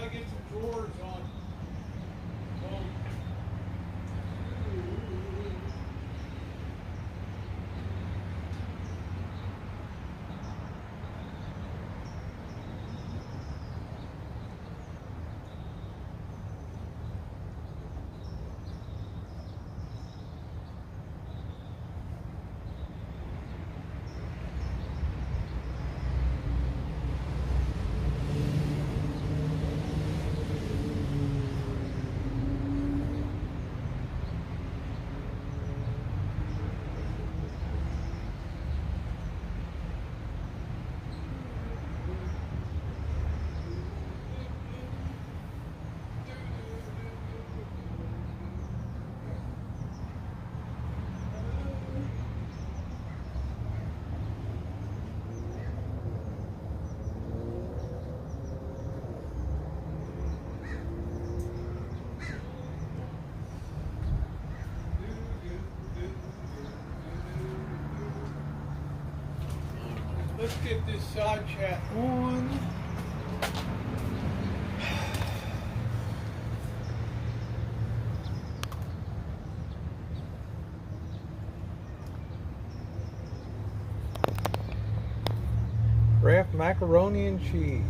gotta get some drawers on. Let's get this side chat on. Kraft macaroni and cheese.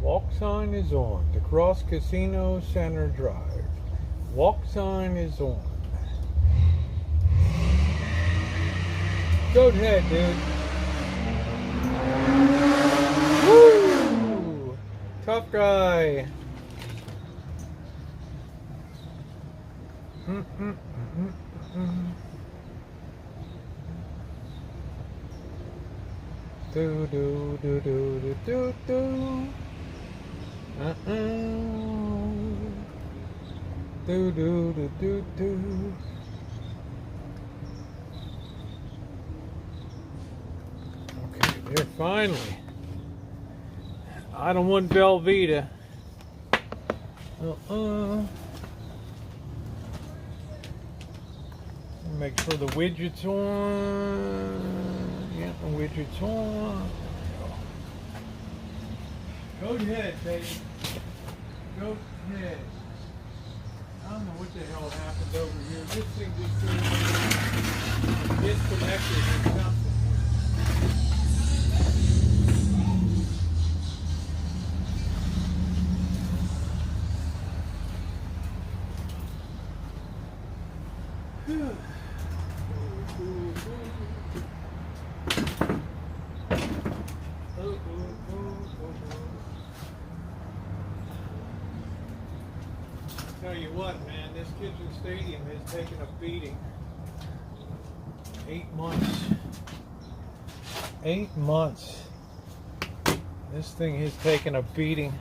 Walk sign is on. The Cross Casino Center Drive. Walk sign is on. Go ahead, dude. Woo! Tough guy. Do do do do do do do. Do do do do do. Here, finally. I don't want Velveeta. Make sure the widget's on. Yeah, the widget's on. Go ahead, baby. Go ahead. I don't know what the hell happened over here. This thing just disconnected or something. Tell you what, man, this kitchen stadium has taken a beating. 8 months. 8 months. This thing has taken a beating.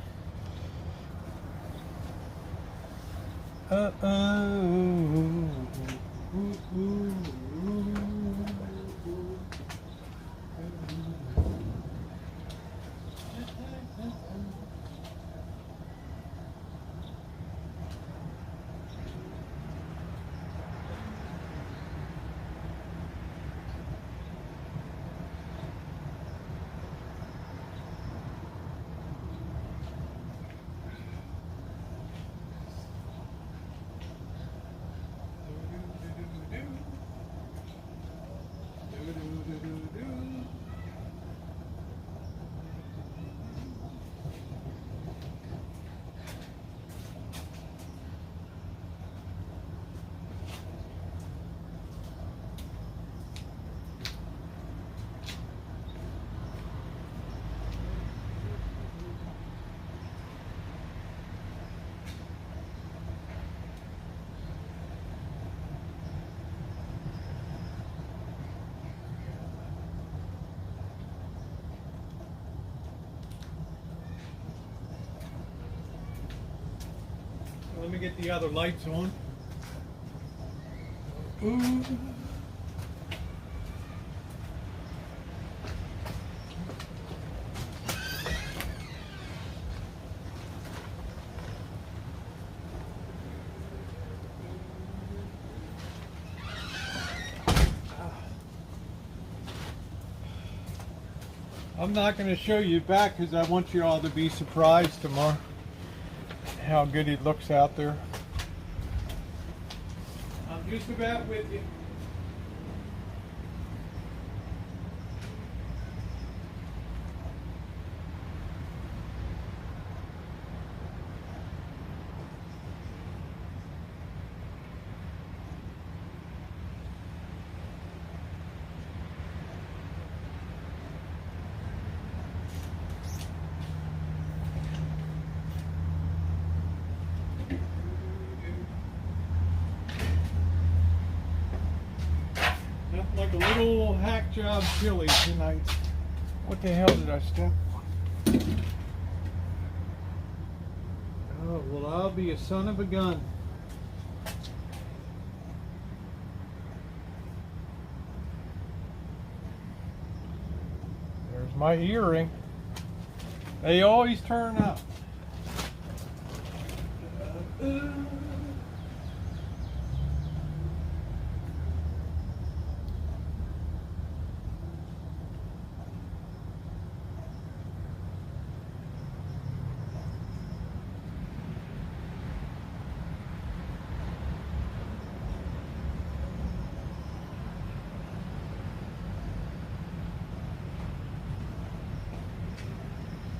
Let me get the other lights on. Ooh. I'm not going to show you back because I want you all to be surprised tomorrow how good he looks out there. I'm just about with you. Nothing like a little hack job chili tonight. What the hell did I step on? Oh, well, I'll be a son of a gun. There's my earring. They always turn up.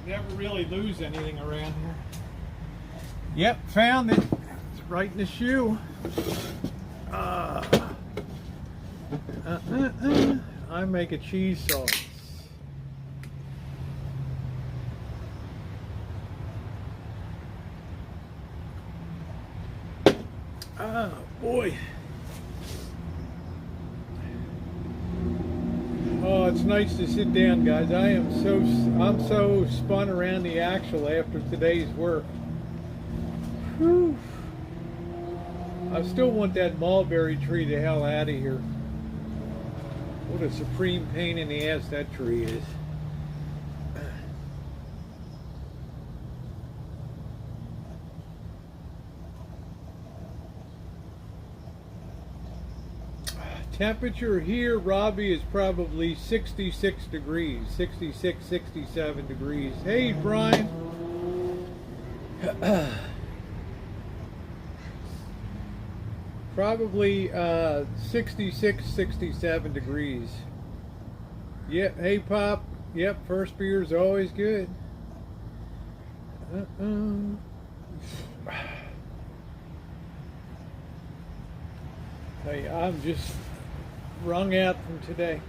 Never really lose anything around here. Yep, found it. It's right in the shoe. I make a cheese sauce. Oh boy. Oh, it's nice to sit down, guys. I'm so spun around the axle after today's work. Whew. I still want that mulberry tree the hell out of here. What a supreme pain in the ass that tree is. Temperature here, Robbie, is probably 66 degrees, 66, 67 degrees. Hey, Brian. Probably 66, 67 degrees. Yep, hey, Pop. Yep, first beer is always good. Hey, I'm just wrung out from today.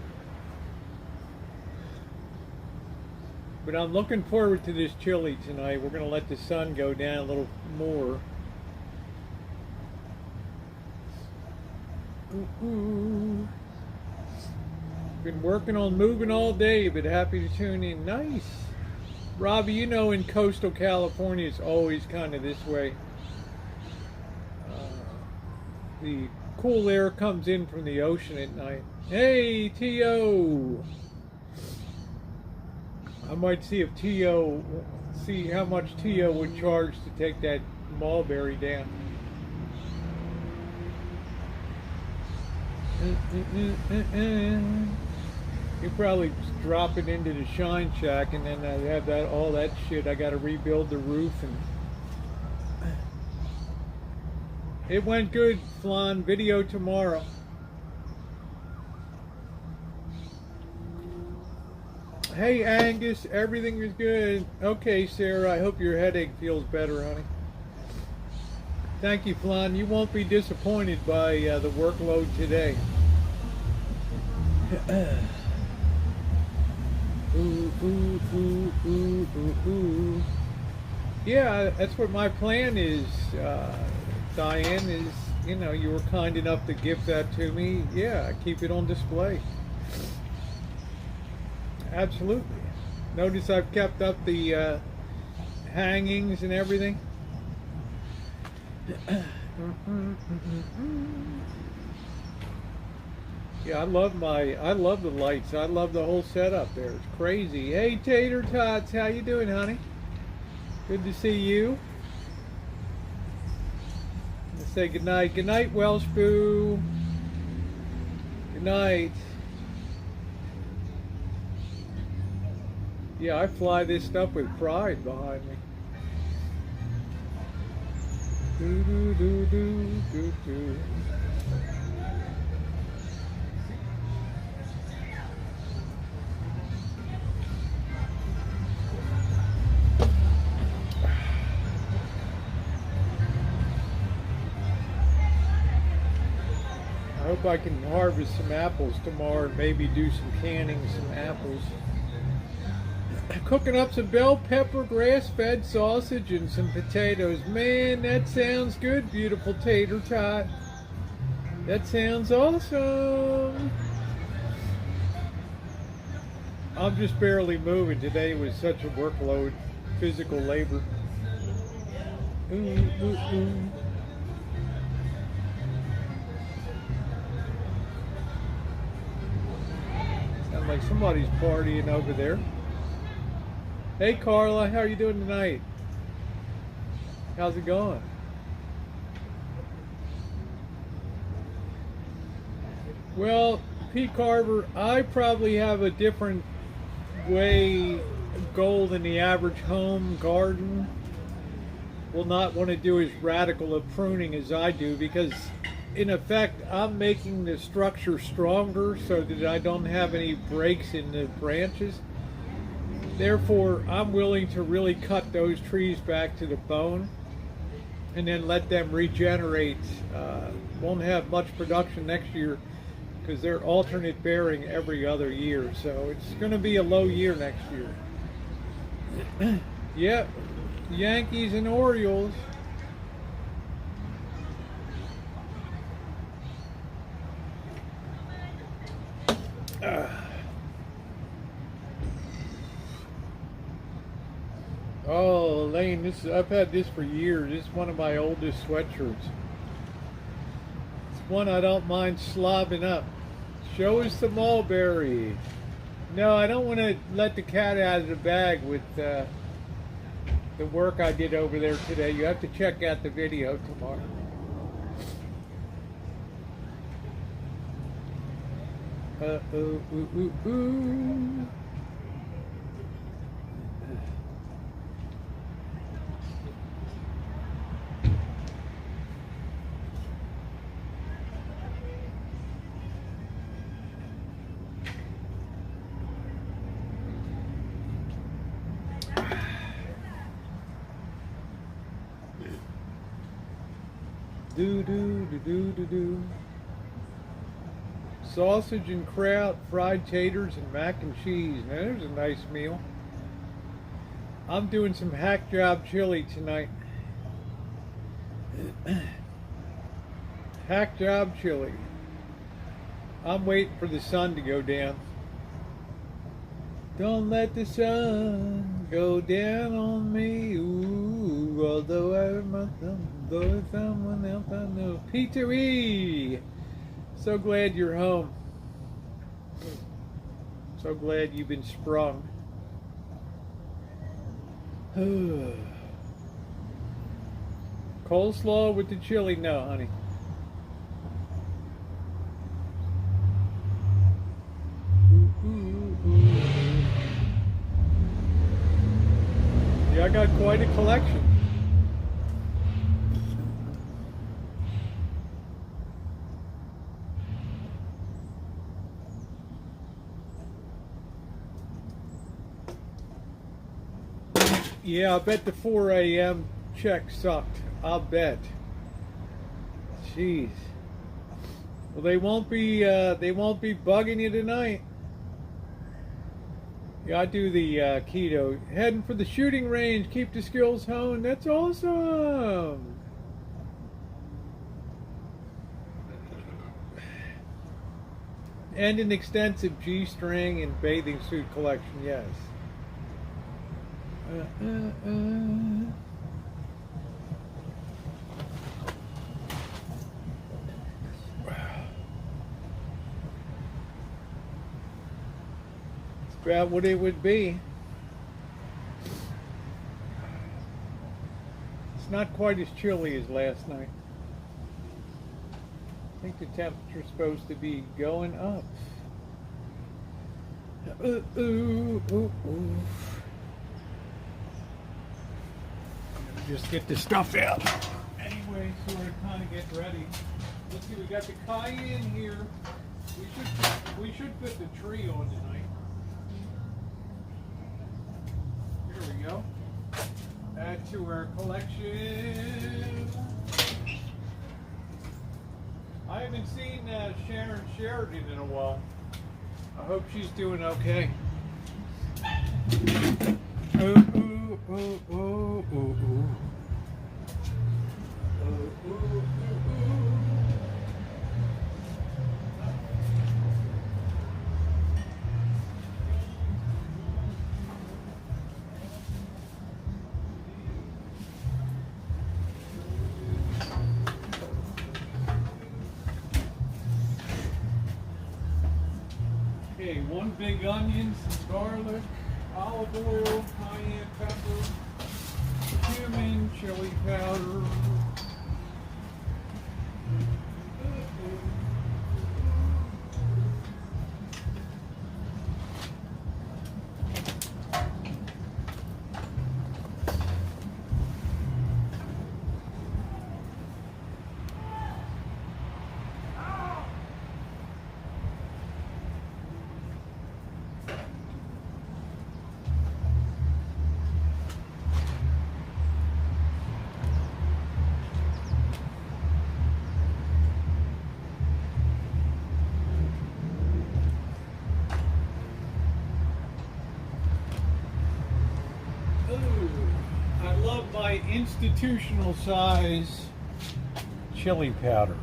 But I'm looking forward to this chili tonight. We're going to let the sun go down a little more. Been working on moving all day, but happy to tune in. Nice. Robbie, you know in coastal California it's always kind of this way. The cool air comes in from the ocean at night. Hey, T.O. I might see if see how much T.O. would charge to take that mulberry down. You probably just drop it into the Shine Shack, and then I have all that shit. I got to rebuild the roof, and it went good, Flan. Video tomorrow. Hey, Angus, everything is good. Okay, Sarah, I hope your headache feels better, honey. Thank you, Flan. You won't be disappointed by the workload today. Yeah, that's what my plan is. Diane, is, you know, you were kind enough to give that to me. Yeah, keep it on display. Absolutely. Notice I've kept up the hangings and everything. Yeah, I love the lights. I love the whole setup there. It's crazy. Hey, Tater Tots, how you doing, honey? Good to see you. Let's say good night. Good night, Welsh Boo. Good night. Yeah, I fly this stuff with pride behind me. Do do do do do do. I hope I can harvest some apples tomorrow and maybe do some canning some apples. Cooking up some bell pepper, grass-fed sausage, and some potatoes. Man, that sounds good, beautiful tater tot. That sounds awesome. I'm just barely moving. Today was such a workload, physical labor. Ooh, ooh, ooh. Sounds like somebody's partying over there. Hey Carla, how are you doing tonight? How's it going? Well, Pete Carver, I probably have a different goal than the average home garden. Will not want to do as radical of pruning as I do, because in effect I'm making the structure stronger so that I don't have any breaks in the branches. Therefore, I'm willing to really cut those trees back to the bone and then let them regenerate. Won't have much production next year because they're alternate bearing every other year. So it's going to be a low year next year. Yep, Yankees and Orioles. Oh, Elaine, I've had this for years. It's one of my oldest sweatshirts. It's one I don't mind slobbing up. Show us the mulberry. No, I don't want to let the cat out of the bag with the work I did over there today. You have to check out the video tomorrow. Ooh, ooh, ooh. Do do do do do do. Sausage and kraut, fried taters, and mac and cheese. Now there's a nice meal. I'm doing some hack job chili tonight. Hack job chili. I'm waiting for the sun to go down. Don't let the sun go down on me. Ooh, although I must go someone else I know. P2E! So glad you're home. So glad you've been sprung. Coleslaw with the chili? No, honey. Yeah, I got quite a collection. Yeah, I bet the 4 a.m. check sucked. I'll bet. Jeez. Well, they won't be bugging you tonight. Yeah, I do the keto. Heading for the shooting range. Keep the skills honed. That's awesome. And an extensive G-string and bathing suit collection. Yes. It's about what it would be. It's not quite as chilly as last night. I think the temperature's supposed to be going up. Ooh, ooh, ooh, ooh. just get the stuff out. Anyway, so we're kind of getting ready. Let's see, we got the cayenne here. We should put the tree on tonight. Here we go. Add to our collection. I haven't seen Sharon Sheridan in a while. I hope she's doing okay. Ooh, ooh, ooh, ooh, ooh, ooh. Ooh, ooh, ooh, ooh. Okay, 1 big onion, some garlic, olive oil, cayenne pepper, cumin, chili powder. I love my institutional size chili powder.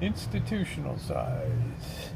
Institutional size.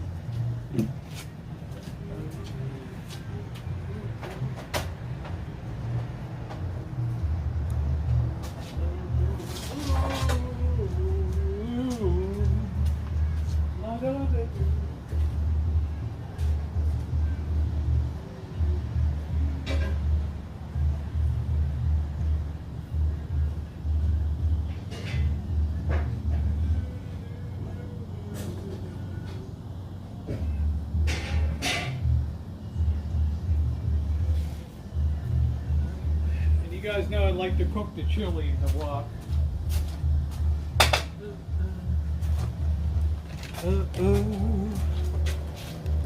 You guys know I like to cook the chili in the wok.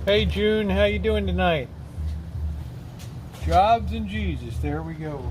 Hey June, how you doing tonight? Jobs and Jesus, there we go.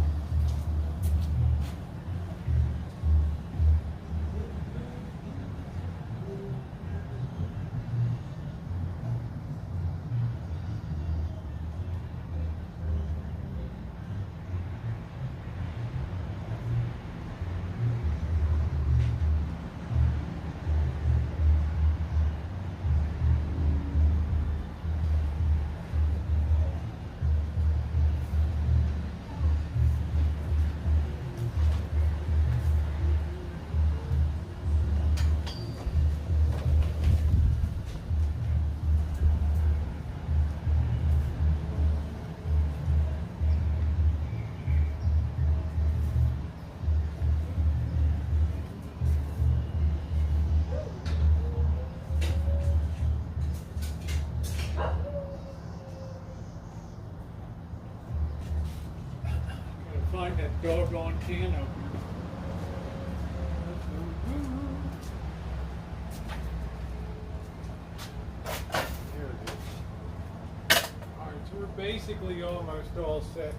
Find that doggone can opener. There it is. Alright, so we're basically almost all set.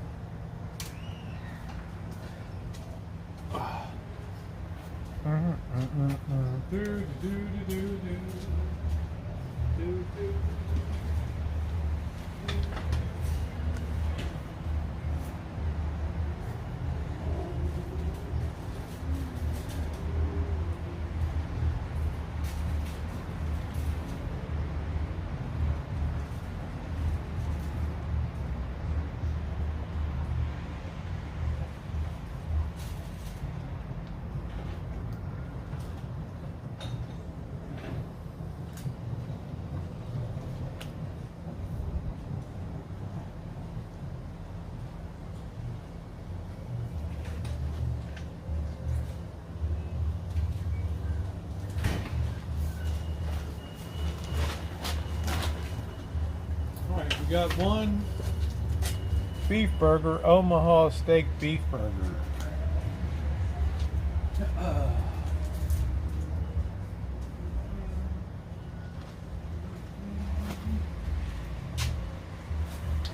Got one beef burger, Omaha steak beef burger.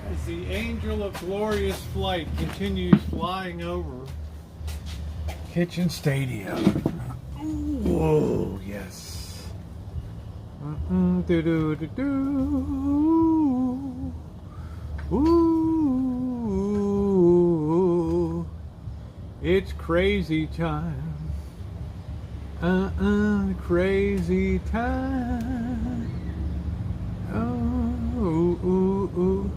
As the angel of glorious flight continues flying over Kitchen Stadium. Whoa, yes. Ooh, it's crazy time. Crazy time. Oh, ooh, ooh.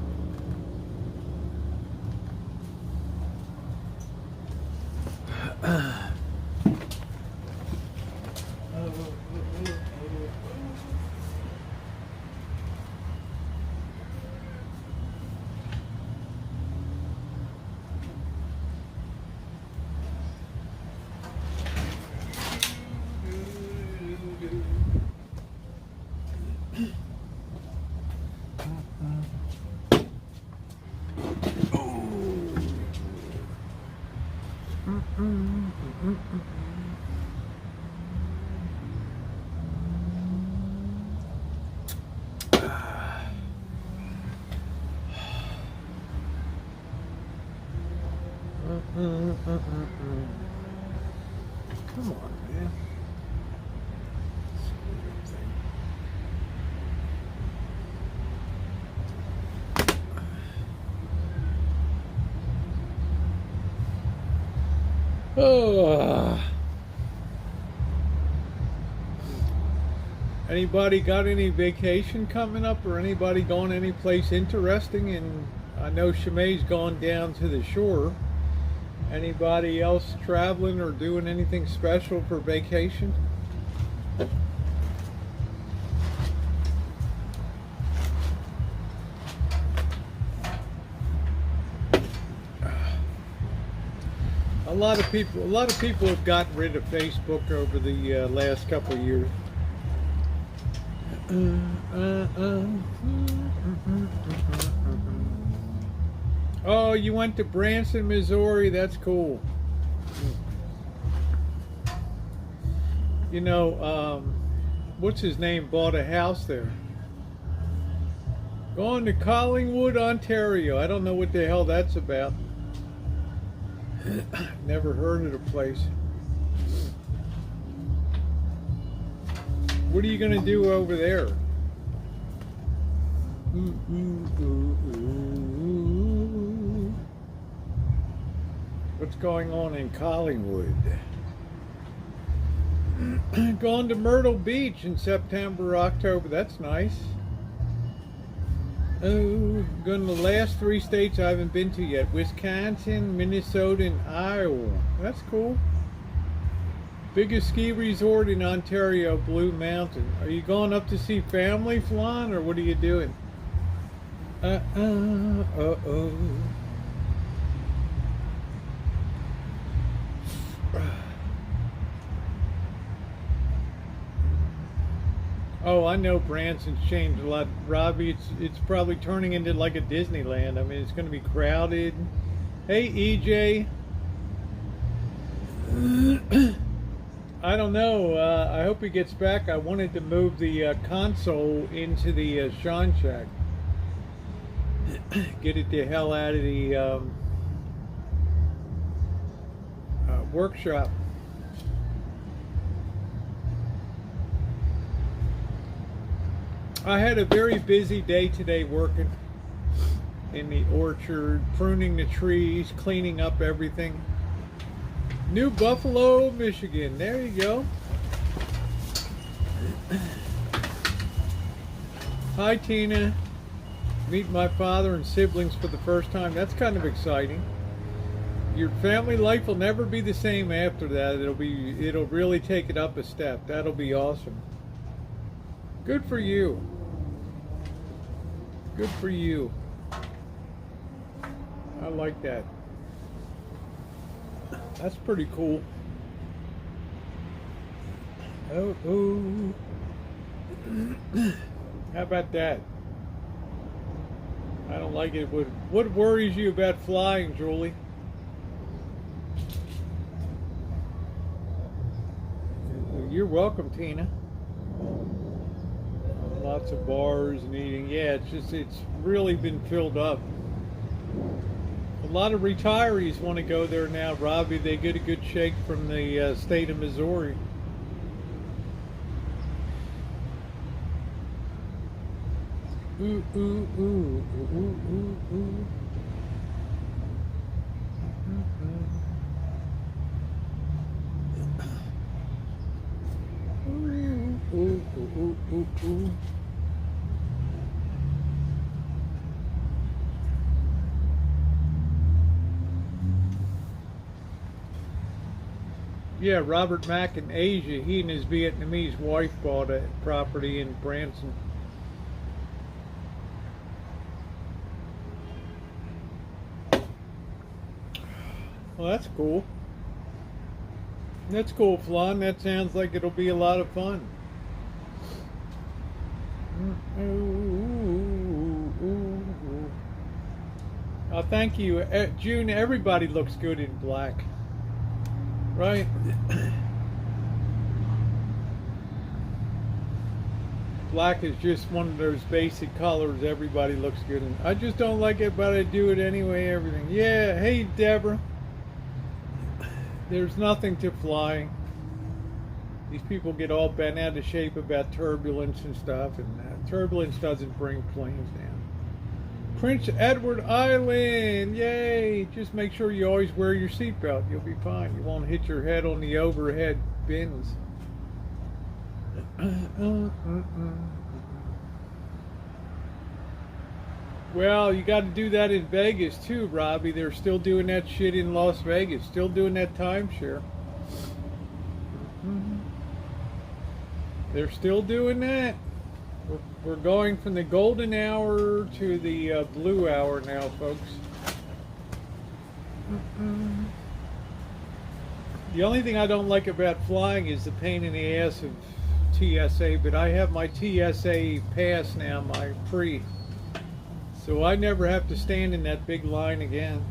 Come on, man. Oh. Anybody got any vacation coming up, or anybody going any place interesting? And I know Shemai's gone down to the shore. Anybody else traveling or doing anything special for vacation? A lot of people have gotten rid of Facebook over the last couple of years. Oh, you went to Branson, Missouri? That's cool. You know, what's his name bought a house there. Going to Collingwood, Ontario. I don't know what the hell that's about. Never heard of the place. What are you going to do over there? What's going on in Collingwood? Going to Myrtle Beach in September, October. That's nice. Oh, going to the last 3 states I haven't been to yet. Wisconsin, Minnesota, and Iowa. That's cool. Biggest ski resort in Ontario, Blue Mountain. Are you going up to see family, Flan, or what are you doing? Uh-oh. Oh, I know Branson's changed a lot, Robbie. It's probably turning into like a Disneyland. I mean, it's going to be crowded. Hey, EJ. I don't know. I hope he gets back. I wanted to move the console into the Sean Shack. Get it the hell out of the workshop. I had a very busy day today working in the orchard, pruning the trees, cleaning up everything. New Buffalo, Michigan. There you go. Hi, Tina. Meet my father and siblings for the first time. That's kind of exciting. Your family life will never be the same after that. It'll really take it up a step. That'll be awesome. Good for you. Good for you. I like that. That's pretty cool. Oh. How about that? I don't don't like it. What worries you about flying, Julie? You're welcome, Tina. Lots of bars and eating. Yeah, it's really been filled up. A lot of retirees want to go there now, Robbie. They get a good shake from the state of Missouri. Ooh, ooh, ooh, ooh, ooh, ooh, ooh. Ooh, ooh, ooh, ooh, ooh. Yeah, Robert Mack in Asia, he and his Vietnamese wife bought a property in Branson. Well, that's cool. That's cool, Flan. That sounds like it'll be a lot of fun. Oh, thank you. June, everybody looks good in black. Right? Black is just one of those basic colors everybody looks good in. I just don't like it, but I do it anyway, everything. Yeah, hey, Deborah. There's nothing to flying. These people get all bent out of shape about turbulence and stuff, and turbulence doesn't bring planes down. Prince Edward Island, yay! Just make sure you always wear your seatbelt. You'll be fine. You won't hit your head on the overhead bins. Well, you got to do that in Vegas too, Robbie. They're still doing that shit in Las Vegas. Still doing that timeshare. They're still doing that. We're going from the golden hour to the blue hour now, folks. The only thing I don't like about flying is the pain in the ass of TSA, but I have my TSA pass now, my pre. So I never have to stand in that big line again.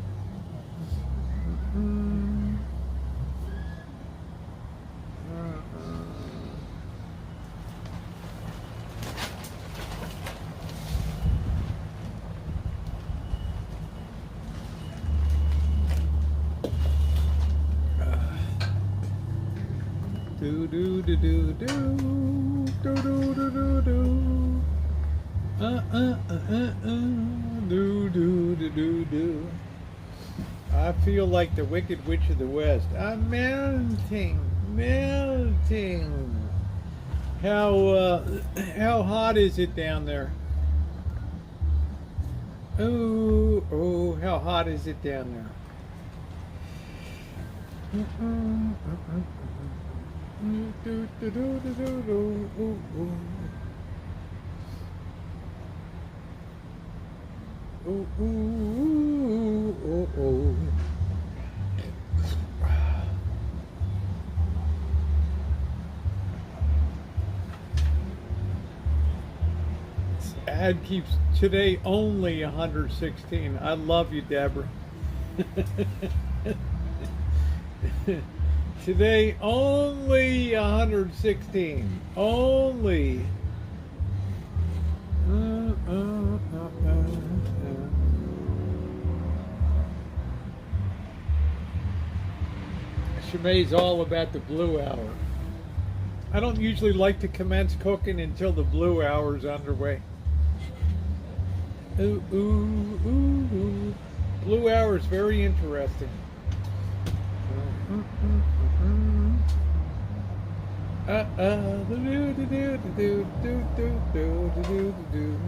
Do do do do do do do do do do. Do do do do do. I feel like the Wicked Witch of the West. I'm melting, melting. How hot is it down there? Oh, oh, how hot is it down there? Do do do do do do. Ooh, ooh, ooh, ooh, ooh. This ad keeps today only 116. I love you, Deborah. Today only 116. Only. Shemai's all about the blue hour. I don't usually like to commence cooking until the blue hour is underway. Ooh, ooh, ooh, ooh. Blue hour is very interesting. Do do do do do do do do do do.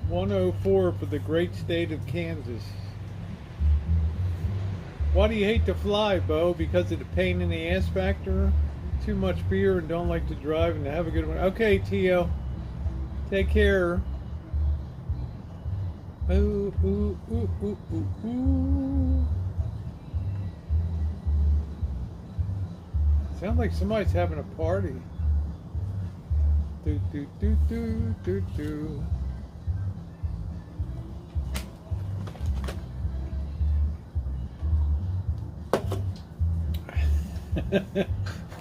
104 for the great state of Kansas. Why do you hate to fly, Bo? Because of the pain in the ass factor? Too much beer and don't like to drive and have a good one. Okay, Tio. Take care. Ooh, ooh, ooh, ooh, ooh, ooh. Sounds like somebody's having a party. Do, do, do, do, do, do.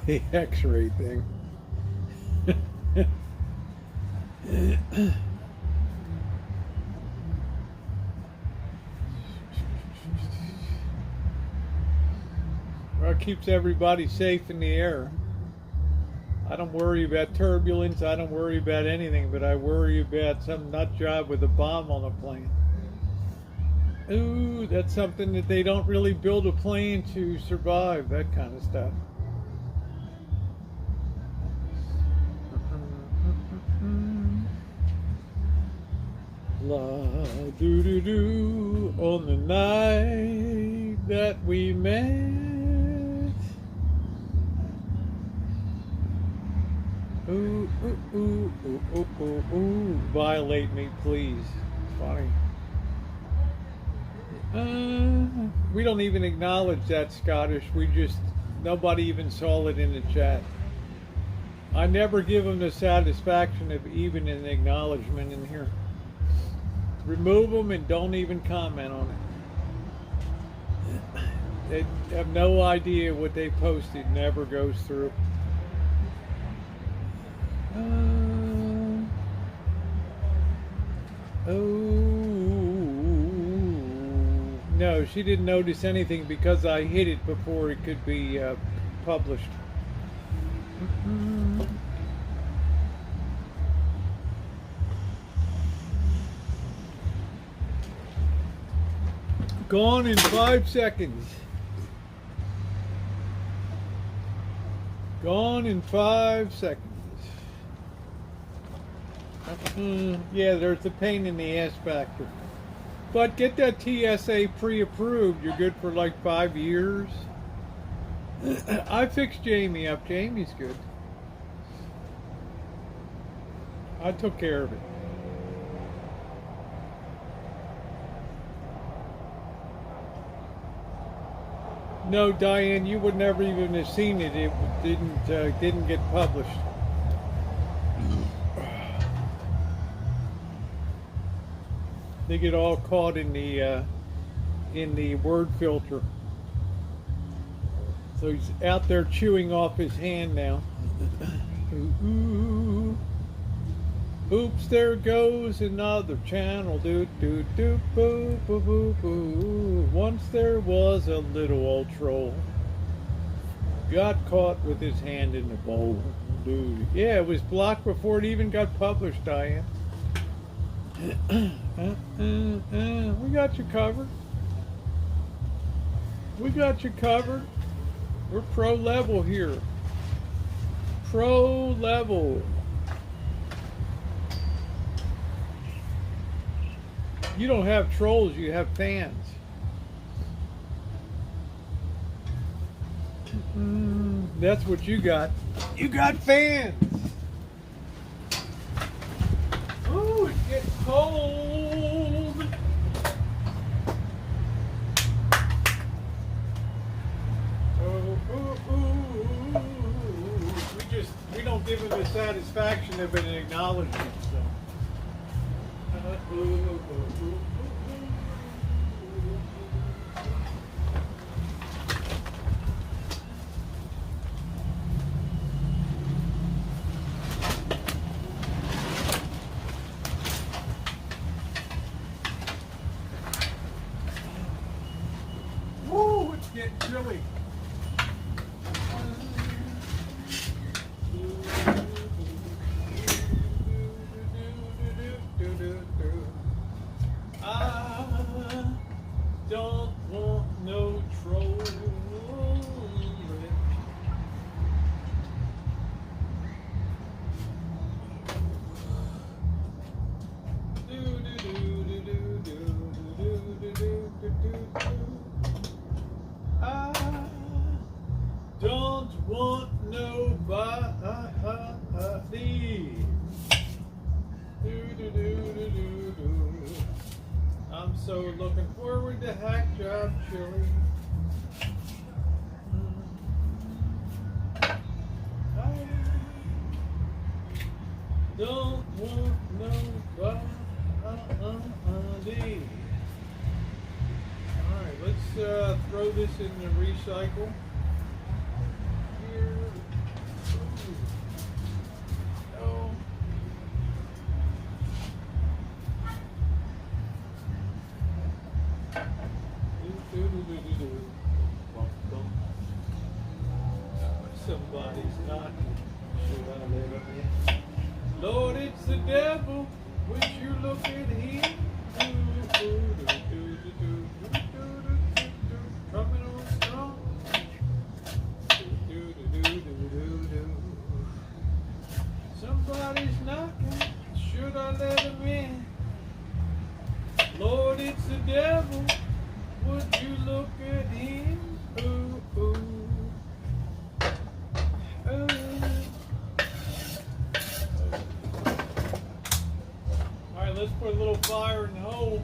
The X-ray thing. Well, it keeps everybody safe in the air. I don't worry about turbulence. I don't worry about anything, but I worry about some nut job with a bomb on a plane. Ooh, that's something that they don't really build a plane to survive, that kind of stuff. La doo doo doo on the night that we met. Ooh, ooh, ooh, ooh, ooh, ooh, ooh. Violate me, please. It's funny. We don't even acknowledge that, Scottish. Nobody even saw it in the chat. I never give them the satisfaction of even an acknowledgement in here. Remove them and don't even comment on it. They have no idea what they posted, never goes through. No, she didn't notice anything because I hit it before it could be published. Gone in 5 seconds. Gone in 5 seconds. Yeah, there's the pain in the ass factor. But get that TSA pre-approved. You're good for like 5 years. I fixed Jamie up. Jamie's good. I took care of it. No, Diane, you would never even have seen it. It didn't get published. They get all caught in the word filter. So he's out there chewing off his hand now. Ooh. Oops, there goes another channel. Do do do boo boo boo boo. Once there was a little old troll. Got caught with his hand in the bowl. Dude. Yeah, it was blocked before it even got published, Diane. We got you covered. We got you covered. We're pro level here. Pro level. You don't have trolls, you have fans. That's what you got. You got fans. Ooh, it's getting cold. We don't give them the satisfaction of an acknowledgement. So. Woo, it's getting chilly. Don't want no troll. I don't want nobody. Looking forward to hack job chili. I don't want nobody. Alright, let's throw this in the recycle. Here. Ooh. No. Somebody's knocking. Should I let him in? Lord, it's the devil. Would you look at him? Coming on strong. Somebody's knocking. Should I let him in? Lord, it's the devil. Would you look at him? Ooh, ooh. Alright, let's put a little fire in the hole.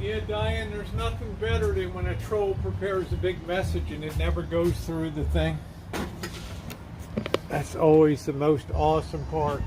Yeah, Diane, there's nothing better than when a troll prepares a big message and it never goes through the thing. That's always the most awesome part.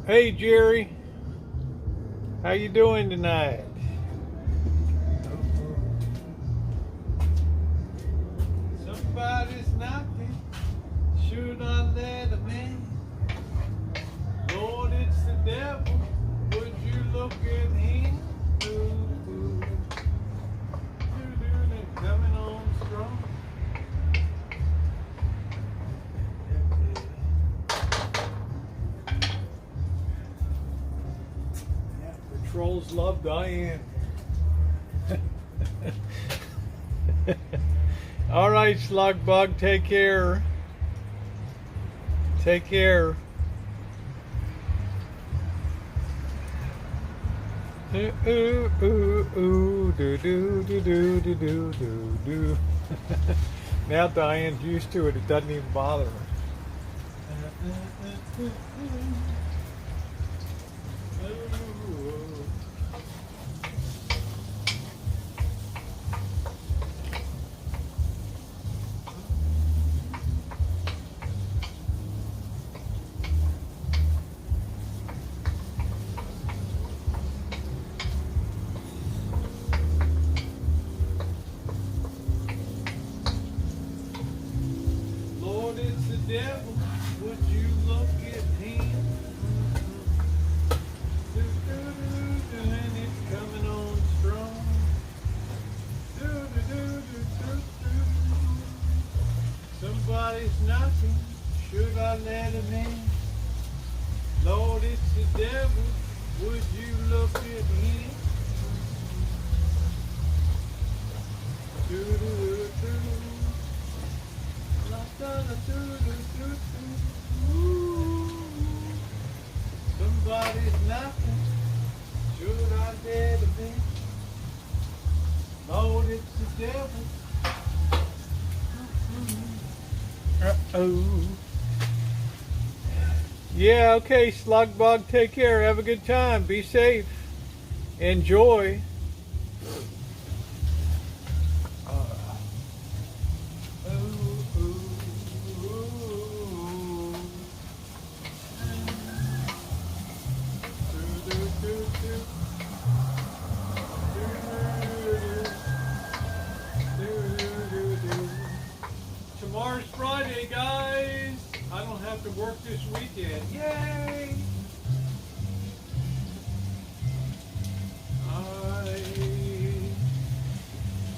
Hey Jerry, how you doing tonight? Somebody's knocking. Should I let him in? Lord, it's the devil. Would you look at him? Ooh, coming on strong. Trolls love Diane. All right, Slugbug, take care. Take care. Ooh, ooh, ooh, ooh, do, do, do, do, do, do, do, do. Now Diane's used to it. It doesn't even bother her. Lord, it's the devil. Would you look at him? And it's coming on strong. Somebody's knocking. Should I let him in? Lord, it's the devil. Would you look at him? Somebody's knocking. Should I let him in? Lord, it's the devil. Uh-oh. Yeah, okay, Slugbug, take care. Have a good time. Be safe. Enjoy. Ooh, ooh. Friday, guys. I don't have to work this weekend. Yay!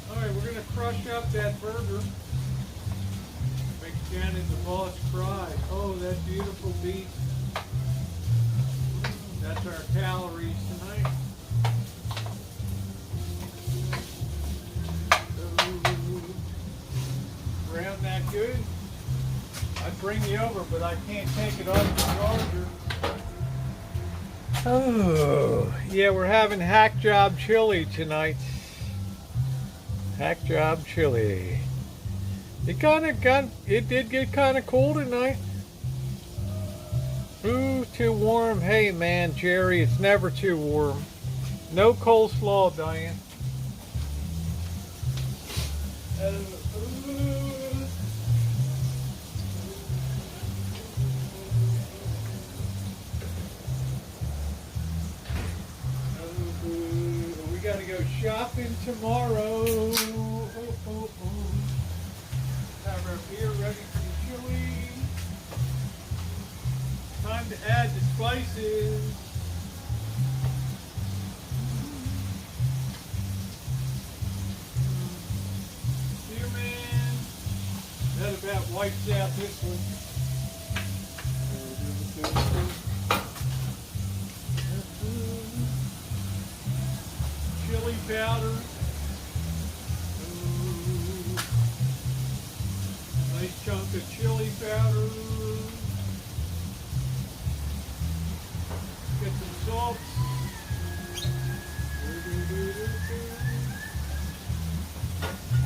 Alright, we're going to crush up that burger. Make Janet the boss cry. Oh, that beautiful beef. That's our calories tonight. Brown that good? I'd bring you over, but I can't take it off the charger. Oh, yeah, we're having hack job chili tonight. Hack job chili. It did get kind of cool tonight. Ooh, too warm. Hey, man, Jerry, it's never too warm. No coleslaw, Diane. We gotta go shopping tomorrow. Have our beer ready for the chili. Time to add the spices. Spearman. That about wipes out this one. Chili powder. Nice chunk of chili powder. Get some salt.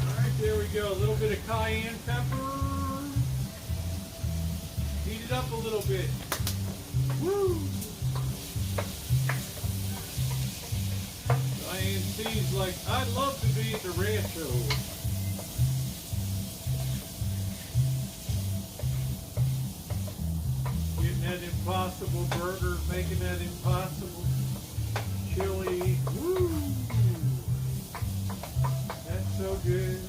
Alright, there we go. A little bit of cayenne pepper. Heat it up a little bit. Woo! Diane C's like, I'd love to be at the Rancho. Getting that impossible burger, making that impossible chili. Woo! That's so good.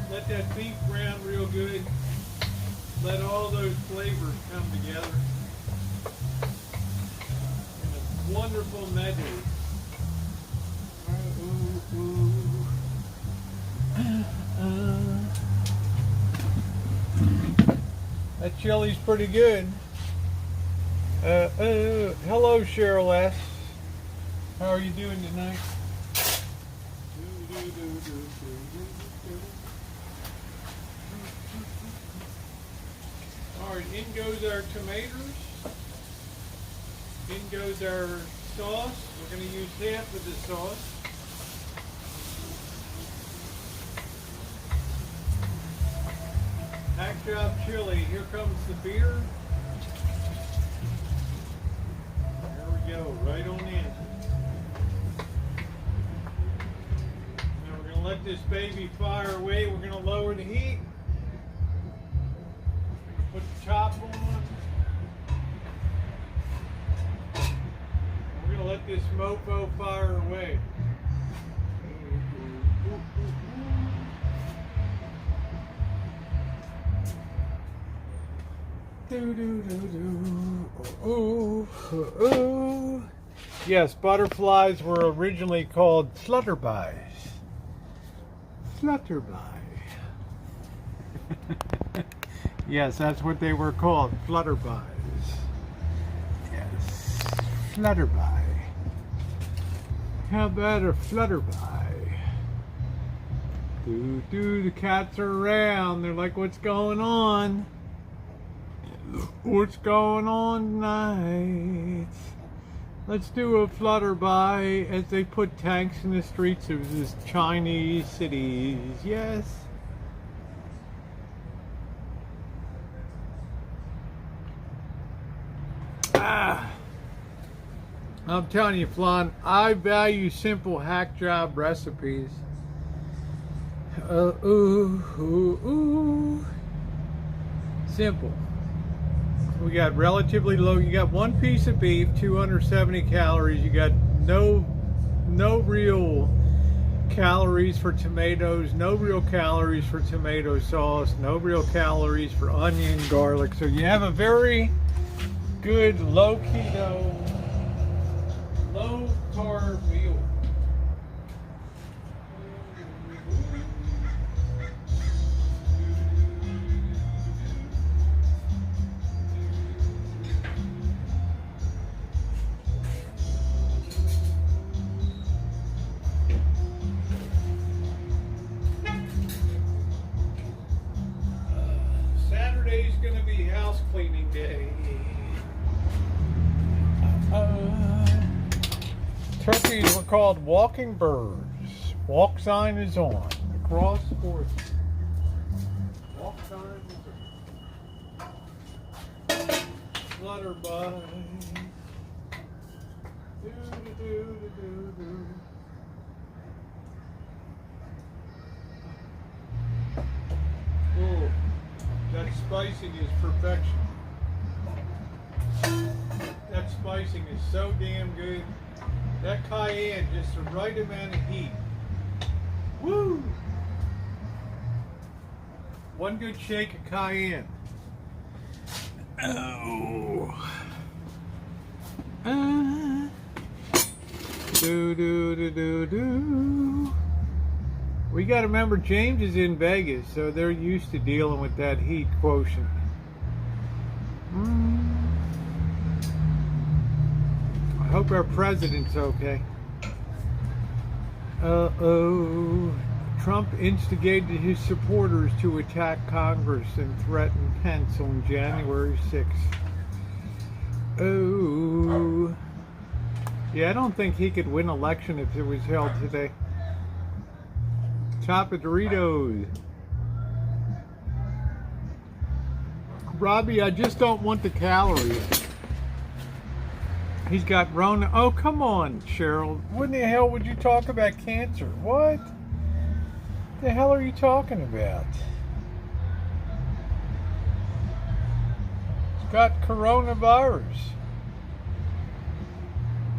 Let that beef brown real good. Let all those flavors come together in a wonderful medley. That chili's pretty good. Hello, Cheryl S. How are you doing tonight? Alright, in goes our tomatoes. In goes our sauce. We're going to use half of the sauce. Hack job chili. Here comes the beer. There we go, right on in. Now we're going to let this baby fire away. We're going to lower the heat. Put the top on. We're going to let this mofo fire away. Yes, butterflies were originally called flutterbys. Flutterby. Yes, that's what they were called, flutterbys. Yes, flutterby. How about a flutterby? The cats are around. They're like, what's going on? What's going on tonight? Let's do a flutterby as they put tanks in the streets of this Chinese cities. Yes. I'm telling you, Flan, I value simple hack job recipes. Simple. We got relatively low. You got one piece of beef, 270 calories. You got no real calories for tomatoes, no real calories for tomato sauce, no real calories for onion, garlic. So you have a very good low keto, low carb meal. Saturday's gonna be house cleaning day. Turkeys were called walking birds. Walk sign is on. Across the board. Walk sign is on. Flutterby. Do. Oh, that spicing is perfection. That spicing is so damn good. That cayenne, just the right amount of heat. Woo! One good shake of cayenne. Oh. Do. We got to remember James is in Vegas, so they're used to dealing with that heat quotient. I hope our president's okay. Trump instigated his supporters to attack Congress and threaten Pence on January 6th. Oh. Yeah, I don't think he could win election if it was held today. Top of Doritos. Robbie, I just don't want the calories. He's got Rona. Oh, come on, Cheryl. What in the hell would you talk about cancer? What? The hell are you talking about? He's got coronavirus.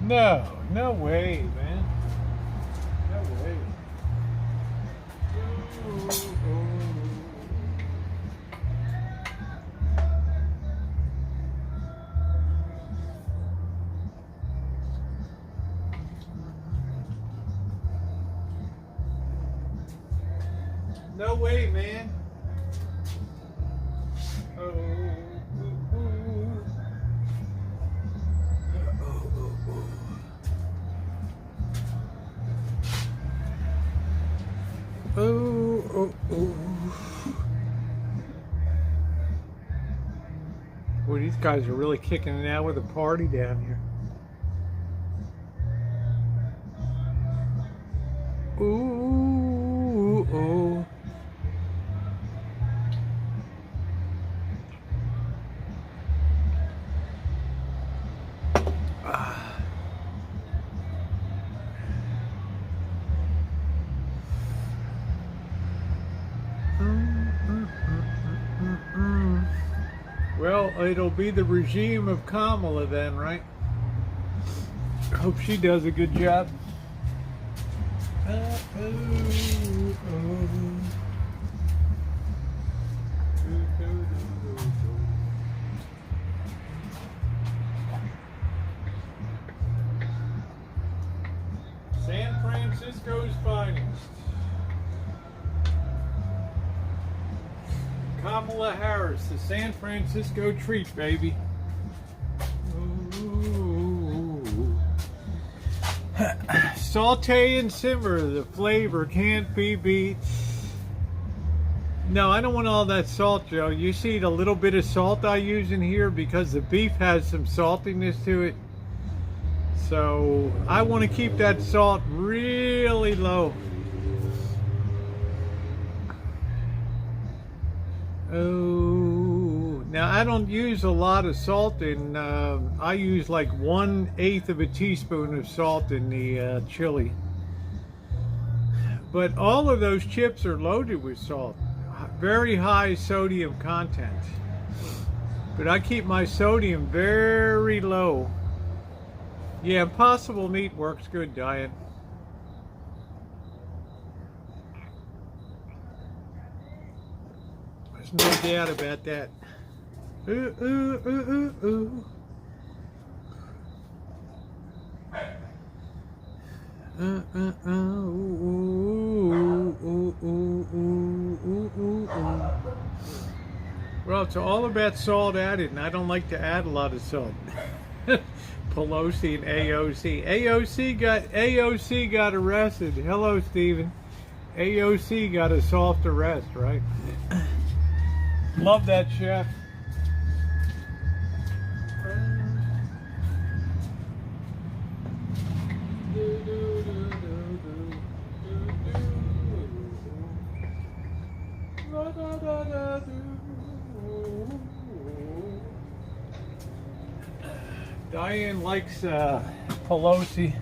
No way, man. No way. No way, man. Boy, these guys are really kicking it out with a party down here. Ooh. Well, it'll be the regime of Kamala then, right? Hope she does a good job. San Francisco's finest. Kamala Harris, the San Francisco treat, baby. Saute and simmer, the flavor can't be beat. No, I don't want all that salt, Joe. You see the little bit of salt I use in here because the beef has some saltiness to it. So I want to keep that salt really low. Oh, Now I don't use a lot of salt in. I use like 1/8 of a teaspoon of salt in the chili. But all of those chips are loaded with salt, very high sodium content. But I keep my sodium very low. Yeah, Impossible Meat works good, Diane. There's no doubt about that. Ooh, ooh, ooh, ooh, ooh. Well, it's all about salt added, and I don't like to add a lot of salt. Pelosi and AOC. AOC got arrested. Hello, Stephen. AOC got a soft arrest, right? Love that chef. Diane likes Pelosi.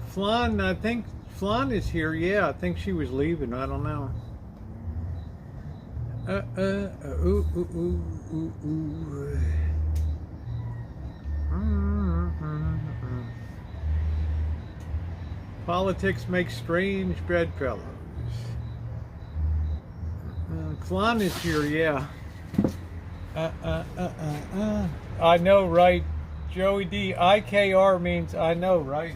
Flan, I think Flan is here. Yeah, I think she was leaving. I don't know. Politics makes strange bedfellows. Flan is here, yeah. I know, right? Joey D. IKR means I know, right?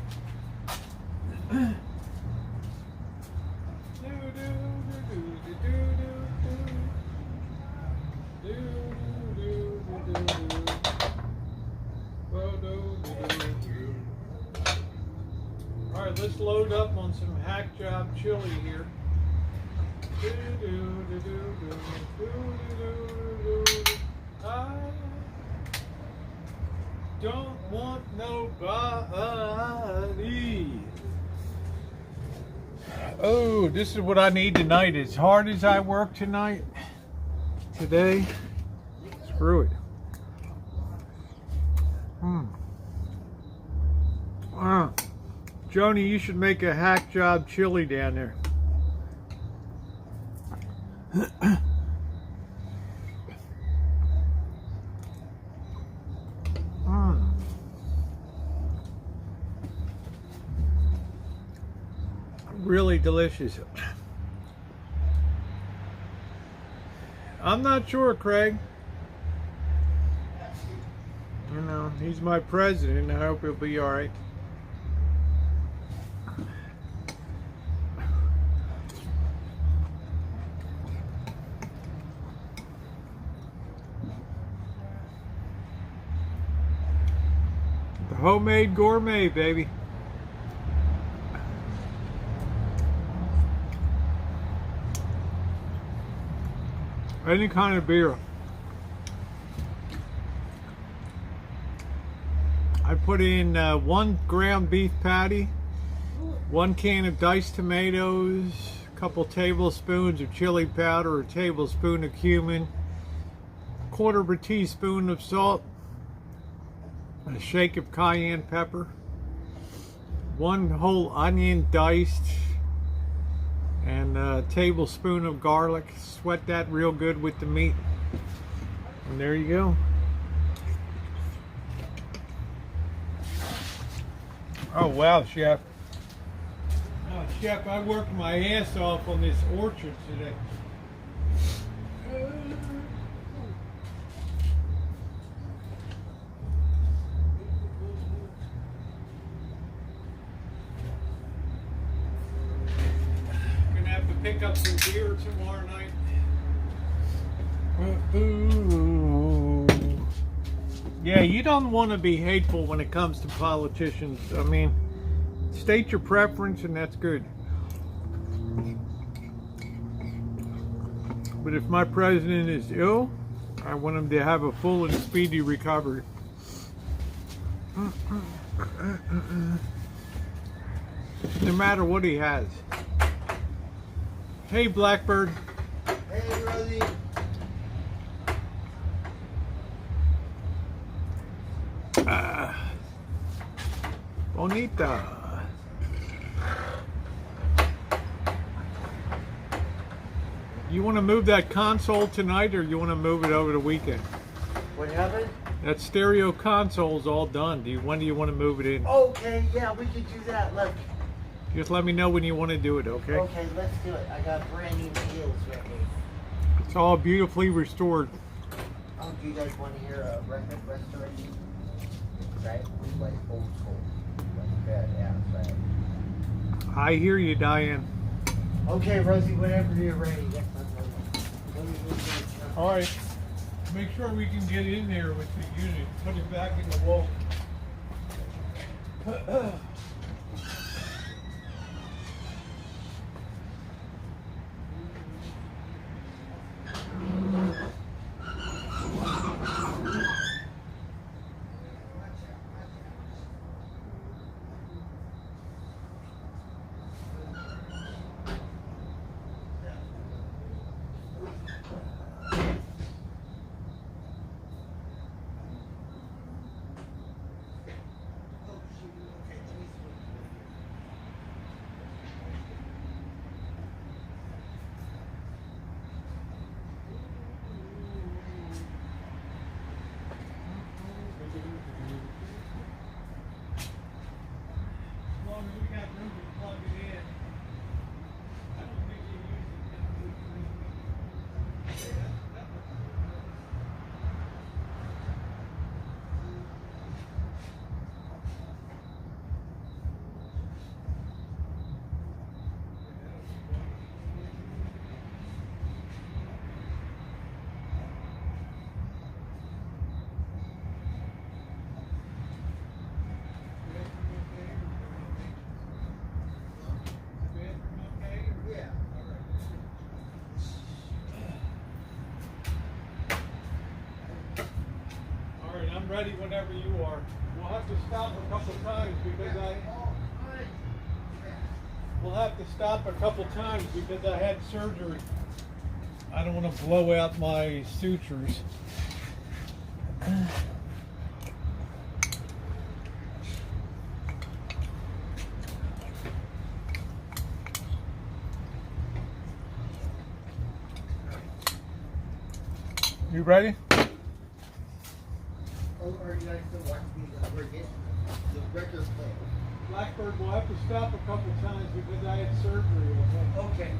Alright, let's load up on some hack job chili here. I don't want nobody. Oh, this is what I need tonight. As hard as I work today, screw it. Joni, you should make a hack job chili down there. Really delicious. I'm not sure, Craig. You know, he's my president. I hope he'll be all right. The homemade gourmet, baby. Any kind of beer. I put in 1 ground beef patty, 1 can of diced tomatoes, a couple tablespoons of chili powder, a tablespoon of cumin, 1/4 of a teaspoon of salt, a shake of cayenne pepper, 1 whole onion diced, and a tablespoon of garlic. Sweat that real good with the meat. And there you go. Oh wow, Chef. Oh, Chef, I worked my ass off on this orchard today. Pick up some beer tomorrow night. Ooh. Yeah, you don't want to be hateful when it comes to politicians. I mean, state your preference and that's good. But if my president is ill, I want him to have a full and speedy recovery. No matter what he has. Hey, Blackbird. Hey, Rosie. Bonita. You want to move that console tonight, or you want to move it over the weekend? What happened? That stereo console's all done. When do you want to move it in? Okay, yeah, we could do that. Look. Just let me know when you want to do it, okay? Okay, let's do it. I got brand new wheels with me. It's all beautifully restored. Oh, do you guys want to hear a record restoration? Right? We like old school. Like badass, right? I hear you, Diane. Okay, Rosie, whenever you're ready. That's my brother. Let me move this. All right. Make sure we can get in there with the unit. Put it back in the wall. Ready whenever you are. We'll have to stop a couple times because we'll have to stop a couple times because I had surgery. I don't want to blow out my sutures. You ready? Or you guys still watch me the record player? Blackbird, we'll have to stop a couple times because I had surgery. Okay.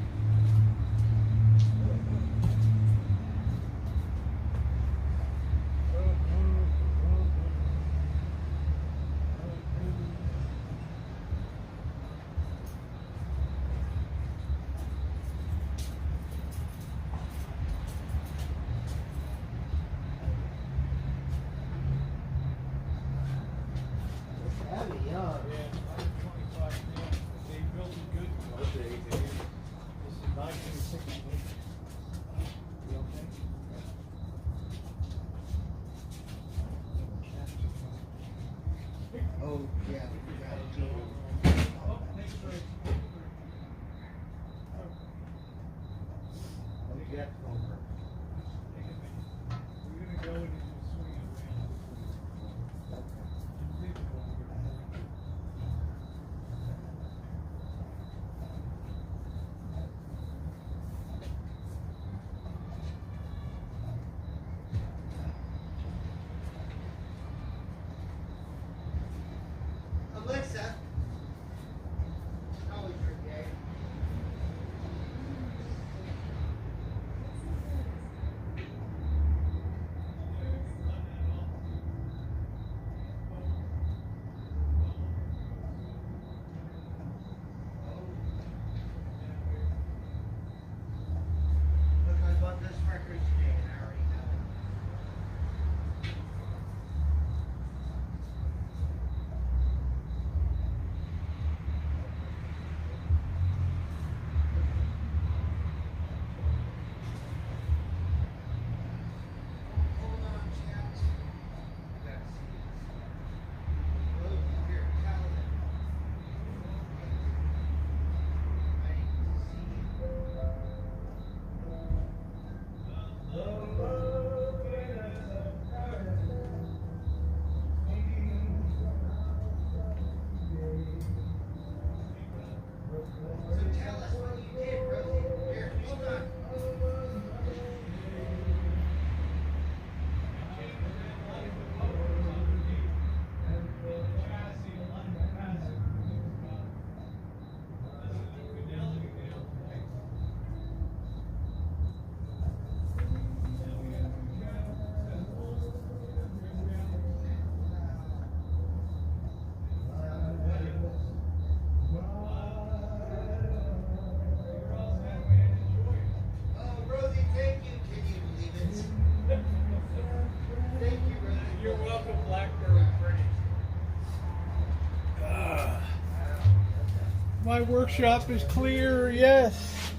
My workshop is clear, yes.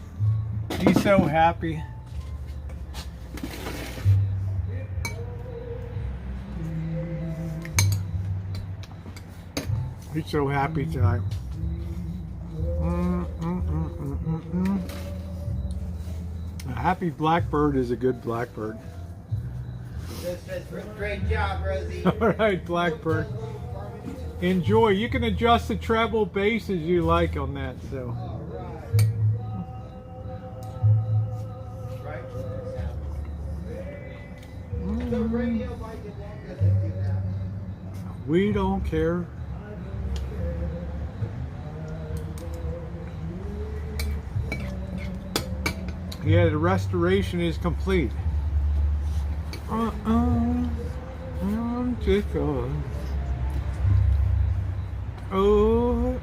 He's so happy. He's so happy tonight. A happy blackbird is a good blackbird. Great job, Rosie. All right, blackbird. Enjoy. You can adjust the treble bass as you like on that. So. We don't care. Yeah, the restoration is complete. I'm just going. Oh.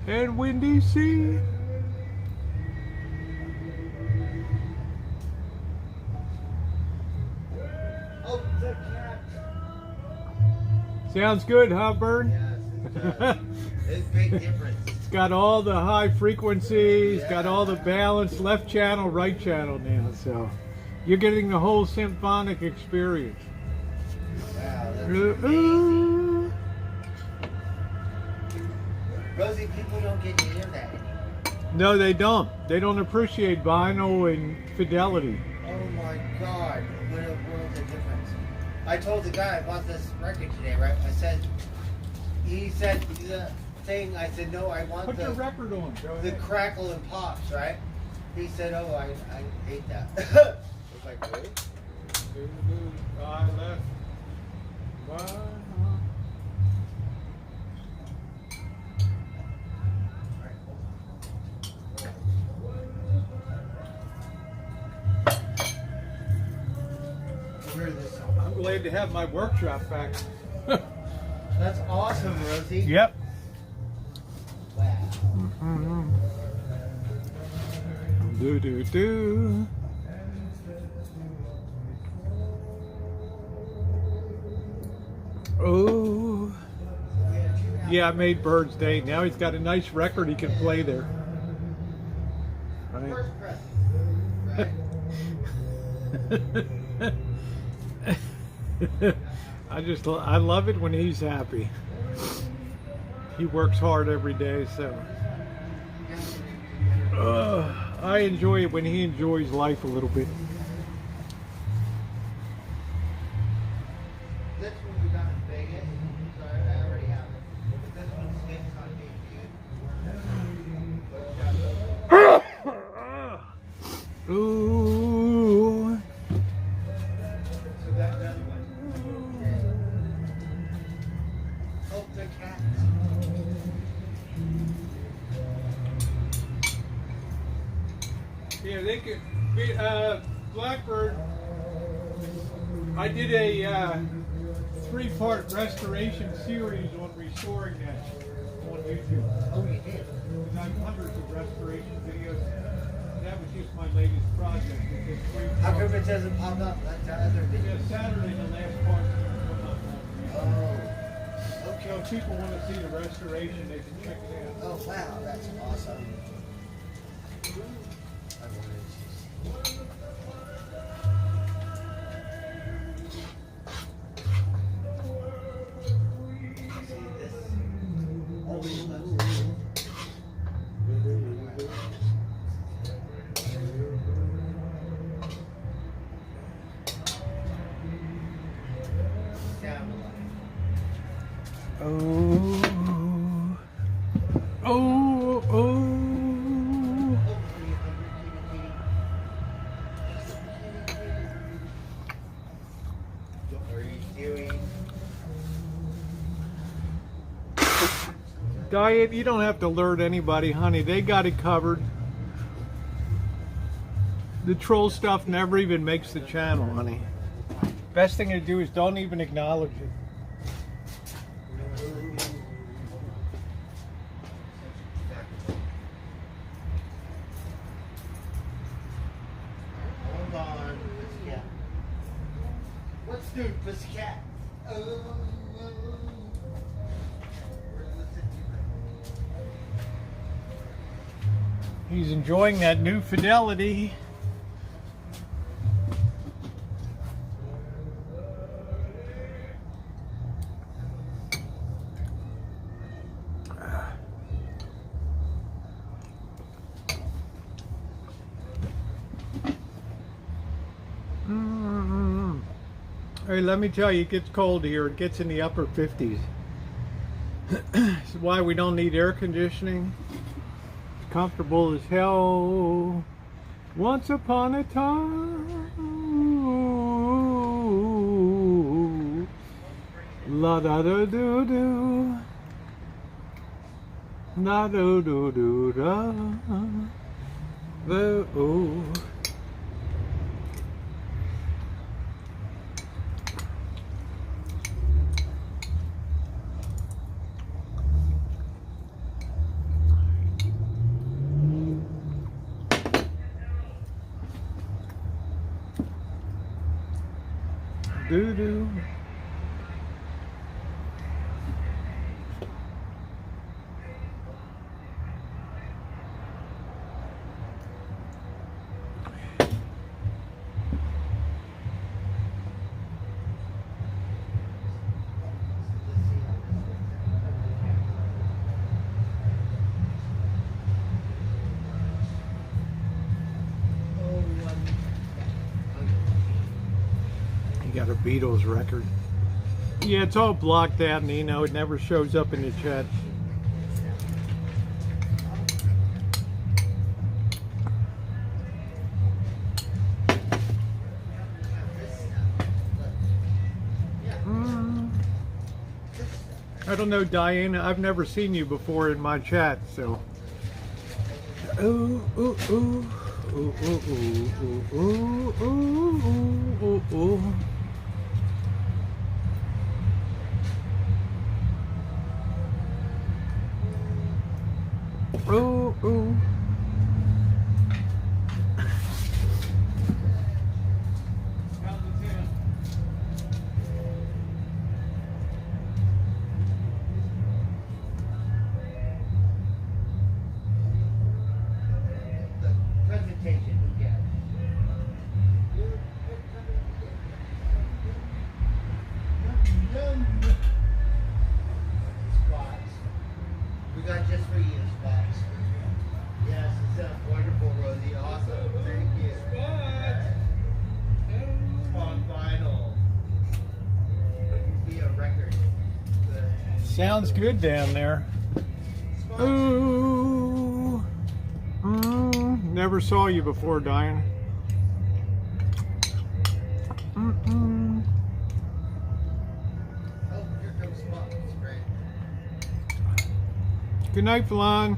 And windy sea. Oh, the cat. Sounds good, huh, Bird? Yes, it does. It's a big difference. It's got all the high frequencies, got all the balance, left channel, right channel now. So you're getting the whole symphonic experience. Wow, that's amazing. Rosie, people don't get to hear that anymore. No, they don't. They don't appreciate vinyl and fidelity. Oh my God, what a world of difference. I told the guy I bought this record today, right? I said, he said the thing, I said, no, I want Put your record on. Go the ahead. crackle and pops, right? He said, oh, I hate that. I was like, really? I left. Wow. Where is this? I'm glad to have my workshop back. That's awesome, Rosie. Yep. Wow. Do do do. Oh. Yeah, I made Bird's Day. Now he's got a nice record he can play there. Right. First press, right? I love it when he's happy. He works hard every day, so I enjoy it when he enjoys life a little bit. This one we got in Vegas. Sorry, I already have it. But this one's next on being Ooh. So that done one. Oh, the cat. Yeah, they could be, Blackbird. I did a 3-part restoration series on restoring that on YouTube. Oh, you did? And I have hundreds of restoration videos. That was just my latest project. It's just 3 How parts. come it doesn't pop up? That's the other video. Yeah, Saturday, the last part. Oh. So if people want to see the restoration, they can check it out. Oh, wow. That's awesome. I wanted to see. See this? All these levels. Sound alike. Oh. Oh. Oh. What are you doing? Diane, you don't have to alert anybody, honey. They got it covered. The troll stuff never even makes the channel, honey. Best thing to do is don't even acknowledge it. Hold on. Yeah. Dude, pussycat. Oh. He's enjoying that new Fidelity. Hey, let me tell you, it gets cold here. It gets in the upper 50s. This is why we don't need air conditioning. It's comfortable as hell. Once upon a time. La da da do do. La do do do da. Oh. Doo doo. Got a Beatles record. Yeah, it's all blocked out, and it never shows up in the chat. I don't know, Diana. I've never seen you before in my chat, so. Ooh, ooh, ooh. Ooh, ooh, ooh, ooh, ooh, ooh, ooh, ooh. Ooh, ooh. The presentation, yeah. Spots. We got just for you spots. Yes, it's wonderful, Rosie. Awesome. Thank you. On vinyl. Be a record. Sounds good down there. Ooh. Never saw you before, Diane. Mm-mm. Oh, here comes spots. Great. Good night, Falon.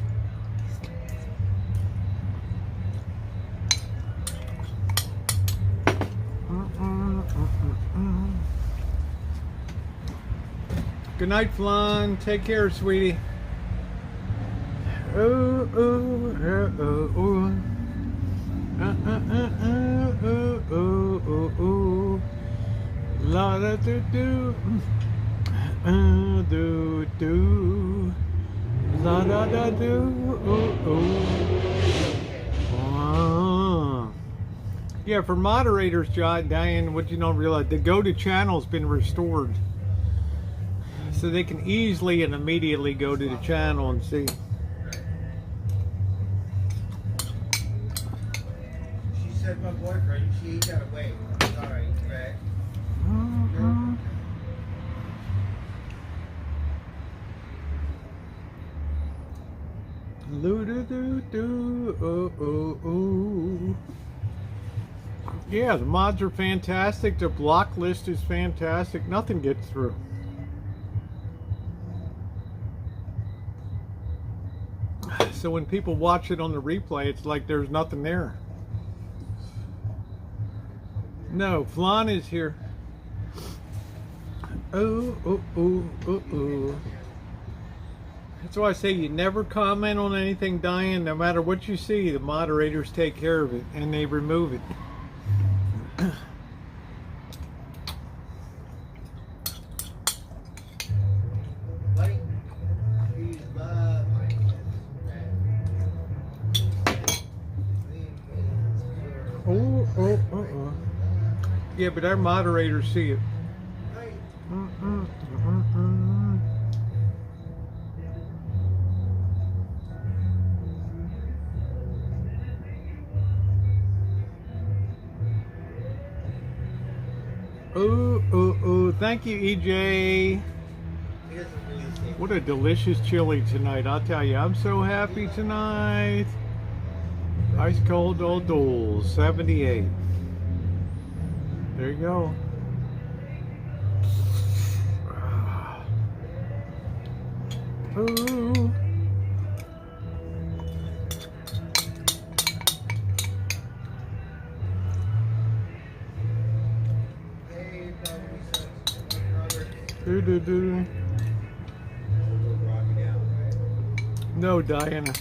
Good night, Flan. Take care, sweetie. Ooh, ooh, ooh, ooh. Ooh, ooh, ooh. La da do do. Do do. La da da do. Ooh, ooh. Ah. Yeah, for moderators, Diane, what you don't realize, the go-to channel's been restored. So they can easily and immediately go to the channel and see. She said my boyfriend, she got away. Sorry, Greg. Yeah, the mods are fantastic. The block list is fantastic. Nothing gets through. So when people watch it on the replay, it's like there's nothing there. No, Flan is here. Oh, oh, oh, oh, oh. That's why I say you never comment on anything, Diane. No matter what you see, the moderators take care of it and they remove it. Yeah, but our moderators see it. Right. Ooh. Thank you, EJ. He doesn't really see it. What a delicious chili tonight. I'll tell you, I'm so happy tonight. Ice cold old Doles, 78. There you go. Ooh. Hey, brother. Do. No, Diana.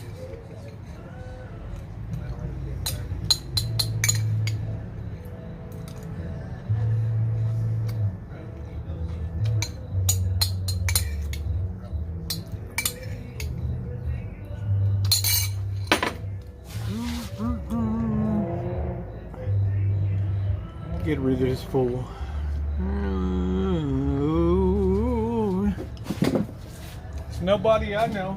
Get rid of this fool. It's nobody I know.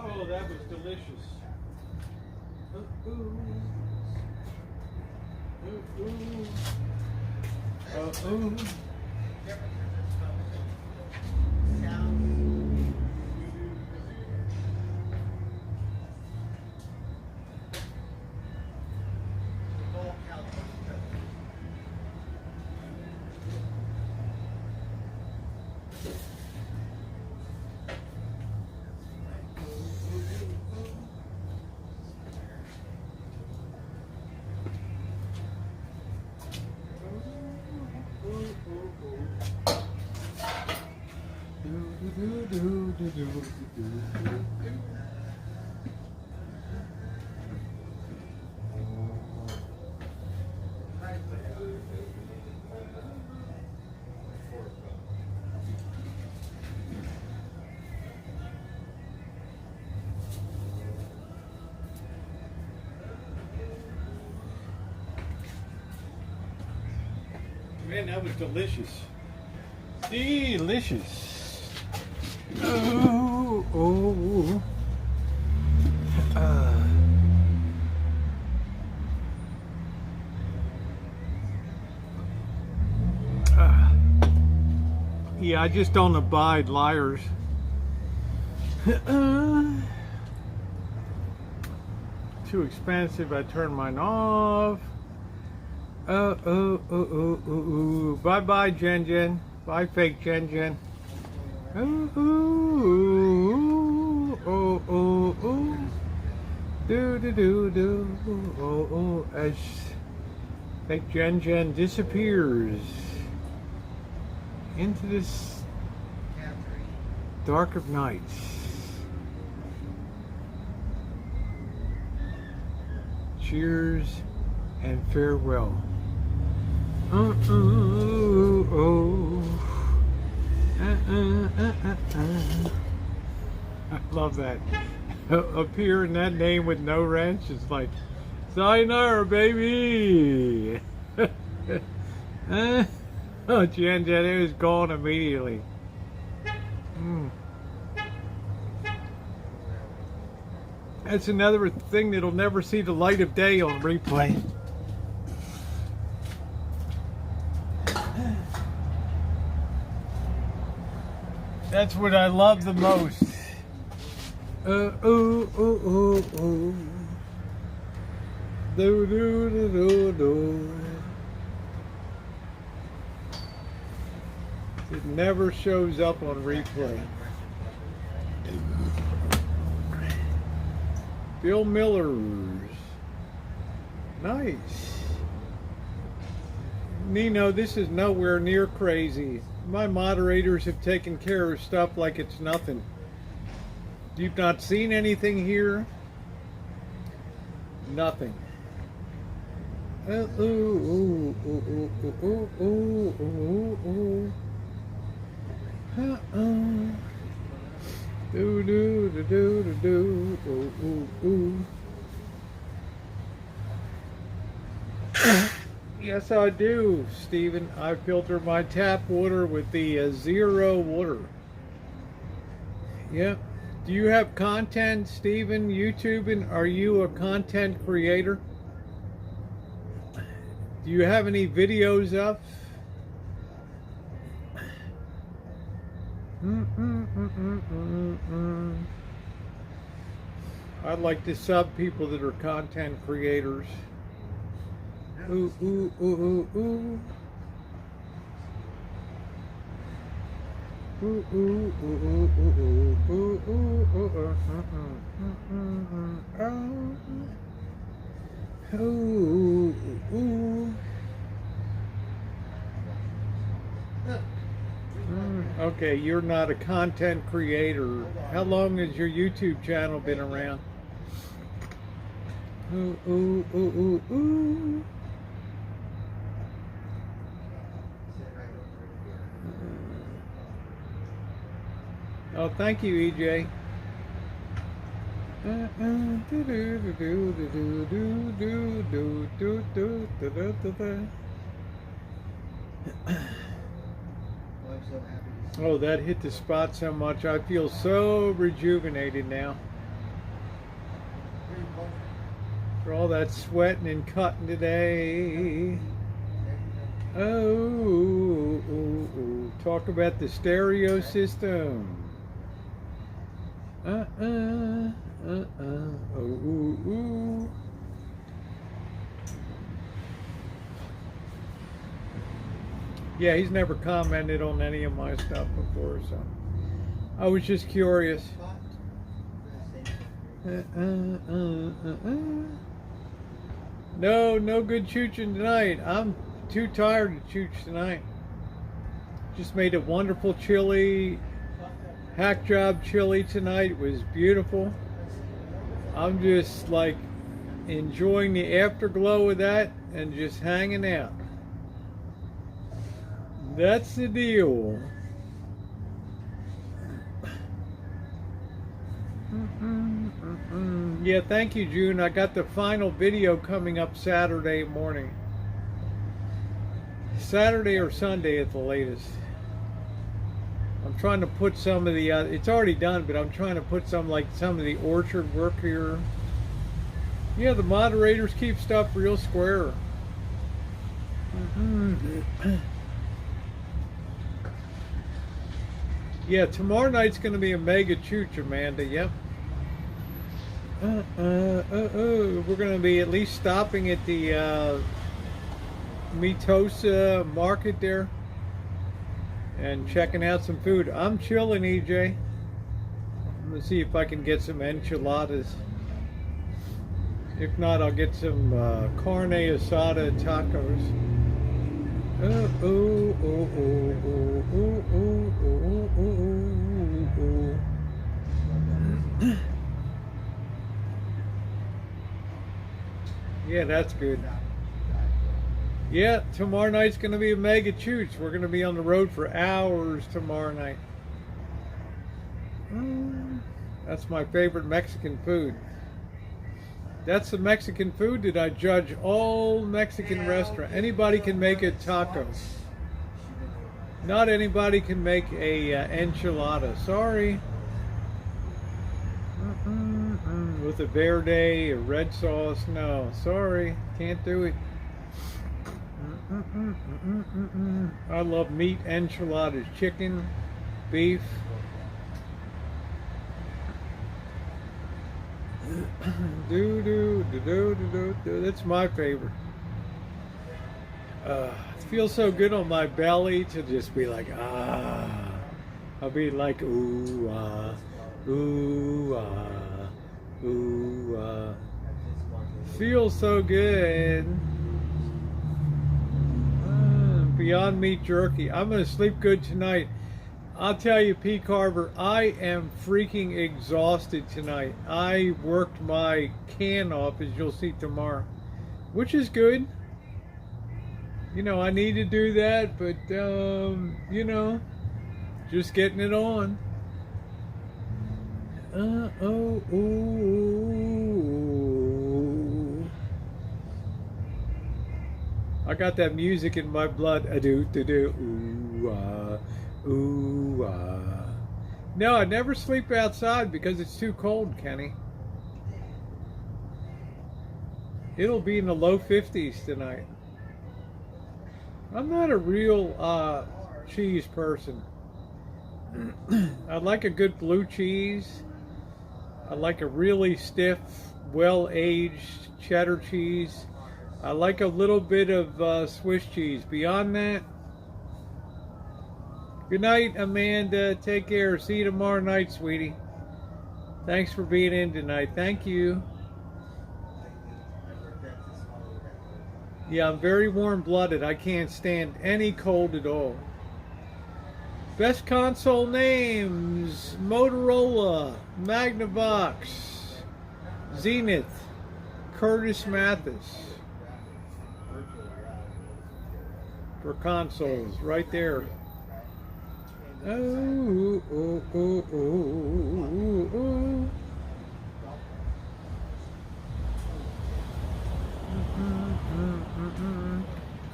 Oh, that was delicious. Man, that was delicious. Delicious. Oh. Yeah, I just don't abide liars. Too expensive. I turned mine off. Bye bye, Jen. Bye, fake Jen. Do. As fake Jen disappears into this dark of nights. Cheers and farewell. I love that. Appearing that name with no wrench is like, sayonara, baby. Oh, Jen, it was gone immediately. That's another thing that'll never see the light of day on replay. That's what I love the most. Do. It never shows up on replay. Bill Miller's. Nice. Nino, this is nowhere near crazy. My moderators have taken care of stuff like it's nothing. You've not seen anything here? Nothing. Ooh, ooh, ooh, ooh, ooh, ooh, ooh, ooh. Do do do do do do. Ooh, ooh, ooh. Yes, I do, Stephen. I filter my tap water with the Zero water. Yep. Do you have content, Stephen? YouTubing? Are you a content creator? Do you have any videos up? I'd like to sub people that are content creators. Ooh, ooh, ooh, ooh, ooh. Ooh, ooh, ooh, ooh, ooh, ooh, ooh, ooh, ooh, ooh. Okay, you're not a content creator. How long has your YouTube channel been around? Ooh, ooh, ooh, ooh, ooh. Oh, thank you, EJ. Oh, that hit the spot so much. I feel so rejuvenated now. For all that sweating and cutting today. Oh, talk about the stereo system. Ooh. Yeah, he's never commented on any of my stuff before, so I was just curious. No good chooching tonight. I'm too tired to chooch tonight. Just made a wonderful chili, hack job chili tonight. It was beautiful. I'm just like enjoying the afterglow of that and just hanging out. That's the deal. Yeah, thank you, June. I got the final video coming up Saturday morning. Saturday or Sunday at the latest. I'm trying to put some of the, it's already done, but I'm trying to put some of the orchard work here. Yeah, the moderators keep stuff real square. Yeah, tomorrow night's going to be a mega chooch, Amanda. Yep. We're going to be at least stopping at the Mitosa market there and checking out some food. I'm chilling, EJ. I'm going to see if I can get some enchiladas. If not, I'll get some carne asada tacos. Yeah, that's good. Yeah, tomorrow night's going to be a mega chooch. We're going to be on the road for hours tomorrow night. That's my favorite Mexican food. That's the Mexican food that I judge all Mexican restaurants. Anybody can make a taco. Not anybody can make a enchilada. Sorry. With a verde, a red sauce. No, sorry. Can't do it. I love meat enchiladas. Chicken, beef. That's my favorite. It feels so good on my belly to just be like, I'll be like, ooh, ooh, ooh, feels so good. Beyond Meat jerky. I'm gonna sleep good tonight. I'll tell you, P. Carver, I am freaking exhausted tonight. I worked my can off, as you'll see tomorrow, which is good. You know, I need to do that, but you know, just getting it on. I got that music in my blood. A do do do. Ooh ah. Ooh ah. No, I never sleep outside because it's too cold, Kenny. It'll be in the low 50s tonight. I'm not a real cheese person. I like a good blue cheese. I like a really stiff, well-aged cheddar cheese. I like a little bit of Swiss cheese. Beyond that, good night, Amanda. Take care. See you tomorrow night, sweetie. Thanks for being in tonight. Thank you. Yeah, I'm very warm-blooded. I can't stand any cold at all. Best console names: Motorola, Magnavox, Zenith, Curtis Mathis. For consoles, right there. Oh, oh, oh, oh, oh.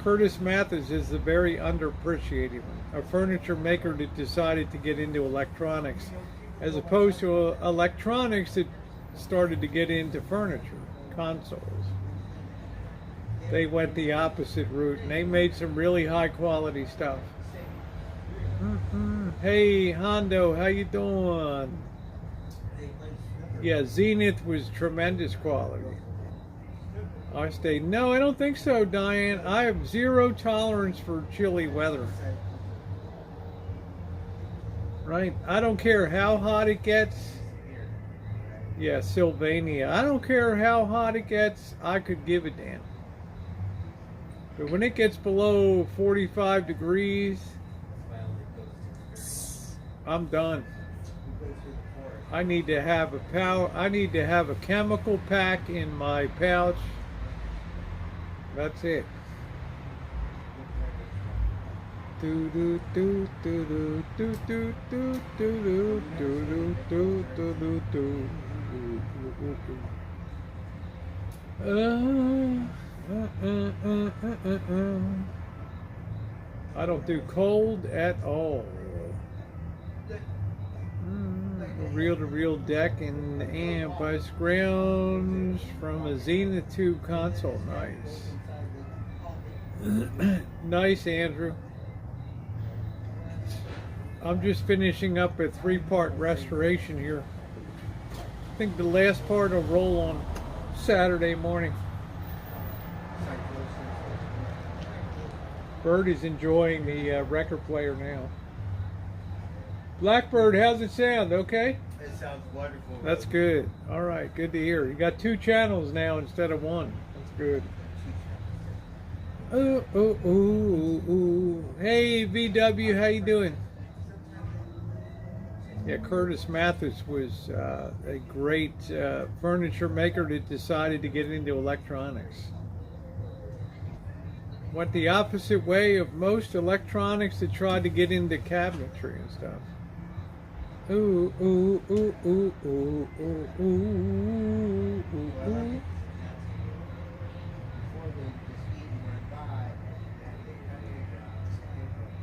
Curtis Mathis is a very underappreciated one, a furniture maker that decided to get into electronics, as opposed to electronics that started to get into furniture, consoles. They went the opposite route, and they made some really high quality stuff. Hey Hondo, how you doing? Yeah, Zenith was tremendous quality. No, I don't think so, Diane. I have zero tolerance for chilly weather. Right? I don't care how hot it gets. Yeah, Sylvania. I don't care how hot it gets. I could give a damn. But when it gets below 45 degrees, I'm done. I need to have a chemical pack in my pouch. That's it. Do do do do do do do do do do do do do do. I don't do cold at all. Reel-to-reel deck and amp. I scrounge from a Zenith 2 console. Nice. Nice, Andrew. I'm just finishing up a 3-part restoration here. I think the last part will roll on Saturday morning. Bird is enjoying the record player now. Blackbird, how's it sound? Okay? It sounds wonderful. That's good. All right, good to hear. You got 2 channels now instead of 1. That's good. Ooh, ooh, ooh, ooh. Hey, VW, how you doing? Yeah, Curtis Mathis was a great furniture maker that decided to get into electronics. Went the opposite way of most electronics that tried to get into cabinetry and stuff. Ooh, ooh, ooh, ooh, ooh, ooh, ooh, ooh, ooh.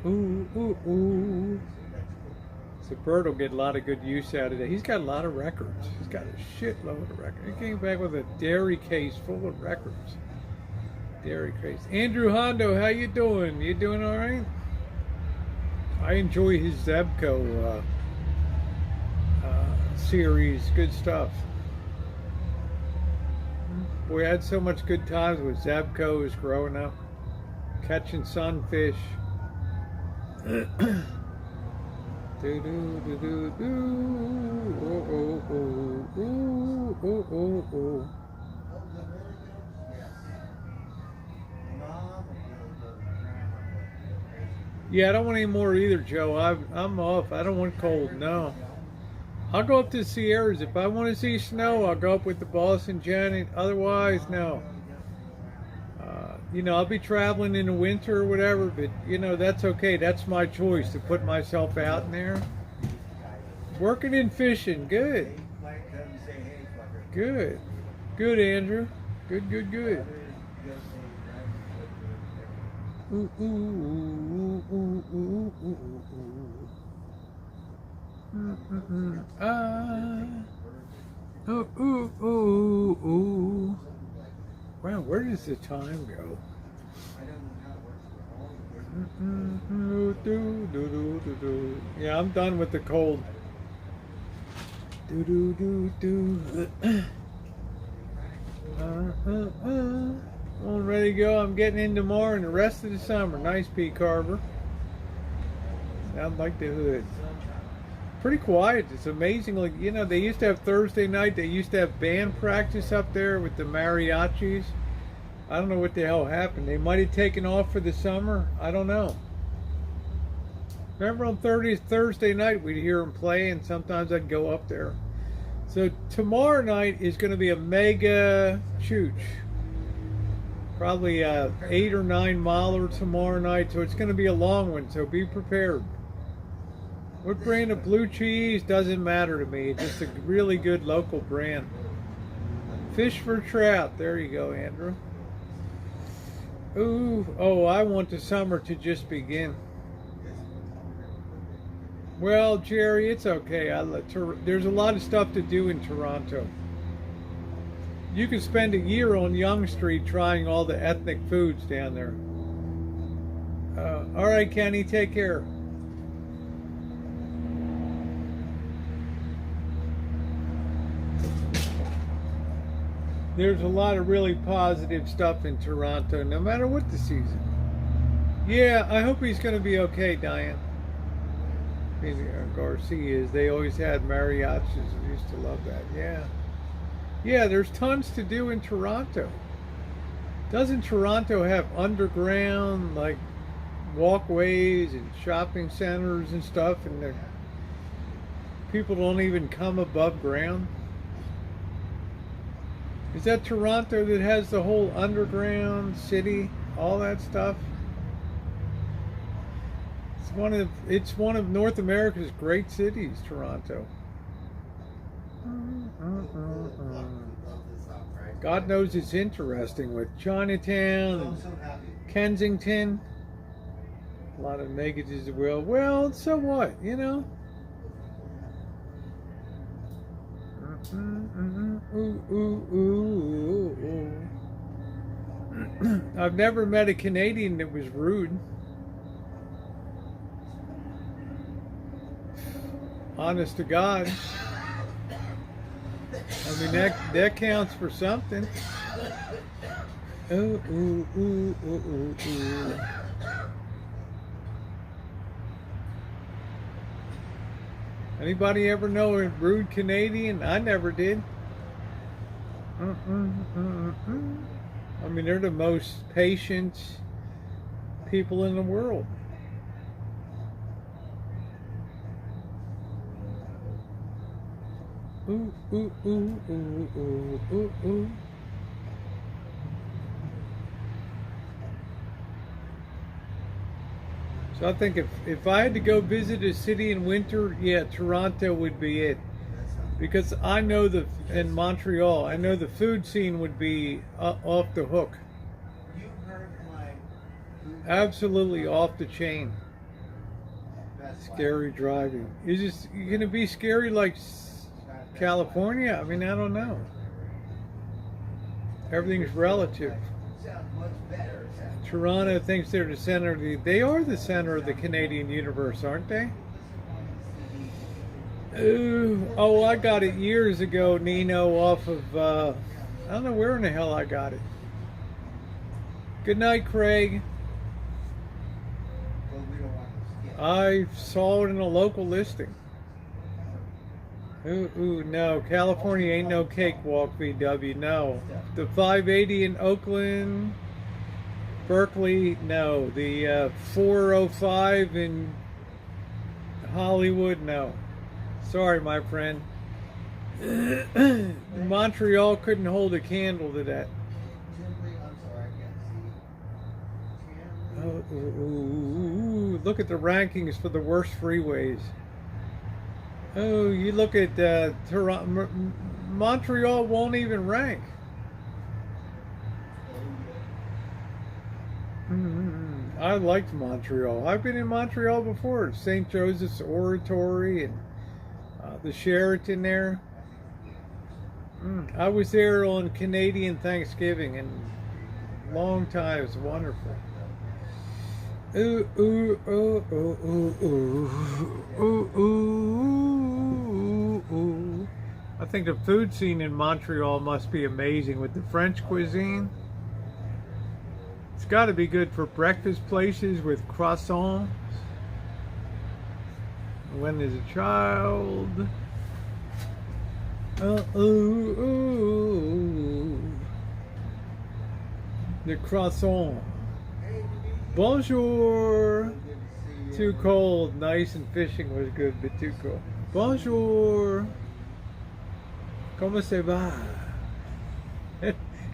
Ooh, ooh, ooh. So Bert will get a lot of good use out of it. He's got a lot of records. He's got a shitload of records. He came back with a dairy case full of records. Dairy case. Andrew Hondo, how you doing? You doing all right? I enjoy his Zebco series. Good stuff. We had so much good times with Zebcos growing up. Catching sunfish. Do do do do do. Oh oh oh oh oh oh oh. Yeah, I don't want any more either, Joe. I'm off. I don't want cold. No. I'll go up to the Sierras. If I want to see snow, I'll go up with the boss and Janet. Otherwise, no. I'll be traveling in the winter or whatever, but, that's okay. That's my choice to put myself out in there. Working and fishing. Good. Good. Good, Andrew. Good, good, good. Ooh, ooh, ooh, ooh, ooh, ooh, ooh. Ooh, ooh, ooh, ooh. Wow, where does the time go? Yeah, I'm done with the cold. I'm ready to go. I'm getting in tomorrow and the rest of the summer. Nice, Pete Carver. Sound like the hood. Pretty quiet. It's amazing. Like, they used to have Thursday night. They used to have band practice up there with the mariachis. I don't know what the hell happened. They might have taken off for the summer. I don't know. Remember on Thursday night we'd hear them play, and sometimes I'd go up there. So tomorrow night is going to be a mega chooch. Probably a 8 or 9 miler tomorrow night, so it's going to be a long one, so be prepared. What brand of blue cheese doesn't matter to me. It's just a really good local brand. Fish for trout. There you go, Andrew. Ooh, oh, I want the summer to just begin. Well, Jerry, it's okay. There's a lot of stuff to do in Toronto. You can spend a year on Yonge Street trying all the ethnic foods down there. All right, Kenny, take care. There's a lot of really positive stuff in Toronto, no matter what the season. Yeah, I hope he's going to be okay, Diane. Garcias, they always had mariachis. I used to love that. Yeah, there's tons to do in Toronto. Doesn't Toronto have underground, like, walkways and shopping centers and stuff, and people don't even come above ground? Is that Toronto that has the whole underground city, all that stuff? It's one of North America's great cities, Toronto. God knows it's interesting with Chinatown and Kensington. A lot of negatives as well. Well, so what, I've never met a Canadian that was rude. Honest to God. I mean, that counts for something. Anybody ever know a rude Canadian? I never did. I mean, they're the most patient people in the world. Ooh, ooh, ooh, ooh, ooh, ooh, ooh. So I think if I had to go visit a city in winter, yeah, Toronto would be it. Because I know in Montreal, I know the food scene would be off the hook. Absolutely off the chain. Scary driving. You're going to be scary like California? I mean, I don't know. Everything's relative. Toronto thinks they're the center of they are the center of the Canadian universe, aren't they? Ooh, oh, I got it years ago, Nino, off of, I don't know where in the hell I got it. Good night, Craig. I saw it in a local listing. Ooh, no. California ain't no cakewalk, VW. No. The 580 in Oakland. Berkeley, no. The 405 in Hollywood, no. Sorry, my friend. Montreal couldn't hold a candle to that. Oh, look at the rankings for the worst freeways. Oh, you look at Toronto. Montreal won't even rank. I liked Montreal. I've been in Montreal before. St. Joseph's Oratory and the Sheraton there. I was there on Canadian Thanksgiving and long time. It was wonderful. Ooh, ooh, ooh, ooh, ooh, ooh, ooh, ooh, ooh. I think the food scene in Montreal must be amazing with the French cuisine. It's got to be good for breakfast places with croissants. When there's a child. The croissant. Bonjour. Too cold. Nice and fishing was good, but too cold. Bonjour. Comment ça va?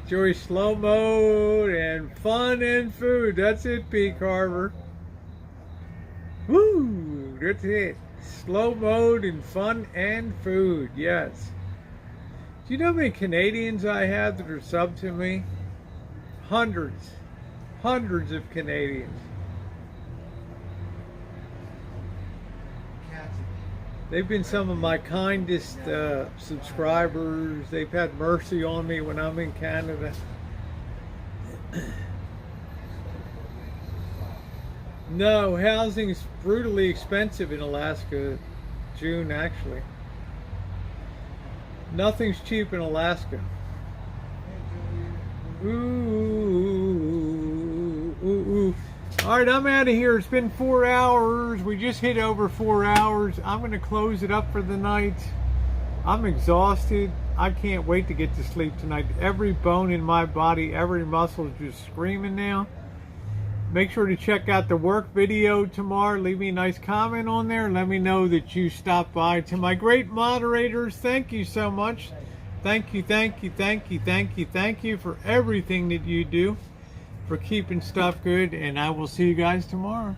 Enjoy slow mode and fun and food. That's it, P. Carver. Woo! That's it. Slow mode and fun and food. Yes. Do you know how many Canadians I have that are subbed to me? Hundreds. Hundreds of Canadians. They've been some of my kindest subscribers. They've had mercy on me when I'm in Canada. No, housing's brutally expensive in Alaska. June, actually. Nothing's cheap in Alaska. Ooh, ooh, ooh. All right, I'm out of here. It's been 4 hours. We just hit over 4 hours. I'm going to close it up for the night. I'm exhausted. I can't wait to get to sleep tonight. Every bone in my body, every muscle is just screaming now. Make sure to check out the work video tomorrow. Leave me a nice comment on there. Let me know that you stopped by. To my great moderators, thank you so much. Thank you, thank you, thank you, thank you, thank you for everything that you do, for keeping stuff good, and I will see you guys tomorrow.